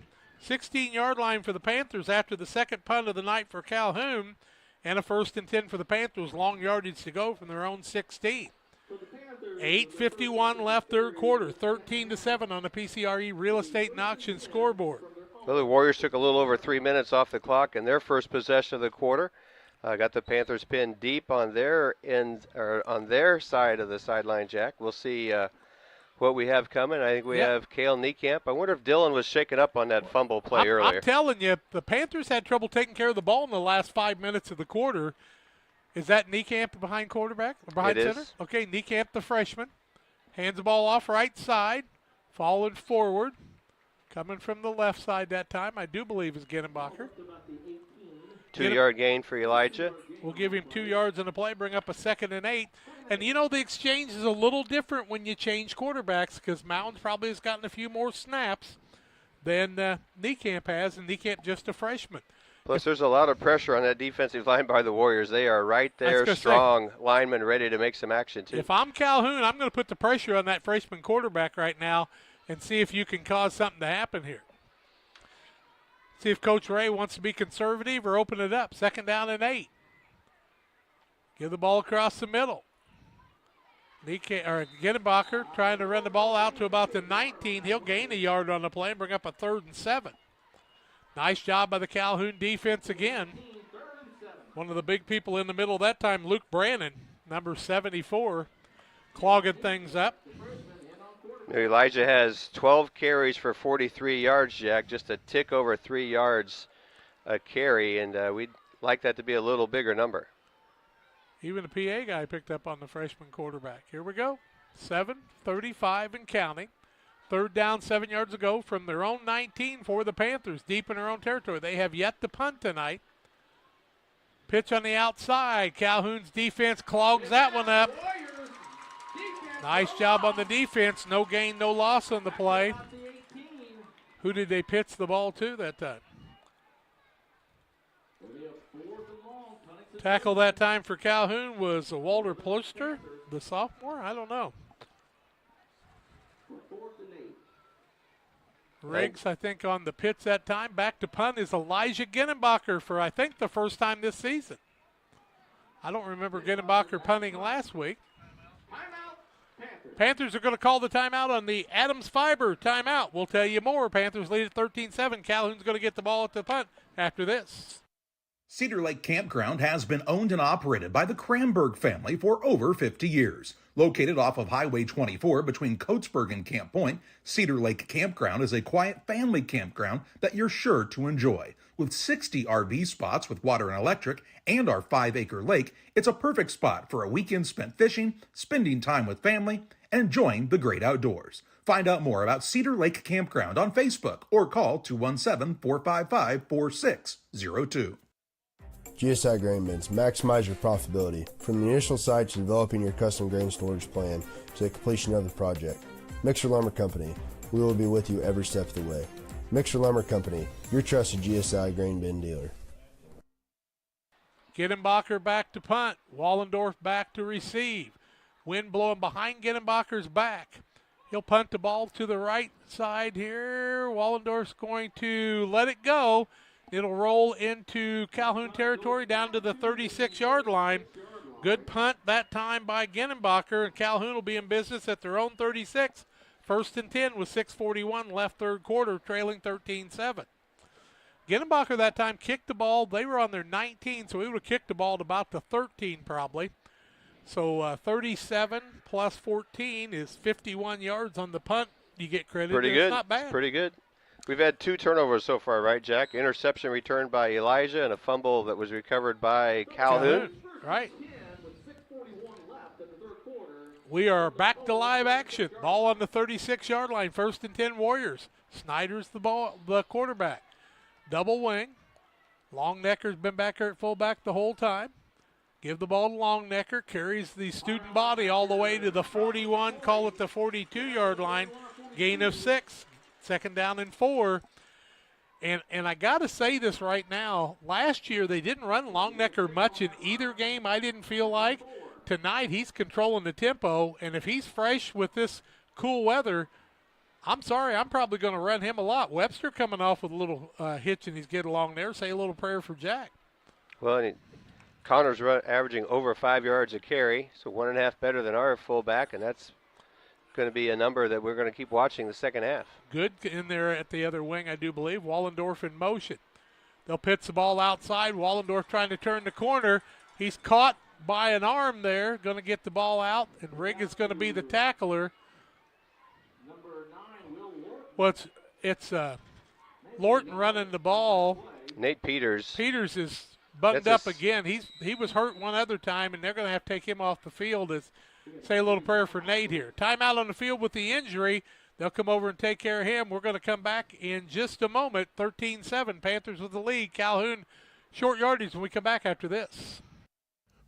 16-yard line for the Panthers after the second punt of the night for Calhoun, and a 1st and 10 for the Panthers. Long yardage to go from their own 16. 8:51 left third quarter. 13-7 on the PCRE Real Estate and Auction scoreboard. Well, the Warriors took a little over 3 minutes off the clock in their first possession of the quarter. Got the Panthers pinned deep on their end, or on their side of the sideline, Jack. We'll see what we have coming. I think we have Cale Niekamp. I wonder if Dylan was shaken up on that fumble play earlier. I'm telling you, the Panthers had trouble taking care of the ball in the last 5 minutes of the quarter. Is that Niekamp behind quarterback? Or behind center? Is. Okay, Niekamp, the freshman. Hands the ball off right side. Followed forward. Coming from the left side that time, I do believe is Genenbacher. 2-yard gain for Elijah. We'll give him 2 yards on the play, bring up a 2nd and 8. And, the exchange is a little different when you change quarterbacks because Mountains probably has gotten a few more snaps than Niekamp has, and Niekamp just a freshman. Plus, there's a lot of pressure on that defensive line by the Warriors. They are right there, strong linemen ready to make some action, too. If I'm Calhoun, I'm going to put the pressure on that freshman quarterback right now and see if you can cause something to happen here. See if Coach Ray wants to be conservative or open it up. 2nd down and 8. Give the ball across the middle. Gittenbacher trying to run the ball out to about the 19. He'll gain a yard on the play and bring up a 3rd and 7. Nice job by the Calhoun defense again. One of the big people in the middle that time, Luke Brannon, number 74, clogging things up. Elijah has 12 carries for 43 yards, Jack, just a tick over 3 yards a carry, and we'd like that to be a little bigger number. Even the PA guy picked up on the freshman quarterback. Here we go. 7:35 and counting. 3rd down, 7 yards ago from their own 19 for the Panthers, deep in their own territory. They have yet to punt tonight. Pitch on the outside. Calhoun's defense clogs that one up. Nice job on the defense. No gain, no loss on the play. Who did they pitch the ball to that time? Tackle that time for Calhoun was Walter Ploster, the sophomore? I don't know. Riggs, I think, on the pitch that time. Back to punt is Elijah Gittenbacher for, I think, the first time this season. I don't remember Gittenbacher punting last week. Panthers are going to call the timeout on the Adams Fiber timeout. We'll tell you more. Panthers lead at 13-7. Calhoun's going to get the ball at the punt after this. Cedar Lake Campground has been owned and operated by the Kramberg family for over 50 years. Located off of Highway 24 between Coatesburg and Camp Point, Cedar Lake Campground is a quiet family campground that you're sure to enjoy. With 60 RV spots with water and electric and our 5-acre lake, it's a perfect spot for a weekend spent fishing, spending time with family, and enjoying the great outdoors. Find out more about Cedar Lake Campground on Facebook or call 217-455-4602. GSI Grain Bins. Maximize your profitability. From the initial site to developing your custom grain storage plan to the completion of the project. Mixer Lumber Company. We will be with you every step of the way. Mixer Lumber Company, your trusted GSI grain bin dealer. Gittenbacher back to punt. Wallendorf back to receive. Wind blowing behind Gittenbacher's back. He'll punt the ball to the right side here. Wallendorf's going to let it go. It'll roll into Calhoun territory down to the 36-yard line. Good punt that time by Gittenbacher, and Calhoun will be in business at their own 36. 1st and 10 with 6:41 left third quarter, trailing 13-7. Gittenbacher that time kicked the ball. They were on their 19, so he would have kicked the ball at about the 13 probably. So 37 plus 14 is 51 yards on the punt. You get credit. Pretty good. It's not bad. Pretty good. We've had 2 turnovers so far, right, Jack? Interception returned by Elijah and a fumble that was recovered by Calhoun. Right. We are back to live action. Ball on the 36-yard line. 1st and 10 Warriors. Snyder's the quarterback. Double wing. Longnecker's been back here at fullback the whole time. Give the ball to Longnecker. Carries the student body all the way to the 41. Call it the 42-yard line. Gain of 6. 2nd down and 4. And I got to say this right now. Last year they didn't run Longnecker much in either game, I didn't feel like. Tonight he's controlling the tempo, and if he's fresh with this cool weather, I'm sorry, I'm probably going to run him a lot. Webster coming off with a little hitch, and he's getting along there. Say a little prayer for Jack. Well, Connor's averaging over 5 yards a carry, so 1.5 better than our fullback, and that's going to be a number that we're going to keep watching the second half. Good in there at the other wing, I do believe. Wallendorf in motion. They'll pitch the ball outside. Wallendorf trying to turn the corner. He's caught by an arm there, going to get the ball out, and Rigg is going to be the tackler. Well, it's Lorton running the ball. Nate Peters. Peters is buttoned up again. He was hurt one other time, and they're going to have to take him off the field. Say a little prayer for Nate here. Timeout on the field with the injury. They'll come over and take care of him. We're going to come back in just a moment. 13-7, Panthers with the lead. Calhoun Short yardage when we come back after this.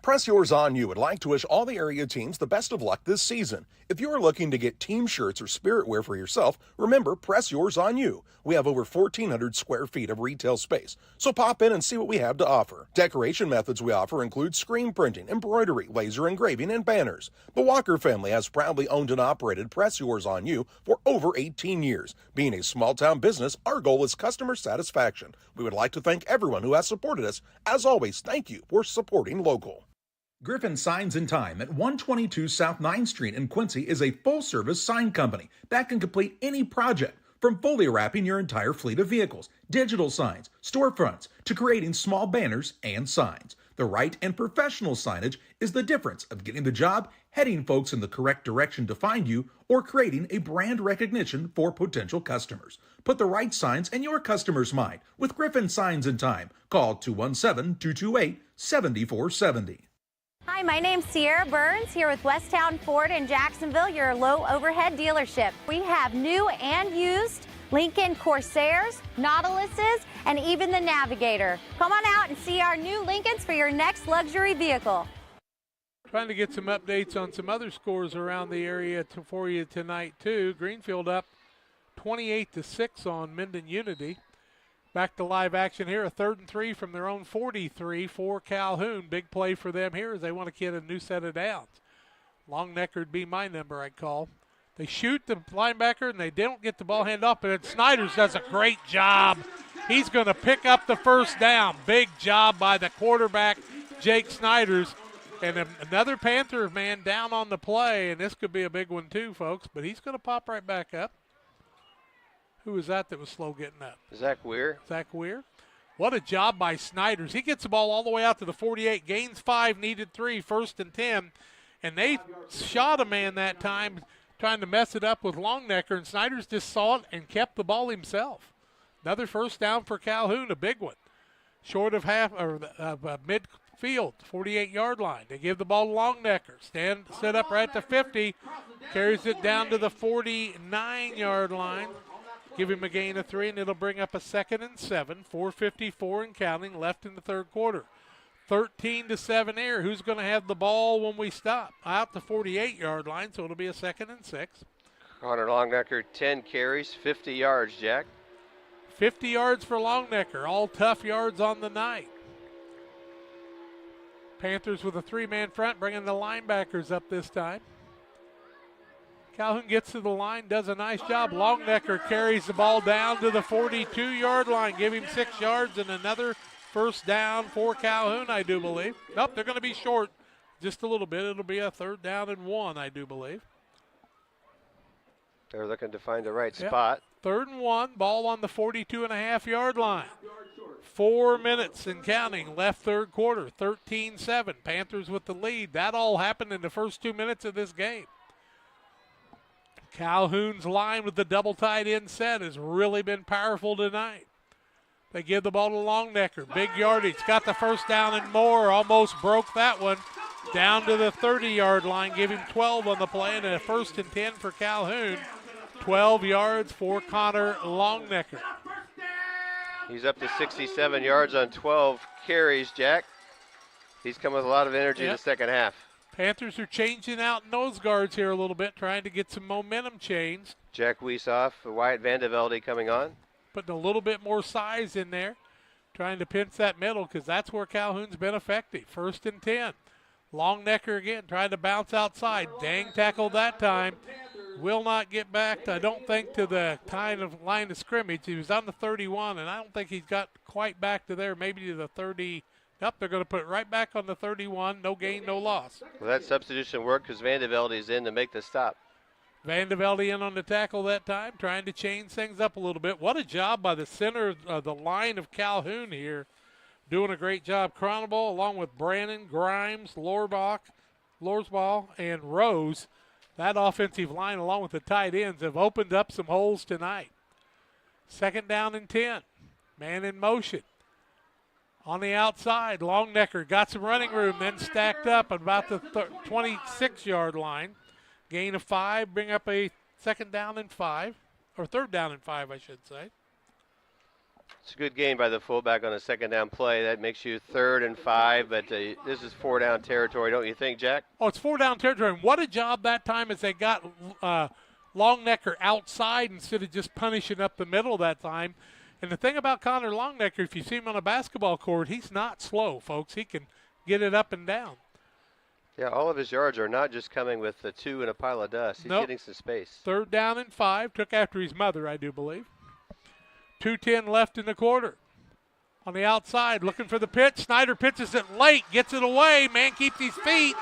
Press Yours On You would like to wish all the area teams the best of luck this season. If you are looking to get team shirts or spirit wear for yourself, remember Press Yours On You. We have over 1,400 square feet of retail space, so pop in and see what we have to offer. Decoration methods we offer include screen printing, embroidery, laser engraving, and banners. The Walker family has proudly owned and operated Press Yours On You for over 18 years. Being a small-town business, our goal is customer satisfaction. We would like to thank everyone who has supported us. As always, thank you for supporting local. Griffin Signs and Time at 122 South 9th Street in Quincy is a full-service sign company that can complete any project, from fully wrapping your entire fleet of vehicles, digital signs, storefronts, to creating small banners and signs. The right and professional signage is the difference of getting the job, heading folks in the correct direction to find you, or creating a brand recognition for potential customers. Put the right signs in your customer's mind with Griffin Signs and Time. Call 217-228-7470. Hi, my name's Sierra Burns here with Westtown Ford in Jacksonville, your low overhead dealership. We have new and used Lincoln Corsairs, Nautiluses, and even the Navigator. Come on out and see our new Lincolns for your next luxury vehicle. Trying to get some updates on some other scores around the area for you tonight, too. Greenfield up 28-6 on Minden Unity. Back to live action here, a 3rd and 3 from their own 43 for Calhoun. Big play for them here as they want to get a new set of downs. Longnecker would be my number, I'd call. They shoot the linebacker, and they don't get the ball handed off, but Snyder's does a great job. He's going to pick up the first down. Big job by the quarterback, Jake Snyders. And another Panther man down on the play, and this could be a big one too, folks, but he's going to pop right back up. Who was that was slow getting up? Zach Weir. Zach Weir. What a job by Snyders. He gets the ball all the way out to the 48, gains 5, needed 3, 1st and 10. And they shot a man that time trying to mess it up with Longnecker, and Snyders just saw it and kept the ball himself. Another first down for Calhoun, a big one. Short of midfield, 48-yard line. They give the ball to Longnecker. Set up right at the 50, carries it down to the 49-yard line. Give him a gain of 3, and it'll bring up a 2nd and 7, 4:54 and counting left in the third quarter. 13-7 air. Who's going to have the ball when we stop? Out the 48-yard line, so it'll be a 2nd and 6. Connor Longnecker, 10 carries, 50 yards, Jack. 50 yards for Longnecker, all tough yards on the night. Panthers with a 3-man front, bringing the linebackers up this time. Calhoun gets to the line, does a nice job. Longnecker carries the ball down to the 42-yard line. Give him 6 yards and another first down for Calhoun, I do believe. Nope, they're going to be short just a little bit. It'll be a 3rd down and 1, I do believe. They're looking to find the right spot. 3rd and 1, ball on the 42.5-yard line. 4 minutes and counting left third quarter, 13-7. Panthers with the lead. That all happened in the first 2 minutes of this game. Calhoun's line with the double tight end set has really been powerful tonight. They give the ball to Longnecker. Big yardage. Got the first down and more. Almost broke that one. Down to the 30-yard line. Give him 12 on the play and a 1st and 10 for Calhoun. 12 yards for Connor Longnecker. He's up to 67 yards on 12 carries, Jack. He's come with a lot of energy in the second half. Panthers are changing out nose guards here a little bit, trying to get some momentum changed. Jack Wiesoff, Wyatt Vandevelde coming on. Putting a little bit more size in there, trying to pinch that middle because that's where Calhoun's been effective. 1st and 10. Longnecker again, trying to bounce outside. Dang tackle that time. Will not get back, I don't think, to the kind of line of scrimmage. He was on the 31, and I don't think he's got quite back to there, maybe to the 30. Nope, they're going to put it right back on the 31. No gain, no loss. Well, that substitution worked because Vandevelde is in to make the stop. Vandevelde in on the tackle that time, trying to change things up a little bit. What a job by the center of the line of Calhoun here. Doing a great job. Cronable along with Brannon, Grimes, Lorsball, and Rose. That offensive line along with the tight ends have opened up some holes tonight. 2nd down and 10. Man in motion. On the outside, Longnecker got some running room, then stacked up at about the 26-yard line. Gain of 5, bring up a 2nd down and 5, or 3rd down and 5, I should say. It's a good gain by the fullback on a second down play. That makes you 3rd and 5, but this is 4-down territory, don't you think, Jack? Oh, it's 4-down territory. And what a job that time as they got Longnecker outside instead of just punishing up the middle that time. And the thing about Connor Longnecker, if you see him on a basketball court, he's not slow, folks. He can get it up and down. Yeah, all of his yards are not just coming with the 2 and a pile of dust. He's getting some space. 3rd down and 5. Took after his mother, I do believe. 2:10 left in the quarter. On the outside, looking for the pitch. Snyder pitches it late, gets it away. Man keeps his feet.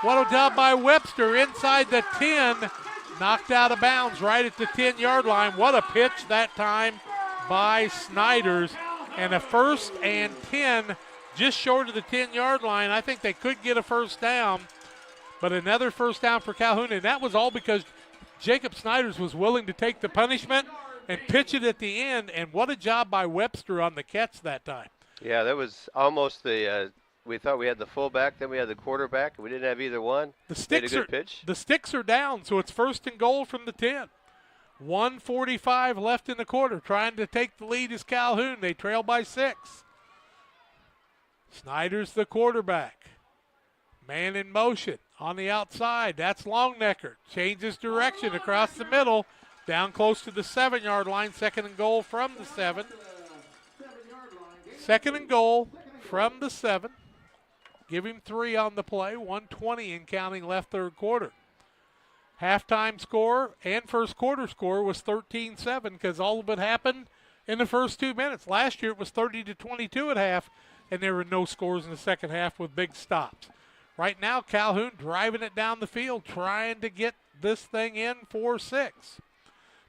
What a job by Webster inside the 10. Knocked out of bounds right at the 10-yard line. What a pitch that time by Snyder's. And a 1st and 10 just short of the 10-yard line. I think they could get a 1st down, but another 1st down for Calhoun. And that was all because Jacob Snyder's was willing to take the punishment and pitch it at the end, and what a job by Webster on the catch that time. Yeah, that was almost the we thought we had the fullback, then we had the quarterback, and we didn't have either one. The sticks are down, so it's 1st and goal from the 10. 1:45 left in the quarter. Trying to take the lead is Calhoun. They trail by 6. Snyder's the quarterback. Man in motion on the outside. That's Longnecker. Changes direction across the middle. Down close to the 7-yard line. 2nd and goal from the 7. 2nd and goal from the 7. Give him 3 on the play. 1:20 and counting left 3rd quarter. Halftime score and first quarter score was 13-7 because all of it happened in the first 2 minutes. Last year it was 30-22 at half, and there were no scores in the second half with big stops. Right now, Calhoun driving it down the field, trying to get this thing in for 6.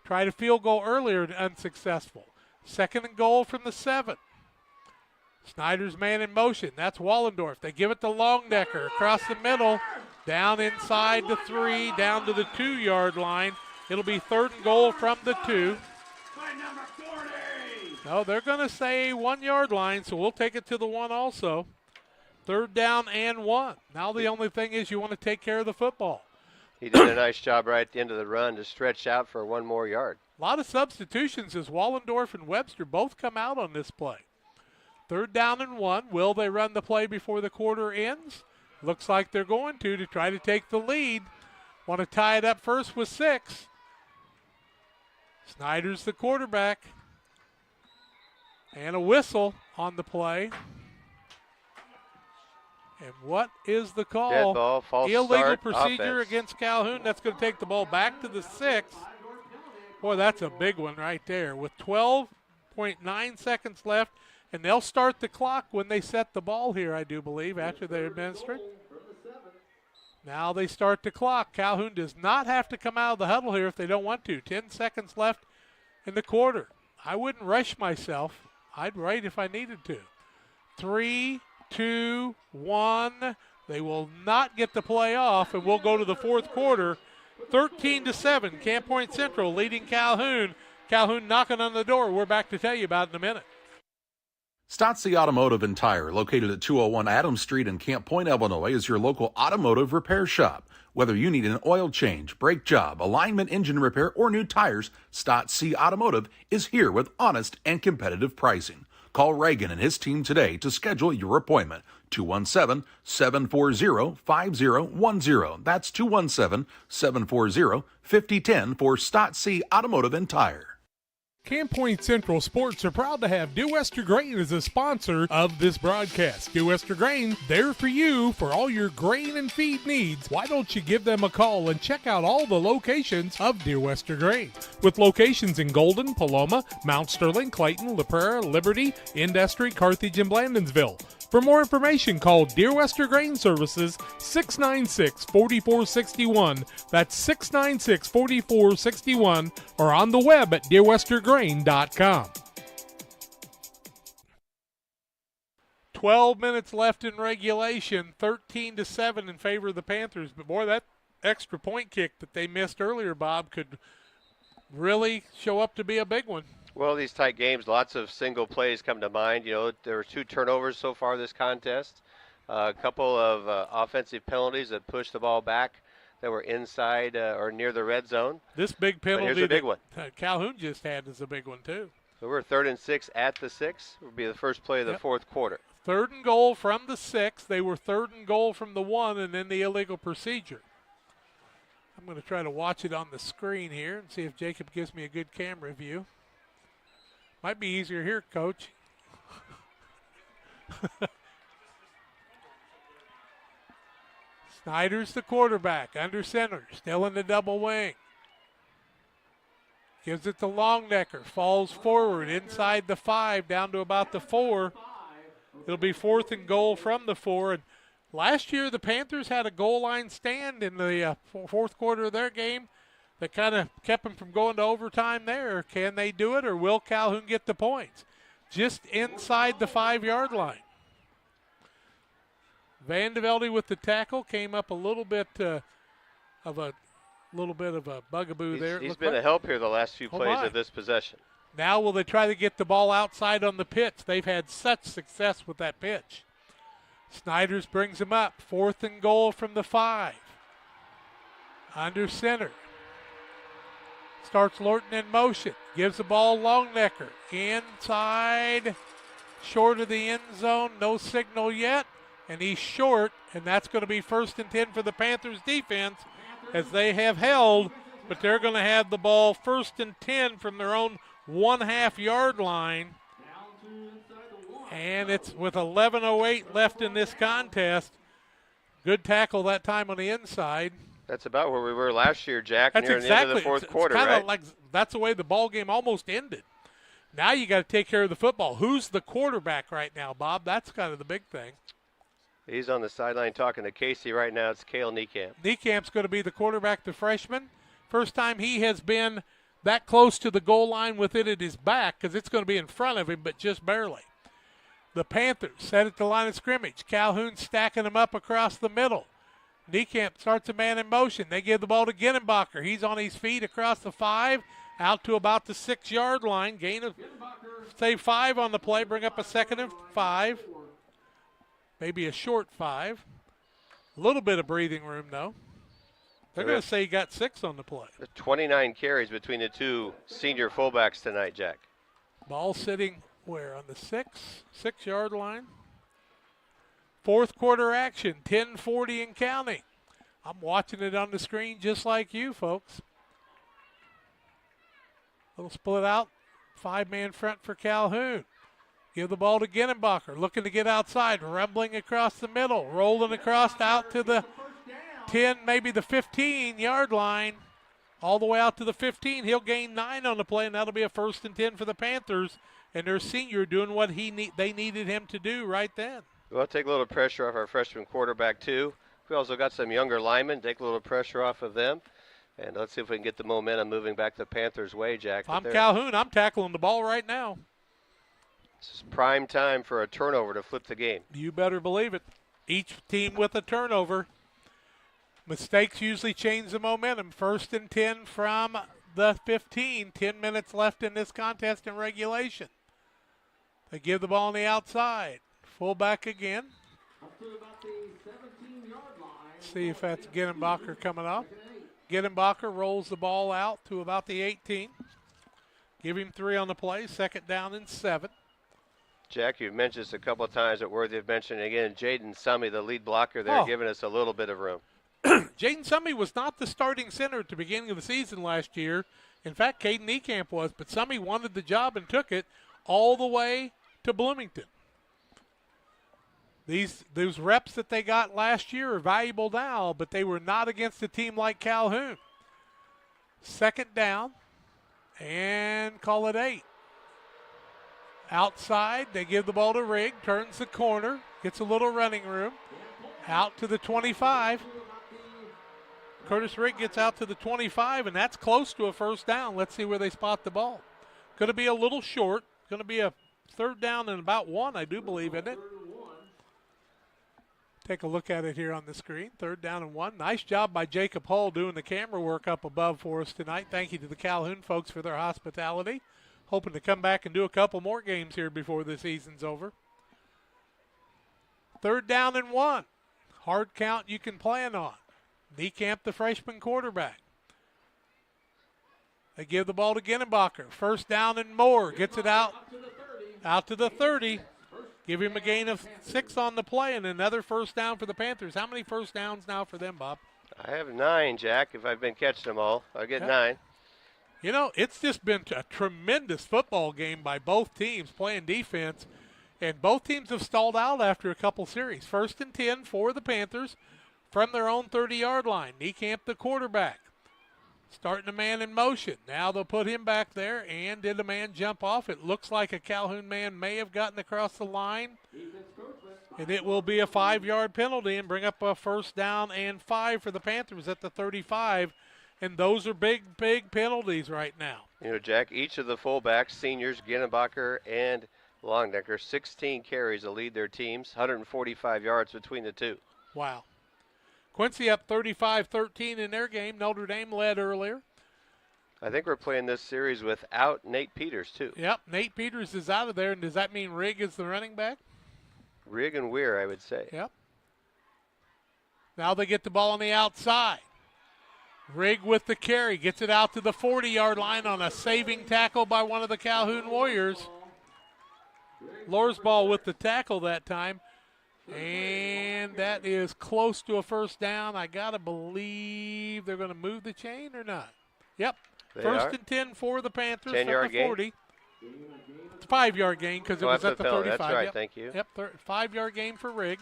Tried a field goal earlier and unsuccessful. 2nd and goal from the 7. Snyder's man in motion. That's Wallendorf. They give it to Longnecker across the middle, down inside the 3, down to the 2-yard line. It'll be 3rd and goal from the 2. No, they're going to say 1-yard line, so we'll take it to the 1 also. 3rd down and 1. Now the only thing is you want to take care of the football. He did a nice job right at the end of the run to stretch out for 1 more yard. A lot of substitutions as Wallendorf and Webster both come out on this play. 3rd down and 1. Will they run the play before the quarter ends? Looks like they're going to try to take the lead. Want to tie it up first with 6. Snyder's the quarterback. And a whistle on the play. And what is the call? Dead ball, false illegal start, procedure offense. against Calhoun. That's going to take the ball back to the 6. Boy, that's a big one right there. With 12.9 seconds left, and they'll start the clock when they set the ball here, I do believe, after they administer it. Now they start the clock. Calhoun does not have to come out of the huddle here if they don't want to. 10 seconds left in the quarter. I wouldn't rush myself. I'd wait if I needed to. 3, 2, 1. They will not get the play off, and we'll go to the 4th quarter. 13-7, Camp Point Central leading Calhoun. Calhoun knocking on the door. We're back to tell you about it in a minute. Stotzi Automotive and Tire, located at 201 Adams Street in Camp Point, Illinois, is your local automotive repair shop. Whether you need an oil change, brake job, alignment, engine repair, or new tires, Stotzi Automotive is here with honest and competitive pricing. Call Reagan and his team today to schedule your appointment. 217-740-5010. That's 217-740-5010 for Stotzi Automotive and Tire. Camp Point Central Sports are proud to have Dear Wester Grain as a sponsor of this broadcast. Dear Wester Grain, there for you for all your grain and feed needs. Why don't you give them a call and check out all the locations of Dear Wester Grain? With locations in Golden, Paloma, Mount Sterling, Clayton, La Prairie, Liberty, Industry, Carthage, and Blandonsville. For more information, call Dear Wester Grain Services 696-4461. That's 696-4461, or on the web at dearwestergrain.com. 12 minutes left in regulation, 13-7 in favor of the Panthers. But boy, that extra point kick that they missed earlier, Bob, could really show up to be a big one. Well, these tight games, lots of single plays come to mind. You know, there were 2 turnovers so far this contest. A couple of offensive penalties that pushed the ball back that were inside or near the red zone. This big penalty but here's a big one. Calhoun just had is a big one, too. So we're 3rd and 6 at the 6. Will be the first play of the fourth quarter. 3rd and goal from the 6. They were 3rd and goal from the 1, and then the illegal procedure. I'm going to try to watch it on the screen here and see if Jacob gives me a good camera view. Might be easier here, Coach. Snyder's the quarterback, under center, still in the double wing. Gives it to Longnecker, falls forward inside the 5, down to about the 4. It'll be 4th and goal from the 4. And last year, the Panthers had a goal line stand in the fourth quarter of their game that kind of kept them from going to overtime there. Can they do it, or will Calhoun get the points? Just inside the 5-yard line. Vandevelde with the tackle, came up a little bit of a bugaboo there. He's been a help here the last few plays of this possession. Now will they try to get the ball outside on the pitch? They've had such success with that pitch. Snyder's brings him up. 4th and goal from the 5. Under center. Starts Lorton in motion. Gives the ball Longnecker. Inside. Short of the end zone. No signal yet. And he's short. And that's going to be 1st and 10 for the Panthers defense, as they have held. But they're going to have the ball 1st and 10 from their own 1.5-yard line. And it's with 11:08 left in this contest. Good tackle that time on the inside. That's about where we were last year, Jack, That's near exactly, the end of the fourth quarter, kind right? of like that's the way the ball game almost ended. Now you got to take care of the football. Who's the quarterback right now, Bob? That's kind of the big thing. He's on the sideline talking to Casey right now. It's Cale Niekamp. Niekamp's going to be the quarterback, the freshman. First time he has been that close to the goal line with it at his back, because it's going to be in front of him, but just barely. The Panthers set at the line of scrimmage. Calhoun stacking them up across the middle. Niekamp starts a man in motion. They give the ball to Ginnenbacher. He's on his feet across the 5, out to about the 6-yard line. Gain of, say, 5 on the play. Bring up a 2nd and 5. Maybe a short 5. A little bit of breathing room, though. They're going to say he got 6 on the play. 29 carries between the two senior fullbacks tonight, Jack. Ball sitting where? On the 6-yard line. Fourth quarter action, 10:40 and counting. I'm watching it on the screen just like you, folks. Little split out, 5-man front for Calhoun. Give the ball to Ginnenbacher, looking to get outside, rumbling across the middle, rolling across out to the 10, maybe the 15-yard line, all the way out to the 15. He'll gain 9 on the play, and that'll be a 1st and 10 for the Panthers, and their senior doing what they needed him to do right then. We'll take a little pressure off our freshman quarterback, too. We also got some younger linemen. Take a little pressure off of them. And let's see if we can get the momentum moving back the Panthers' way, Jack. If I'm Calhoun, I'm tackling the ball right now. This is prime time for a turnover to flip the game. You better believe it. Each team with a turnover. Mistakes usually change the momentum. 1st and 10 from the 15. 10 minutes left in this contest in regulation. They give the ball on the outside. Fullback again. See if that's Ginnenbacher coming up. Ginnenbacher rolls the ball out to about the 18. Give him 3 on the play. 2nd down and 7. Jack, you've mentioned this a couple of times, but worthy of mentioning again, Jaden Summey, the lead blocker there, giving us a little bit of room. Jaden Summey was not the starting center at the beginning of the season last year. In fact, Caden Niekamp was, but Summey wanted the job and took it all the way to Bloomington. Those reps that they got last year are valuable now, but they were not against a team like Calhoun. 2nd down, and call it 8. Outside, they give the ball to Rigg, turns the corner, gets a little running room, out to the 25. Curtis Rigg gets out to the 25, and that's close to a 1st down. Let's see where they spot the ball. Going to be a little short. Going to be a 3rd down and about 1, I do believe, isn't it? Take a look at it here on the screen. 3rd down and 1. Nice job by Jacob Hull doing the camera work up above for us tonight. Thank you to the Calhoun folks for their hospitality. Hoping to come back and do a couple more games here before the season's over. 3rd down and 1. Hard count you can plan on. Niekamp, the freshman quarterback. They give the ball to Ginnenbacher. First down and more. Gets it out to the 30. Give him a gain of 6 on the play and another first down for the Panthers. How many first downs now for them, Bob? I have 9, Jack, if I've been catching them all. I'll get 9. You know, it's just been a tremendous football game by both teams playing defense, and both teams have stalled out after a couple series. 1st and 10 for the Panthers from their own 30-yard line. Niekamp, the quarterback, starting a man in motion. Now they'll put him back there, and did a man jump off? It looks like a Calhoun man may have gotten across the line, and it will be a 5-yard penalty and bring up a first down and 5 for the Panthers at the 35. And those are big, big penalties right now. You know, Jack, each of the fullbacks, seniors, Ginnenbacher and Longdecker, 16 carries to lead their teams, 145 yards between the two. Wow. Quincy up 35-13 in their game. Notre Dame led earlier. I think we're playing this series without Nate Peters, too. Yep, Nate Peters is out of there. And does that mean Rigg is the running back? Rigg and Weir, I would say. Yep. Now they get the ball on the outside. Rigg with the carry, gets it out to the 40-yard line on a saving tackle by one of the Calhoun Warriors. Lorsball with the tackle that time. And that is close to a first down. I got to believe they're going to move the chain or not. Yep. First and 10 for the Panthers. 10-yard gain. 40. It's a 5-yard gain because it was at the 35. That's right, yep. Thank you. Yep, 5-yard gain for Rigg.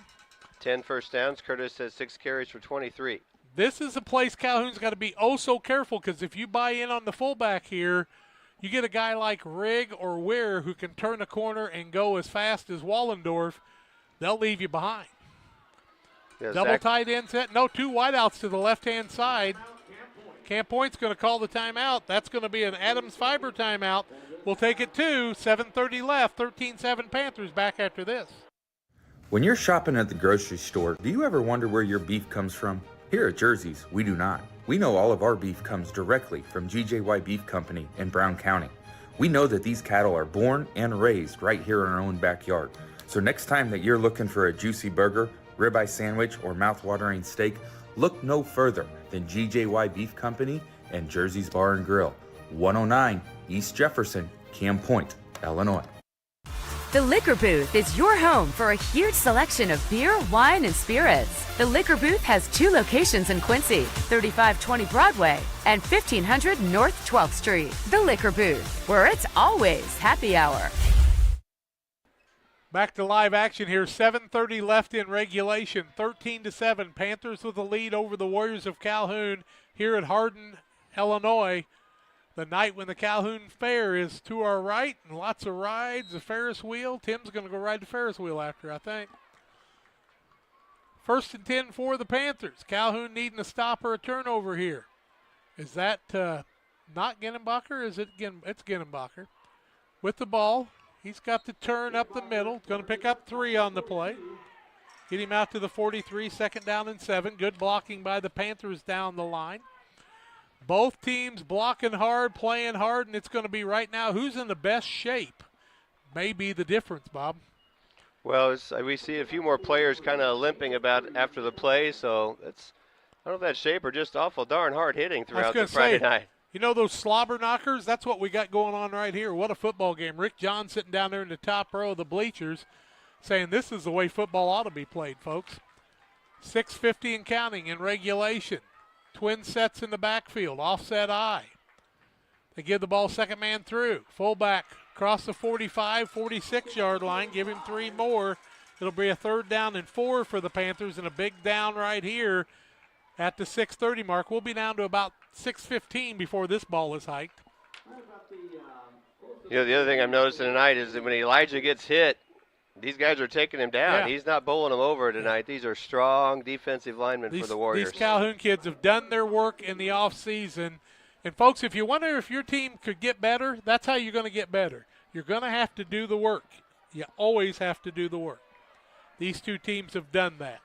10 first downs. Curtis has 6 carries for 23. This is a place Calhoun's got to be oh so careful, because if you buy in on the fullback here, you get a guy like Rigg or Weir who can turn a corner and go as fast as Wallendorf, they'll leave you behind. Yeah, Double tight end set. No, 2 wideouts to the left-hand side. Camp Point's going to call the timeout. That's going to be an Adams Fiber timeout. We'll take it to 7:30 left, 13-7 Panthers back after this. When you're shopping at the grocery store, do you ever wonder where your beef comes from? Here at Jersey's, we do not. We know all of our beef comes directly from GJY Beef Company in Brown County. We know that these cattle are born and raised right here in our own backyard. So next time that you're looking for a juicy burger, ribeye sandwich, or mouth-watering steak, look no further than GJY Beef Company and Jersey's Bar and Grill, 109 East Jefferson, Camp Point, Illinois. The Liquor Booth is your home for a huge selection of beer, wine, and spirits. The Liquor Booth has 2 locations in Quincy, 3520 Broadway and 1500 North 12th Street. The Liquor Booth, where it's always happy hour. Back to live action here. 7:30 left in regulation. 13-7. Panthers with the lead over the Warriors of Calhoun here at Hardin, Illinois. The night when the Calhoun Fair is to our right, and lots of rides, the Ferris wheel. Tim's going to go ride the Ferris wheel after, I think. 1st and 10 for the Panthers. Calhoun needing a stop or a turnover here. Is that not Ginnenbacher? Is it it's Ginnenbacher with the ball. He's got the turn up the middle. Going to pick up 3 on the play. Get him out to the 43, 2nd down and 7. Good blocking by the Panthers down the line. Both teams blocking hard, playing hard, and it's going to be right now who's in the best shape may be the difference, Bob. Well, we see a few more players kind of limping about after the play, so it's I don't know if that's shape or just awful darn hard hitting throughout the Friday night. You know those slobber knockers? That's what we got going on right here. What a football game. Rick John sitting down there in the top row of the bleachers saying this is the way football ought to be played, folks. 6:50 and counting in regulation. Twin sets in the backfield, offset I. They give the ball 2nd man through. Fullback across the 45, 46-yard line. Give him 3 more. It'll be a 3rd down and 4 for the Panthers and a big down right here at the 6:30 mark. We'll be down to about 6:15 before this ball is hiked. You know, the other thing I'm noticing tonight is that when Elijah gets hit, these guys are taking him down. Yeah. He's not bowling him over tonight. These are strong defensive linemen for the Warriors. These Calhoun kids have done their work in the offseason. And, folks, if you wonder if your team could get better, that's how you're going to get better. You're going to have to do the work. You always have to do the work. These 2 teams have done that.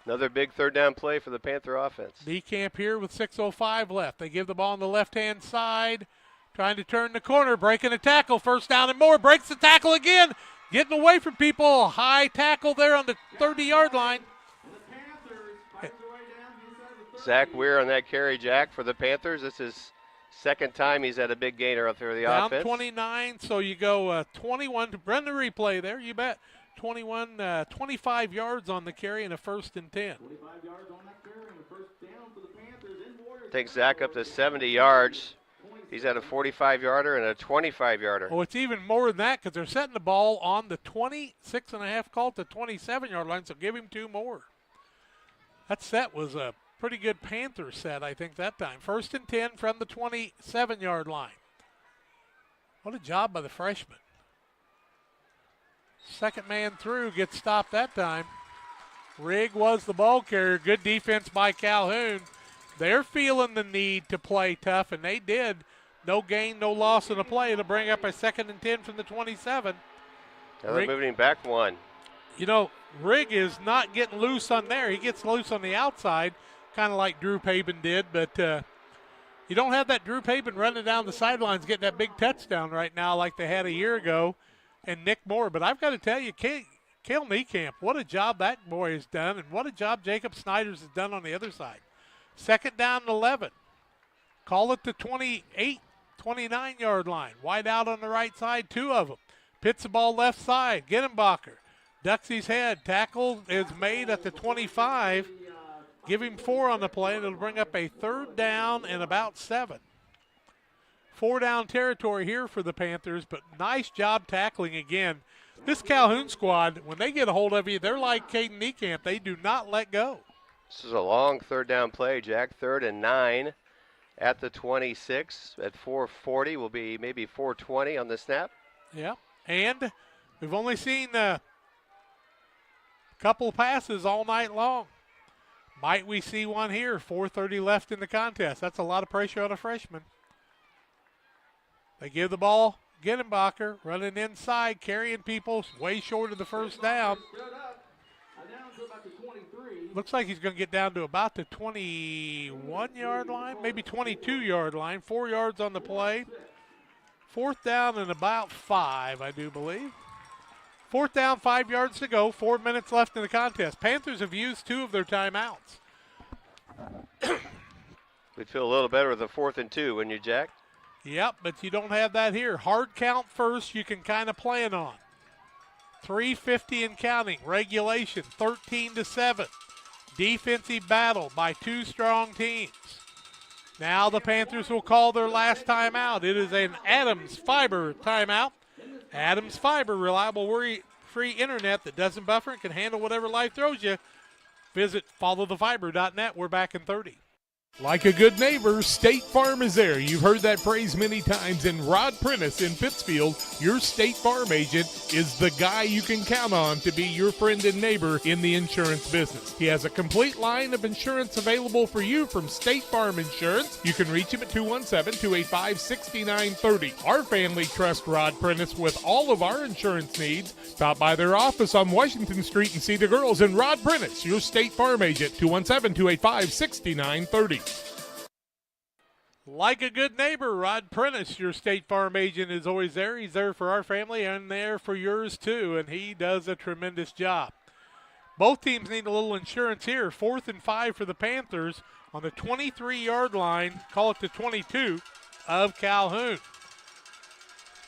Another big 3rd down play for the Panther offense. Camp here with 6:05 left. They give the ball on the left-hand side, trying to turn the corner, breaking a tackle, 1st down and more, breaks the tackle again, getting away from people. High tackle there on the 30-yard line. Zach Weir on that carry, Jack, for the Panthers. This is Second time he's had a big gainer up there the Down offense. 29, so you go 21 to run the replay there. You bet. 25 yards on the carry and a 1st and 10. Takes Zach up to 70 yards. He's at a 45-yarder and a 25-yarder. Oh, it's even more than that because they're setting the ball on the 26.5 call to 27-yard line, so give him 2 more. That set was a pretty good Panther set, I think, that time. 1st and 10 from the 27-yard line. What a job by the freshman. Second man through gets stopped that time. Rigg was the ball carrier. Good defense by Calhoun. They're feeling the need to play tough, and they did. No gain, no loss in the play to bring up a 2nd and 10 from the 27. Now they're moving back 1. You know, Rigg is not getting loose on there. He gets loose on the outside, kind of like Drew Pabin did, but you don't have that Drew Pabin running down the sidelines getting that big touchdown right now like they had a year ago, and Nick Moore. But I've got to tell you, Cale Niekamp, what a job that boy has done, and what a job Jacob Snyder's has done on the other side. 2nd down and 11. Call it the 28, 29-yard line. Wide out on the right side, 2 of them. Pits the ball left side. Gettenbacher ducks his head. Tackle is made at the 25. Give him 4 on the play, and it'll bring up a 3rd down and about 7. 4-down territory here for the Panthers, but nice job tackling again. This Calhoun squad, when they get a hold of you, they're like Caden Niekamp. They do not let go. This is a long 3rd down play, Jack. 3rd and 9 at the 26. At 4:40 will be maybe 4:20 on the snap. Yeah, and we've only seen a couple passes all night long. Might we see one here? 4:30 left in the contest. That's a lot of pressure on a freshman. They give the ball. Gettenbacher running inside, carrying people way short of the 1st down. Looks like he's going to get down to about the 21-yard line, maybe 22-yard line. 4 yards on the play. 4th down and about 5, I do believe. 4th down, 5 yards to go. 4 minutes left in the contest. Panthers have used 2 of their timeouts. We'd feel a little better with a 4th and 2, wouldn't you, Jack? Yep, but you don't have that here. Hard count first, you can kind of plan on. 3:50 and counting. Regulation, 13-7. Defensive battle by 2 strong teams. Now the Panthers will call their last timeout. It is an Adams Fiber timeout. Adams Fiber, reliable, worry-free internet that doesn't buffer and can handle whatever life throws you. Visit followthefiber.net. We're back in 30. Like a good neighbor, State Farm is there. You've heard that phrase many times. And Rod Prentice in Pittsfield, your State Farm agent, is the guy you can count on to be your friend and neighbor in the insurance business. He has a complete line of insurance available for you from State Farm Insurance. You can reach him at 217-285-6930. Our family trusts Rod Prentice with all of our insurance needs. Stop by their office on Washington Street and see the girls. And Rod Prentice, your State Farm agent, 217-285-6930. Like a good neighbor, Rod Prentice, your State Farm agent, is always there. He's there for our family and there for yours too, and he does a tremendous job. Both teams need a little insurance here. 4th and 5 for the Panthers on the 23-yard line, call it the 22 of Calhoun.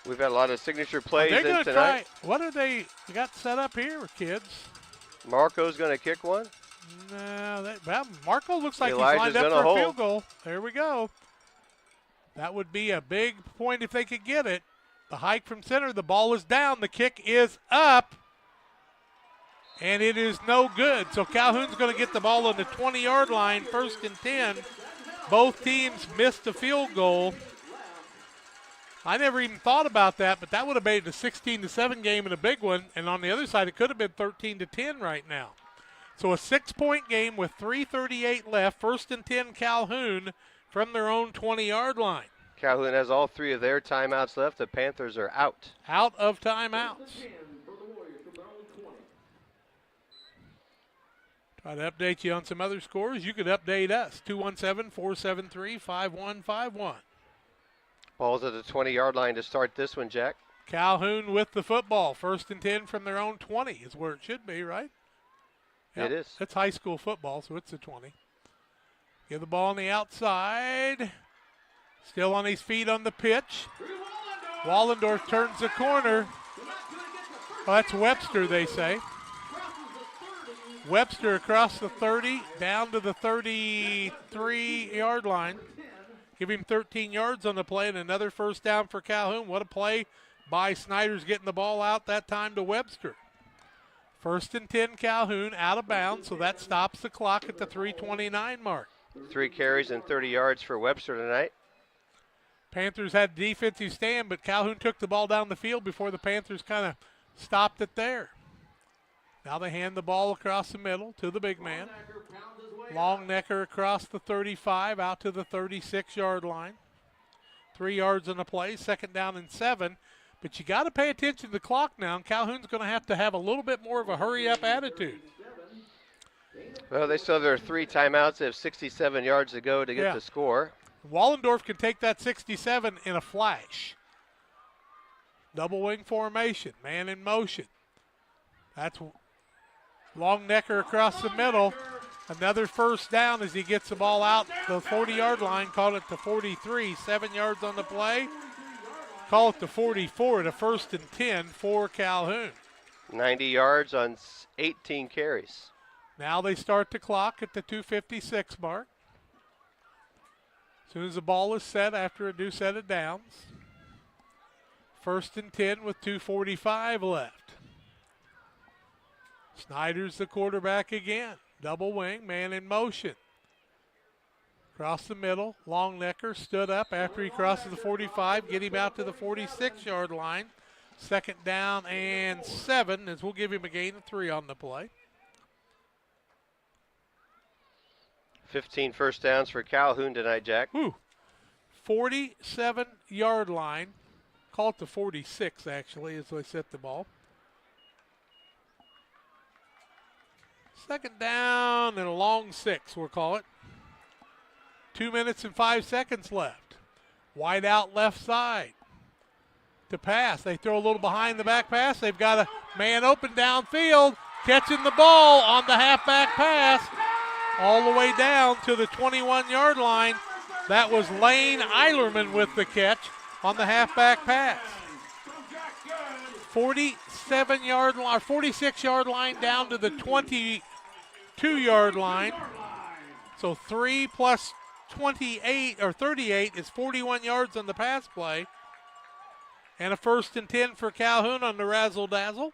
We've had a lot of signature plays They're in going to tonight. try. What are they got set up here, kids? Marco's going to kick one. No, well, Marco looks like Elijah's he's lined up gonna for a hold. field goal. There we go. That would be a big point if they could get it. The hike from center, the ball is down, the kick is up, and it is no good. So Calhoun's going to get the ball on the 20-yard line, 1st and 10. Both teams missed a field goal. I never even thought about that, but that would have made it a 16-7 game and a big one. And on the other side, it could have been 13-10 right now. So a 6-point game with 3:38 left. 1st and 10 Calhoun from their own 20-yard line. Calhoun has all 3 of their timeouts left. The Panthers are out. Out of timeouts. Try to update you on some other scores. You could update us. 217-473-5151. Ball's at the 20-yard line to start this one, Jack. Calhoun with the football. 1st and 10 from their own 20 is where it should be, right? Yep, it is. It's high school football, so it's a 20. Give the ball on the outside. Still on his feet on the pitch. Wallendorf turns the corner. Well, that's Webster, they say. Webster across the 30, down to the 33-yard line. Give him 13 yards on the play and another first down for Calhoun. What a play by Snyder's getting the ball out that time to Webster. 1st and 10 Calhoun, out of bounds, so that stops the clock at the 3:29 mark. 3 carries and 30 yards for Webster tonight. Panthers had a defensive stand, but Calhoun took the ball down the field before the Panthers kind of stopped it there. Now they hand the ball across the middle to the big man. Longnecker across the 35 out to the 36-yard line. 3 yards on the play, 2nd down and 7. But you got to pay attention to the clock now, and Calhoun's going to have a little bit more of a hurry-up attitude. Well, they still have their 3 timeouts. They have 67 yards to go to get the score. Wallendorf can take that 67 in a flash. Double wing formation, man in motion. That's Longnecker across the middle. Another first down as he gets the ball out the 40-yard line. Called it to 43, 7 yards on the play. Call it to 44 to 1st and 10 for Calhoun. 90 yards on 18 carries. Now they start the clock at the 2:56 mark. As soon as the ball is set after a due set of downs. 1st and 10 with 2:45 left. Snyder's the quarterback again. Double wing, man in motion. Across the middle, Longnecker stood up after he crosses the 45, get him out to the 46-yard line. 2nd down and 7, as we'll give him a gain of 3 on the play. 15 first downs for Calhoun tonight, Jack. 47-yard line. Call it the 46, actually, as they set the ball. 2nd down and a long 6, we'll call it. 2 minutes and 5 seconds left. Wide out left side to pass. They throw a little behind the back pass. They've got a man open downfield, catching the ball on the halfback pass all the way down to the 21-yard line. That was Lane Eilerman with the catch on the halfback pass. 47-yard line, 46-yard line down to the 22-yard line. So 3 plus 28 or 38 is 41 yards on the pass play. And a 1st and 10 for Calhoun on the razzle dazzle.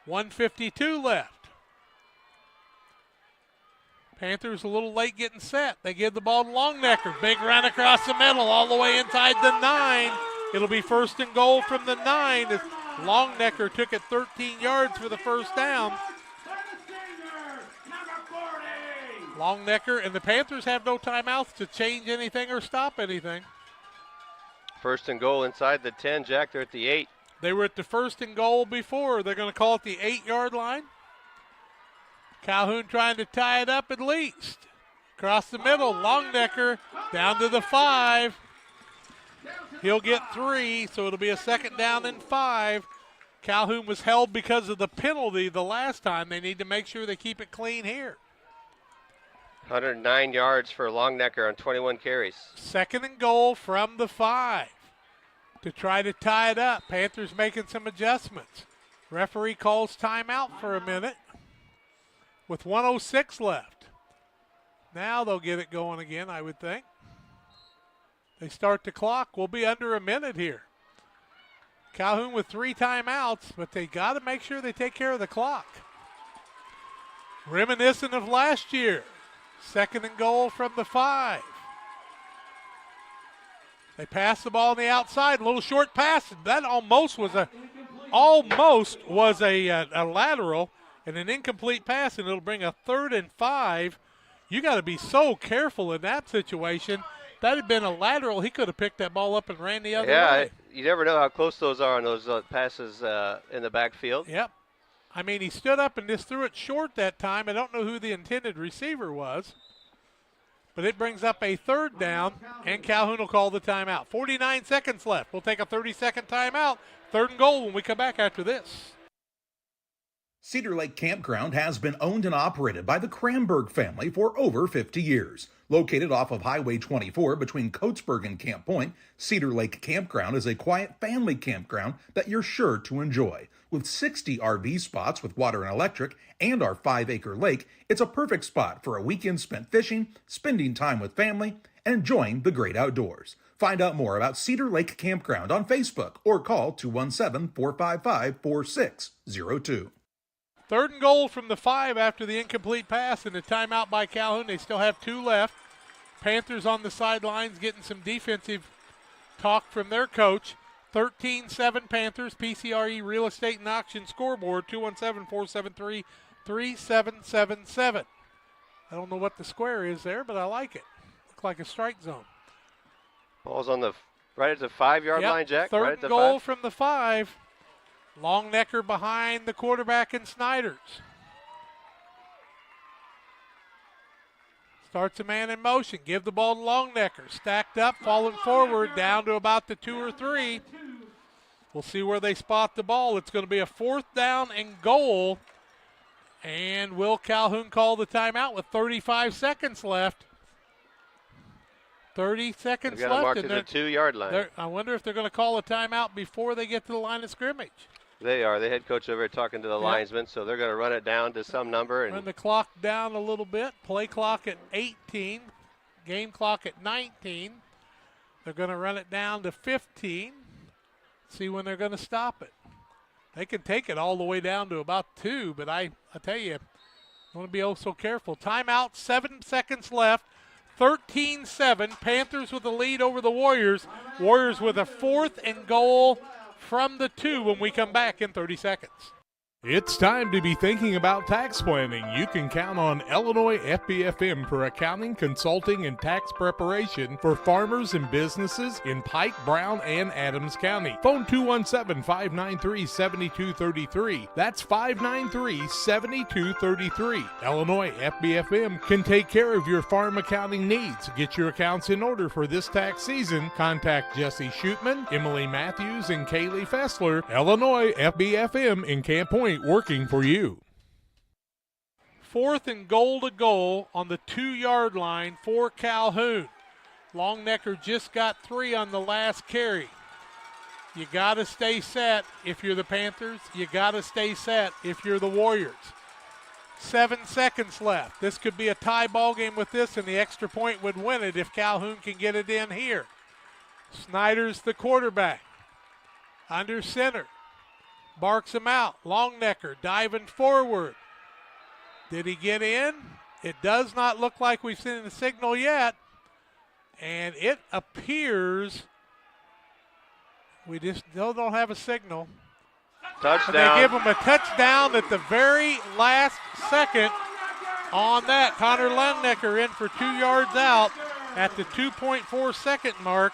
1:52 left. Panthers a little late getting set. They give the ball to Longnecker. Big run across the middle all the way inside the 9. It'll be 1st and goal from the 9 as Longnecker took it 13 yards for the first down. Longnecker and the Panthers have no timeouts to change anything or stop anything. 1st and goal inside the 10, Jack. They're at the 8. They were at the 1st and goal before. They're going to call it the 8-yard line. Calhoun trying to tie it up at least. Across the middle, Longnecker down to the 5. He'll get 3, so it'll be a 2nd down and 5. Calhoun was held because of the penalty the last time. They need to make sure they keep it clean here. 109 yards for Longnecker on 21 carries. 2nd and goal from the 5 to try to tie it up. Panthers making some adjustments. Referee calls timeout for a minute with 1:06 left. Now they'll get it going again, I would think. They start the clock. We'll be under a minute here. Calhoun with 3 timeouts, but they got to make sure they take care of the clock. Reminiscent of last year. 2nd and goal from the 5. They pass the ball on the outside, a little short pass. That almost was a lateral and an incomplete pass, and it'll bring a 3rd and 5. You got to be so careful in that situation. That had been a lateral. He could have picked that ball up and ran the other way. Yeah, you never know how close those are on those passes in the backfield. Yep. I mean, he stood up and just threw it short that time. I don't know who the intended receiver was. But it brings up a 3rd down, and Calhoun will call the timeout. 49 seconds left. We'll take a 30-second timeout. 3rd and goal when we come back after this. Cedar Lake Campground has been owned and operated by the Cranberg family for over 50 years. Located off of Highway 24 between Coatesburg and Camp Point, Cedar Lake Campground is a quiet family campground that you're sure to enjoy. With 60 RV spots with water and electric and our 5-acre lake, it's a perfect spot for a weekend spent fishing, spending time with family, and enjoying the great outdoors. Find out more about Cedar Lake Campground on Facebook or call 217-455-4602. 3rd and goal from the 5 after the incomplete pass and a timeout by Calhoun. They still have 2 left. Panthers on the sidelines getting some defensive talk from their coach. 13-7 Panthers. PCRE Real Estate and Auction scoreboard 217-473-3777. I don't know what the square is there, but I like it. Looks like a strike zone. Ball's on the right at the 5-yard line, Jack. 3rd right at the and goal 5. from the 5. Longnecker behind the quarterback and Snyders. Starts a man in motion. Give the ball to Longnecker. Stacked up, falling forward, down to about the 2 or 3. We'll see where they spot the ball. It's going to be a 4th down and goal. And will Calhoun call the timeout with 35 seconds left? 30 seconds They've got left. marked at the 2-yard line. I wonder if they're going to call a timeout before they get to the line of scrimmage. They are. The head coach over here talking to the linesman, so they're going to run it down to some number. And Run the clock down a little bit. Play clock at 18. Game clock at 19. They're going to run it down to 15. See when they're going to stop it. They can take it all the way down to about 2, but I tell you, I want to be oh so careful. Timeout, 7 seconds left. 13-7. Panthers with the lead over the Warriors. Warriors with a 4th and goal from the 2 when we come back in 30 seconds. It's time to be thinking about tax planning. You can count on Illinois FBFM for accounting, consulting, and tax preparation for farmers and businesses in Pike, Brown, and Adams County. Phone 217-593-7233. That's 593-7233. Illinois FBFM can take care of your farm accounting needs. Get your accounts in order for this tax season. Contact Jesse Shootman, Emily Matthews, and Kaylee Fessler. Illinois FBFM in Camp Point, working for you. 4th and goal to goal on the 2-yard line for Calhoun. Longnecker just got 3 on the last carry. You got to stay set if you're the Panthers. You got to stay set if you're the Warriors. 7 seconds left. This could be a tie ball game with this, and the extra point would win it if Calhoun can get it in here. Snyder's the quarterback. Under center. Barks him out. Longnecker diving forward. Did he get in? It does not look like we've seen the signal yet. And it appears we just still don't have a signal. Touchdown. They give him a touchdown at the very last second on that. Connor Longnecker in for 2 yards out at the 2.4 second mark.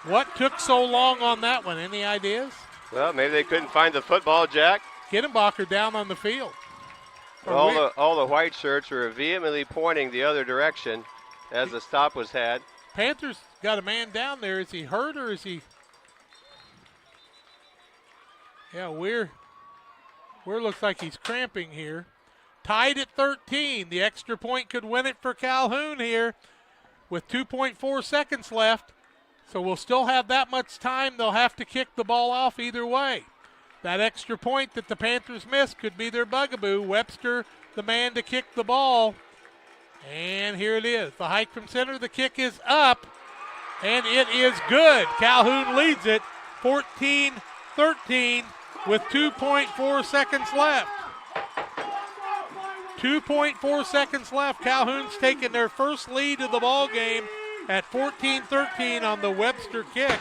What took so long on that one? Any ideas? Well, maybe they couldn't find the football, Jack. Gittenbacher down on the field. All the white shirts were vehemently pointing the other direction as the stop was had. Panthers got a man down there. Is he hurt or is he? Yeah, Weir looks like he's cramping here. Tied at 13. The extra point could win it for Calhoun here with 2.4 seconds left. So we'll still have that much time. They'll have to kick the ball off either way. That extra point that the Panthers missed could be their bugaboo. Webster, the man to kick the ball. And here it is. The hike from center. The kick is up. And it is good. Calhoun leads it 14-13 with 2.4 seconds left. 2.4 seconds left. Calhoun's taking their first lead of the ball game at 14-13 on the Webster kick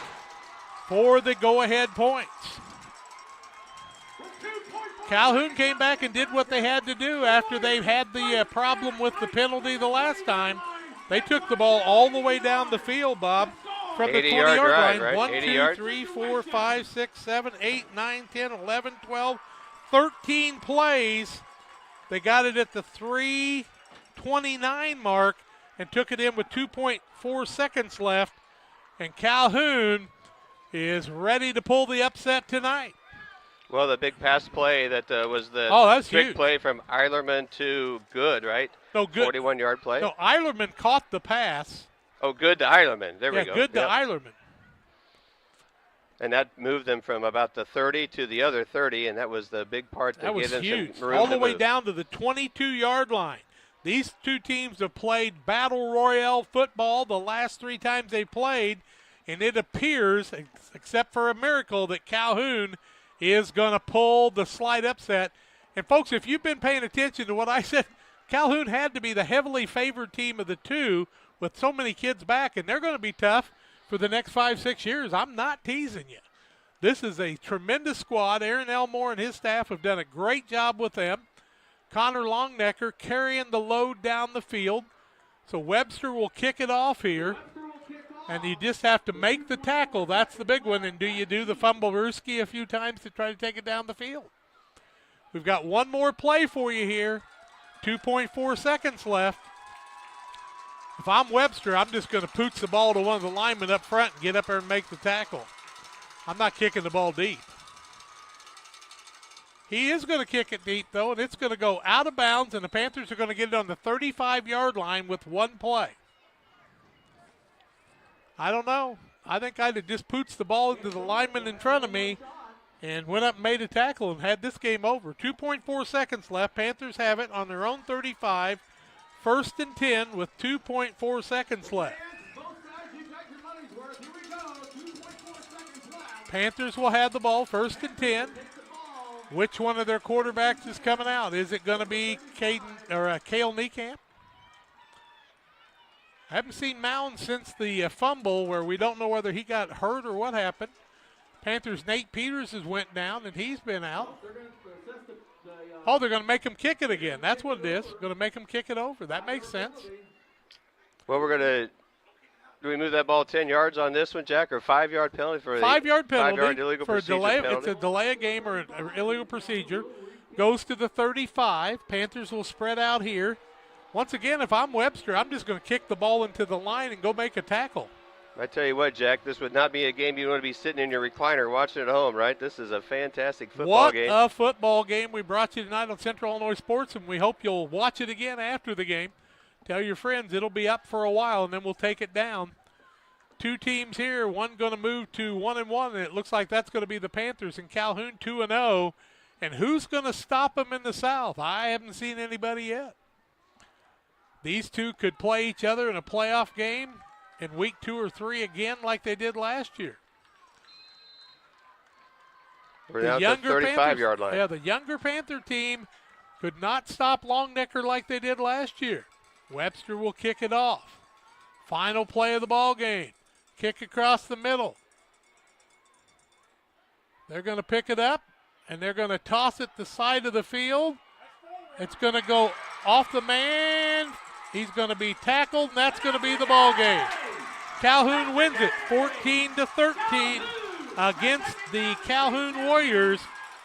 for the go-ahead points. Calhoun came back and did what they had to do after they had the problem with the penalty the last time. They took the ball all the way down the field, Bob, from the 20-yard line. Right? 1, 2, 3, 4, 5, 6, 7, 8, 9, 10, 11, 12, 13 plays. They got it at the 3:29 mark and took it in with 2.4 seconds left. And Calhoun is ready to pull the upset tonight. Well, the big pass play that was the that's big huge. play from Eilerman to Good, right? No, Good. 41-yard play. No, Eilerman caught the pass. Oh, Good to Eilerman. There we go. Good to Eilerman. And that moved them from about the 30 to the other 30, and that was the big part that was gave them huge. some room All the to way move. down to the 22-yard line. These two teams have played Battle Royale football the last 3 times they played, and it appears, except for a miracle, that Calhoun is going to pull the slight upset. And, folks, if you've been paying attention to what I said, Calhoun had to be the heavily favored team of the two with so many kids back, and they're going to be tough for the next 5-6 years. I'm not teasing you. This is a tremendous squad. Aaron Elmore and his staff have done a great job with them. Connor Longnecker carrying the load down the field. So Webster will kick it off here. And you just have to make the tackle. That's the big one. And do you do the fumble-rooski a few times to try to take it down the field? We've got one more play for you here. 2.4 seconds left. If I'm Webster, I'm just going to pooch the ball to one of the linemen up front and get up there and make the tackle. I'm not kicking the ball deep. He is going to kick it deep, though, and it's going to go out of bounds, and the Panthers are going to get it on the 35-yard line with one play. I don't know. I think I'd have just pooched the ball into the lineman in front of me and went up and made a tackle and had this game over. 2.4 seconds left. Panthers have it on their own 35. 1st and 10 with 2.4 seconds left. Panthers will have the ball 1st and 10. Which one of their quarterbacks is coming out? Is it going to be Cale Niekamp? I haven't seen Mound since the fumble where we don't know whether he got hurt or what happened. Panthers' Nate Peters has went down, and he's been out. Oh, they're going to make him kick it again. That's what it is. Going to make him kick it over. That makes sense. Well, we're going to – do we move that ball 10 yards on this one, Jack, or 5-yard penalty for the 5-yard penalty 5-yard illegal for a procedure delay. penalty? It's a delay of game or an illegal procedure. Goes to the 35. Panthers will spread out here. Once again, if I'm Webster, I'm just going to kick the ball into the line and go make a tackle. I tell you what, Jack, this would not be a game you want to be sitting in your recliner watching at home, right? This is a fantastic football game. What a football game we brought you tonight on Central Illinois Sports, and we hope you'll watch it again after the game. Tell your friends it'll be up for a while, and then we'll take it down. 2 teams here, one going to move to 1-1, and it looks like that's going to be the Panthers, and Calhoun 2-0. And who's going to stop them in the South? I haven't seen anybody yet. These two could play each other in a playoff game in week 2 or 3 again like they did last year. We're down at the 35-yard line. Yeah, the younger Panther team could not stop Longnecker like they did last year. Webster will kick it off. Final play of the ball game. Kick across the middle. They're going to pick it up, and they're going to toss it the side of the field. It's going to go off the man. He's going to be tackled, and that's going to be the ball game. Calhoun wins it 14-13 against the Calhoun Warriors,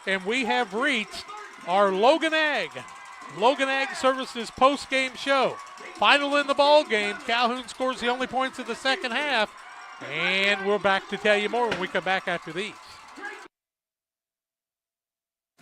and we have reached our Logan Ag Services post-game show. Final in the ball game. Calhoun scores the only points of the second half, and we're back to tell you more when we come back after these.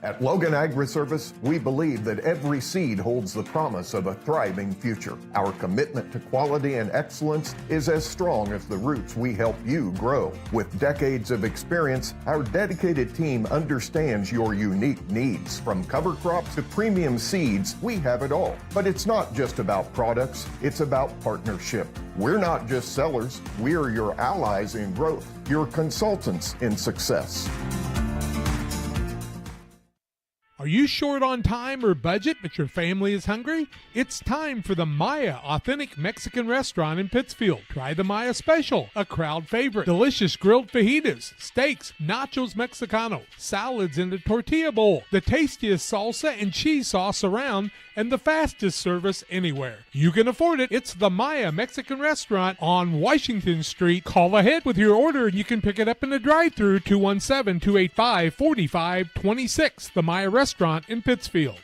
At Logan Agri-Service, we believe that every seed holds the promise of a thriving future. Our commitment to quality and excellence is as strong as the roots we help you grow. With decades of experience, our dedicated team understands your unique needs. From cover crops to premium seeds, we have it all. But it's not just about products, it's about partnership. We're not just sellers, we're your allies in growth, your consultants in success. Are you short on time or budget, but your family is hungry? It's time for the Maya Authentic Mexican Restaurant in Pittsfield. Try the Maya Special, a crowd favorite. Delicious grilled fajitas, steaks, nachos Mexicano, salads in a tortilla bowl, the tastiest salsa and cheese sauce around, and the fastest service anywhere. You can afford it. It's the Maya Mexican Restaurant on Washington Street. Call ahead with your order and you can pick it up in the drive-thru 217-285-4526. The Maya Restaurant in Pittsfield.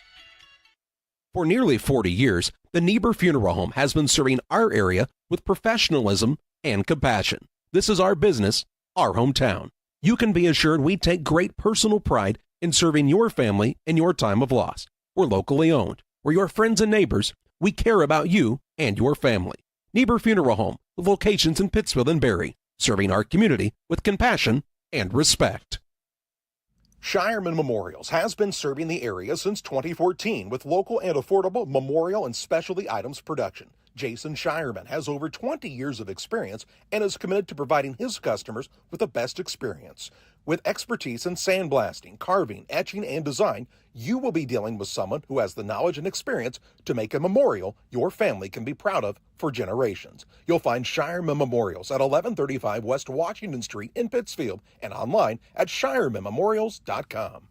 For nearly 40 years, the Niebuhr Funeral Home has been serving our area with professionalism and compassion. This is our business, our hometown. You can be assured we take great personal pride in serving your family in your time of loss. We're locally owned. We're your friends and neighbors. We care about you and your family. Niebuhr Funeral Home, with locations in Pittsfield and Barry, serving our community with compassion and respect. Shireman Memorials has been serving the area since 2014 with local and affordable memorial and specialty items production. Jason Shireman has over 20 years of experience and is committed to providing his customers with the best experience. With expertise in sandblasting, carving, etching, and design, you will be dealing with someone who has the knowledge and experience to make a memorial your family can be proud of for generations. You'll find Shireman Memorials at 1135 West Washington Street in Pittsfield and online at shiremanmemorials.com.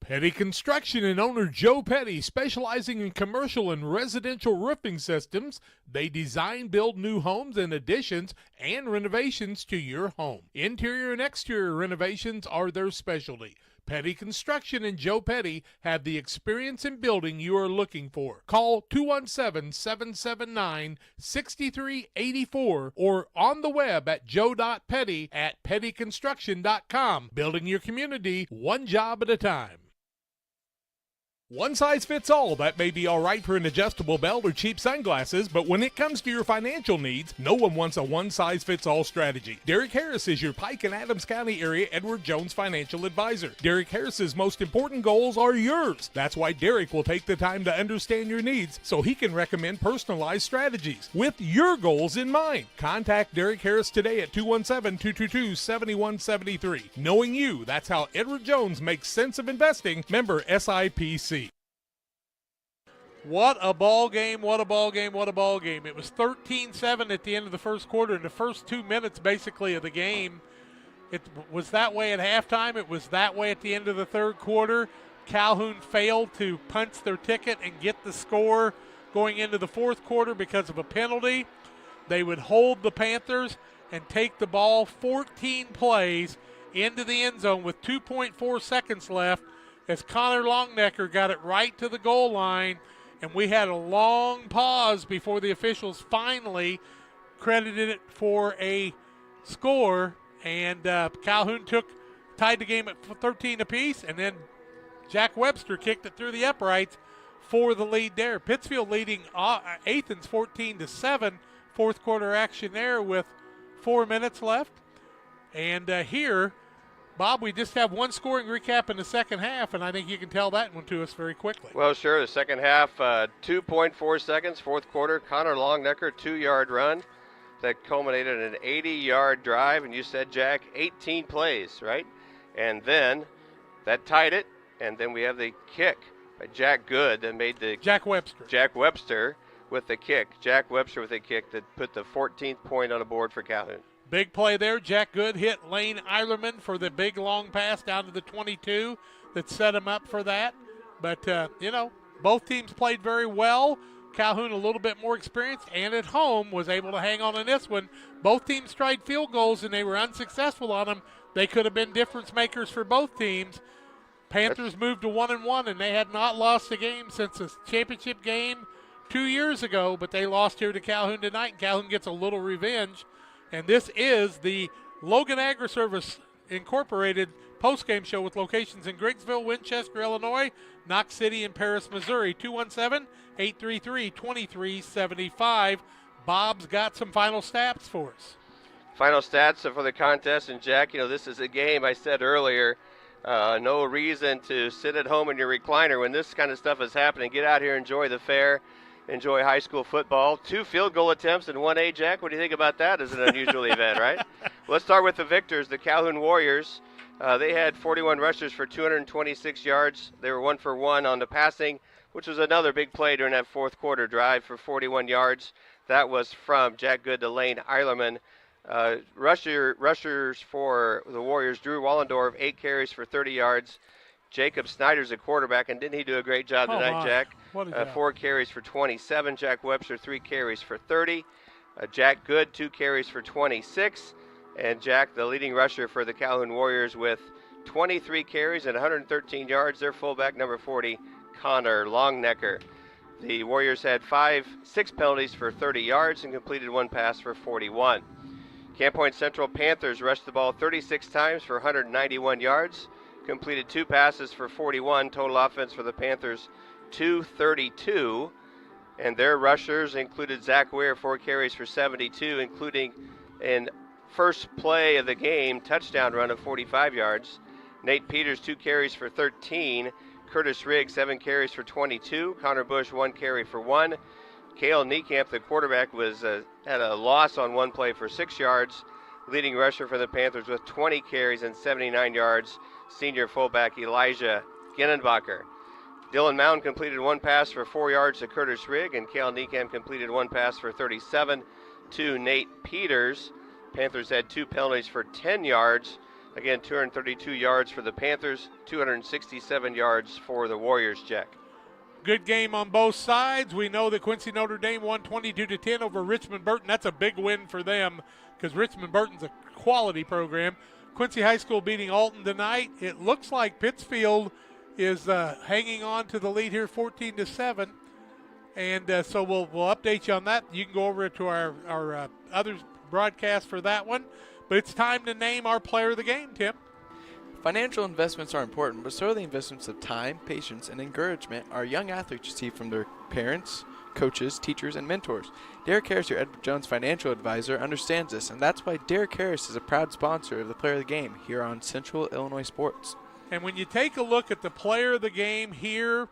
Petty Construction and owner Joe Petty, specializing in commercial and residential roofing systems. They design, build new homes and additions and renovations to your home. Interior and exterior renovations are their specialty. Petty Construction and Joe Petty have the experience in building you are looking for. Call 217-779-6384 or on the web at joe.petty@pettyconstruction.com. Building your community one job at a time. One size fits all. That may be all right for an adjustable belt or cheap sunglasses, but when it comes to your financial needs, no one wants a one-size-fits-all strategy. Derek Harris is your Pike and Adams County area Edward Jones financial advisor. Derek Harris's most important goals are yours. That's why Derek will take the time to understand your needs so he can recommend personalized strategies with your goals in mind. Contact Derek Harris today at 217-222-7173. Knowing you, that's how Edward Jones makes sense of investing. Member SIPC. What a ball game, what a ball game, what a ball game. It was 13-7 at the end of the first quarter. In the first 2 minutes, basically, of the game, it was that way at halftime. It was that way at the end of the third quarter. Calhoun failed to punch their ticket and get the score going into the fourth quarter because of a penalty. They would hold the Panthers and take the ball 14 plays into the end zone with 2.4 seconds left as Connor Longnecker got it right to the goal line. And we had a long pause before the officials finally credited it for a score. And Calhoun tied the game at 13 apiece. And then Jack Webster kicked it through the uprights for the lead there. Pittsfield leading Athens 14-7. Fourth quarter action there with 4 minutes left. And here, Bob, we just have one scoring recap in the second half, and I think you can tell that one to us very quickly. Well, sure. The second half, 2.4 seconds, fourth quarter. Connor Longnecker, 2-yard run that culminated in an 80-yard drive. And you said, Jack, 18 plays, right? And then that tied it. And then we have the kick by Jack Good that made the Jack Webster. Jack Webster with the kick. Jack Webster with a kick that put the 14th point on the board for Calhoun. Big play there. Jack Good hit Lane Eilerman for the big long pass down to the 22 that set him up for that. But, both teams played very well. Calhoun a little bit more experienced and at home was able to hang on in this one. Both teams tried field goals and they were unsuccessful on them. They could have been difference makers for both teams. Panthers moved to 1-1 and they had not lost a game since the championship game 2 years ago, but they lost here to Calhoun tonight, and Calhoun gets a little revenge. And this is the Logan Agri-Service Incorporated postgame show with locations in Griggsville, Winchester, Illinois, Knox City, and Paris, Missouri. 217-833-2375. Bob's got some final stats for us. Final stats for the contest. And, Jack, this is a game I said earlier. No reason to sit at home in your recliner when this kind of stuff is happening. Get out here, enjoy the fair. Enjoy high school football. 2 field goal attempts in 1A, Jack. What do you think about that as an unusual event, right? Let's start with the victors, the Calhoun Warriors. They had 41 rushers for 226 yards. They were 1 for 1 on the passing, which was another big play during that fourth quarter drive for 41 yards. That was from Jack Good to Lane Eilerman. Rushers for the Warriors, Drew Wallendorf, 8 carries for 30 yards. Jacob Snyder's a quarterback, and didn't he do a great job tonight, Jack? 4 carries for 27. Jack Webster, 3 carries for 30. Jack Good, 2 carries for 26. And Jack, the leading rusher for the Calhoun Warriors, with 23 carries and 113 yards. Their fullback, number 40, Connor Longnecker. The Warriors had 6 penalties for 30 yards and completed 1 pass for 41. Camp Point Central Panthers rushed the ball 36 times for 191 yards. completed 2 passes for 41. Total offense for the Panthers, 232. And their rushers included Zach Ware, 4 carries for 72, including in first play of the game, touchdown run of 45 yards. Nate Peters, 2 carries for 13. Curtis Riggs, 7 carries for 22. Connor Bush, 1 carry for 1. Cale Niekamp, the quarterback, had a loss on 1 play for 6 yards. Leading rusher for the Panthers with 20 carries and 79 yards, senior fullback Elijah Ginnenbacher. Dylan Mound completed 1 pass for 4 yards to Curtis Rigg, and Cale Niekamp completed 1 pass for 37 to Nate Peters. Panthers had 2 penalties for 10 yards. Again, 232 yards for the Panthers, 267 yards for the Warriors, Jack. Good game on both sides. We know that Quincy Notre Dame won 22-10 over Richmond Burton. That's a big win for them because Richmond Burton's a quality program. Quincy High School beating Alton tonight. It looks like Pittsfield is hanging on to the lead here 14-7. And so we'll update you on that. You can go over to our other broadcast for that one. But it's time to name our player of the game, Tim. Financial investments are important, but so are the investments of time, patience, and encouragement our young athletes receive from their parents, coaches, teachers, and mentors. Derek Harris, your Edward Jones financial advisor, understands this, and that's why Derek Harris is a proud sponsor of the Player of the Game here on Central Illinois Sports. And when you take a look at the player of the game here,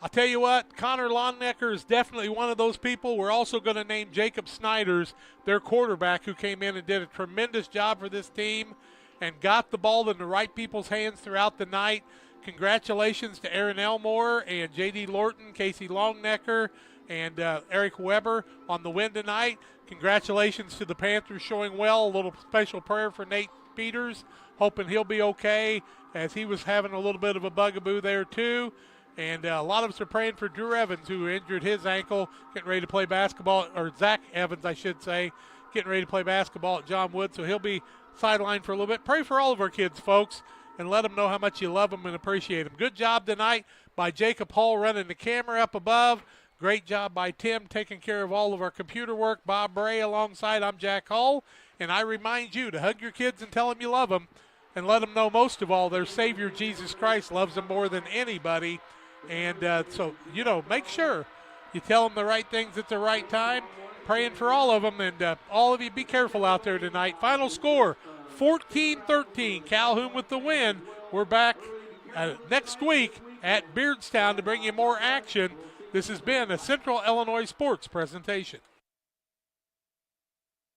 I'll tell you what, Connor Lonnecker is definitely one of those people. We're also going to name Jacob Snyders, their quarterback, who came in and did a tremendous job for this team and got the ball in the right people's hands throughout the night. Congratulations to Aaron Elmore and J.D. Lorton, Casey Longnecker, and Eric Weber on the win tonight. Congratulations to the Panthers showing well. A little special prayer for Nate Peters, hoping he'll be okay, as he was having a little bit of a bugaboo there too. And a lot of us are praying for Drew Evans, who injured his ankle, getting ready to play basketball, or Zach Evans, I should say, getting ready to play basketball at John Wood, so he'll be sidelined for a little bit. Pray for all of our kids, folks, and let them know how much you love them and appreciate them. Good job tonight by Jacob Hall running the camera up above. Great job by Tim taking care of all of our computer work. Bob Bray alongside. I'm Jack Hall, and I remind you to hug your kids and tell them you love them, and let them know most of all their Savior Jesus Christ loves them more than anybody. And so, make sure you tell them the right things at the right time. Praying for all of them, and all of you be careful out there tonight. Final score, 14-13. Calhoun with the win. We're back next week at Beardstown to bring you more action. This has been a Central Illinois Sports presentation.